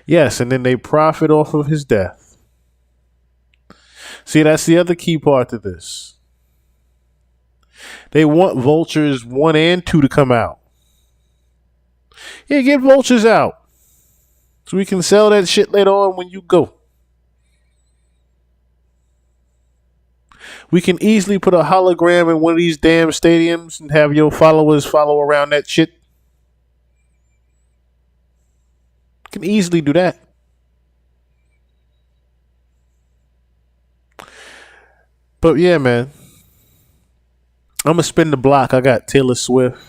Yes, and then they profit off of his death. See, that's the other key part to this. They want Vultures 1 and 2 to come out. Yeah, get Vultures out, so we can sell that shit later on when you go. We can easily put a hologram in one of these damn stadiums and have your followers follow around that shit. Can easily do that. But yeah, man. I'm gonna spin the block. I got Taylor Swift.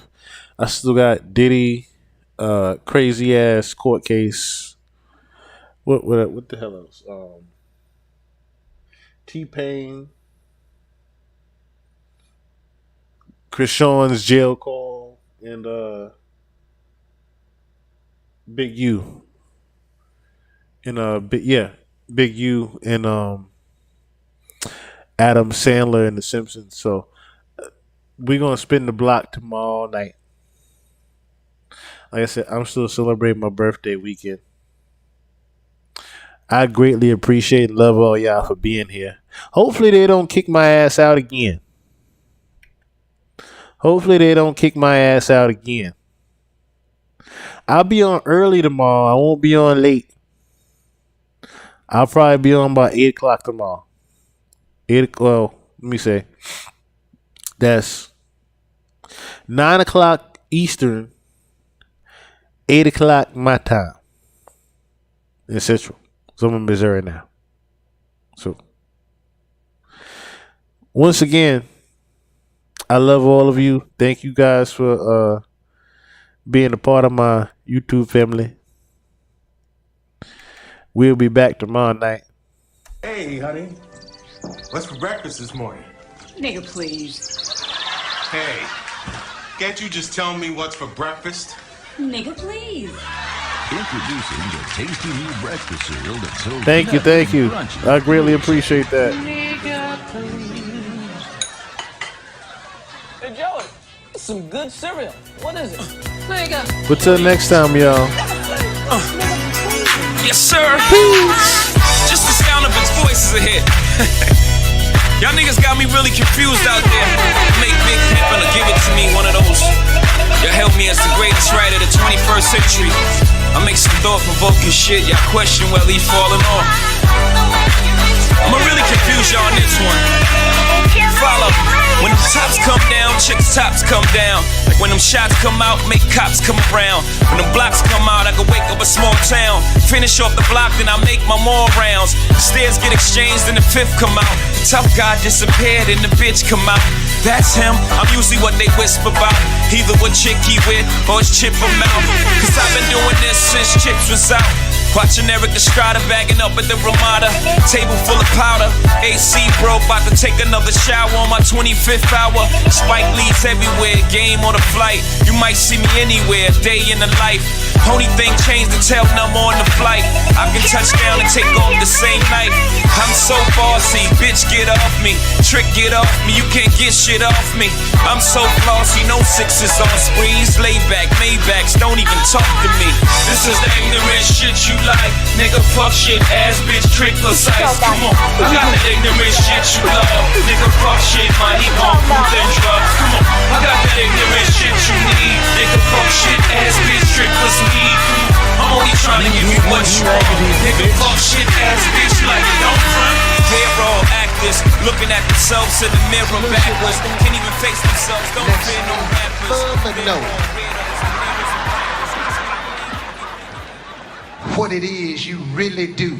I still got Diddy. Crazy ass court case. What the hell else? T-Pain. Krishan's jail call, and Big U. And Big U and Adam Sandler and The Simpsons. So we're gonna spin the block tomorrow night. Like I said, I'm still celebrating my birthday weekend. I greatly appreciate and love all y'all for being here. Hopefully they don't kick my ass out again. I'll be on early tomorrow. I won't be on late. I'll probably be on about 8 o'clock tomorrow. Let me say. That's 9 o'clock Eastern, 8 o'clock my time in Central. So I'm in Missouri now. So once again, I love all of you. Thank you guys for being a part of my YouTube family. We'll be back tomorrow night. Hey, honey. What's for breakfast this morning? Nigga, please. Hey, can't you just tell me what's for breakfast? Nigga, please. Introducing the tasty new breakfast cereal that's so Thank you. I greatly appreciate that. Nigga, please. Hey, Joey, it's some good cereal. What is it? Nigga. But till next time, y'all. Yes, sir. Peace. Just the sound of its voice is a hit. Y'all niggas got me really confused out there. Make Big Pimpin' or give it to me, one of those. Y'all help me as the greatest writer of the 21st century. I make some thought-provoking shit. Y'all question whether he falling off. I'ma really confuse y'all on this one. Follow. When the tops come down, chicks' tops come down. Like when them shots come out, make cops come around. When them blocks come out, I can wake up a small town. Finish off the block, then I make my more rounds. Stairs get exchanged, and the fifth come out. The tough guy disappeared, and the bitch come out. That's him, I'm usually what they whisper about. Either what chick he with, or his chip him out. Cause I've been doing this since Chips was out. Watching Eric Estrada bagging up at the Ramada. Table full of powder. AC broke, about to take another shower on my 25th hour. Spike leads everywhere, game on the flight. You might see me anywhere, day in the life. Only thing changed, the tail number on the flight. I can touch down and take off the same night. I'm so bossy, bitch get off me. Trick get off me, you can't get shit off me. I'm so flossy, no sixes on screens. Lay back, Maybachs, don't even talk to me. This is the ignorant shit you like. Nigga fuck shit, ass bitch, trick precise. Come on, I got that ignorant shit you love. Nigga fuck shit, money, bomb, food and drugs. Come on, I got that ignorant shit you need. Nigga fuck shit, ass bitch, trick plus weed. I'm only trying to give you what you want. Nigga fuck shit, ass bitch, like don't front. They're all acting Just looking at themselves in the mirror backwards. Can't even face themselves, don't fear no rappers. What it is you really do.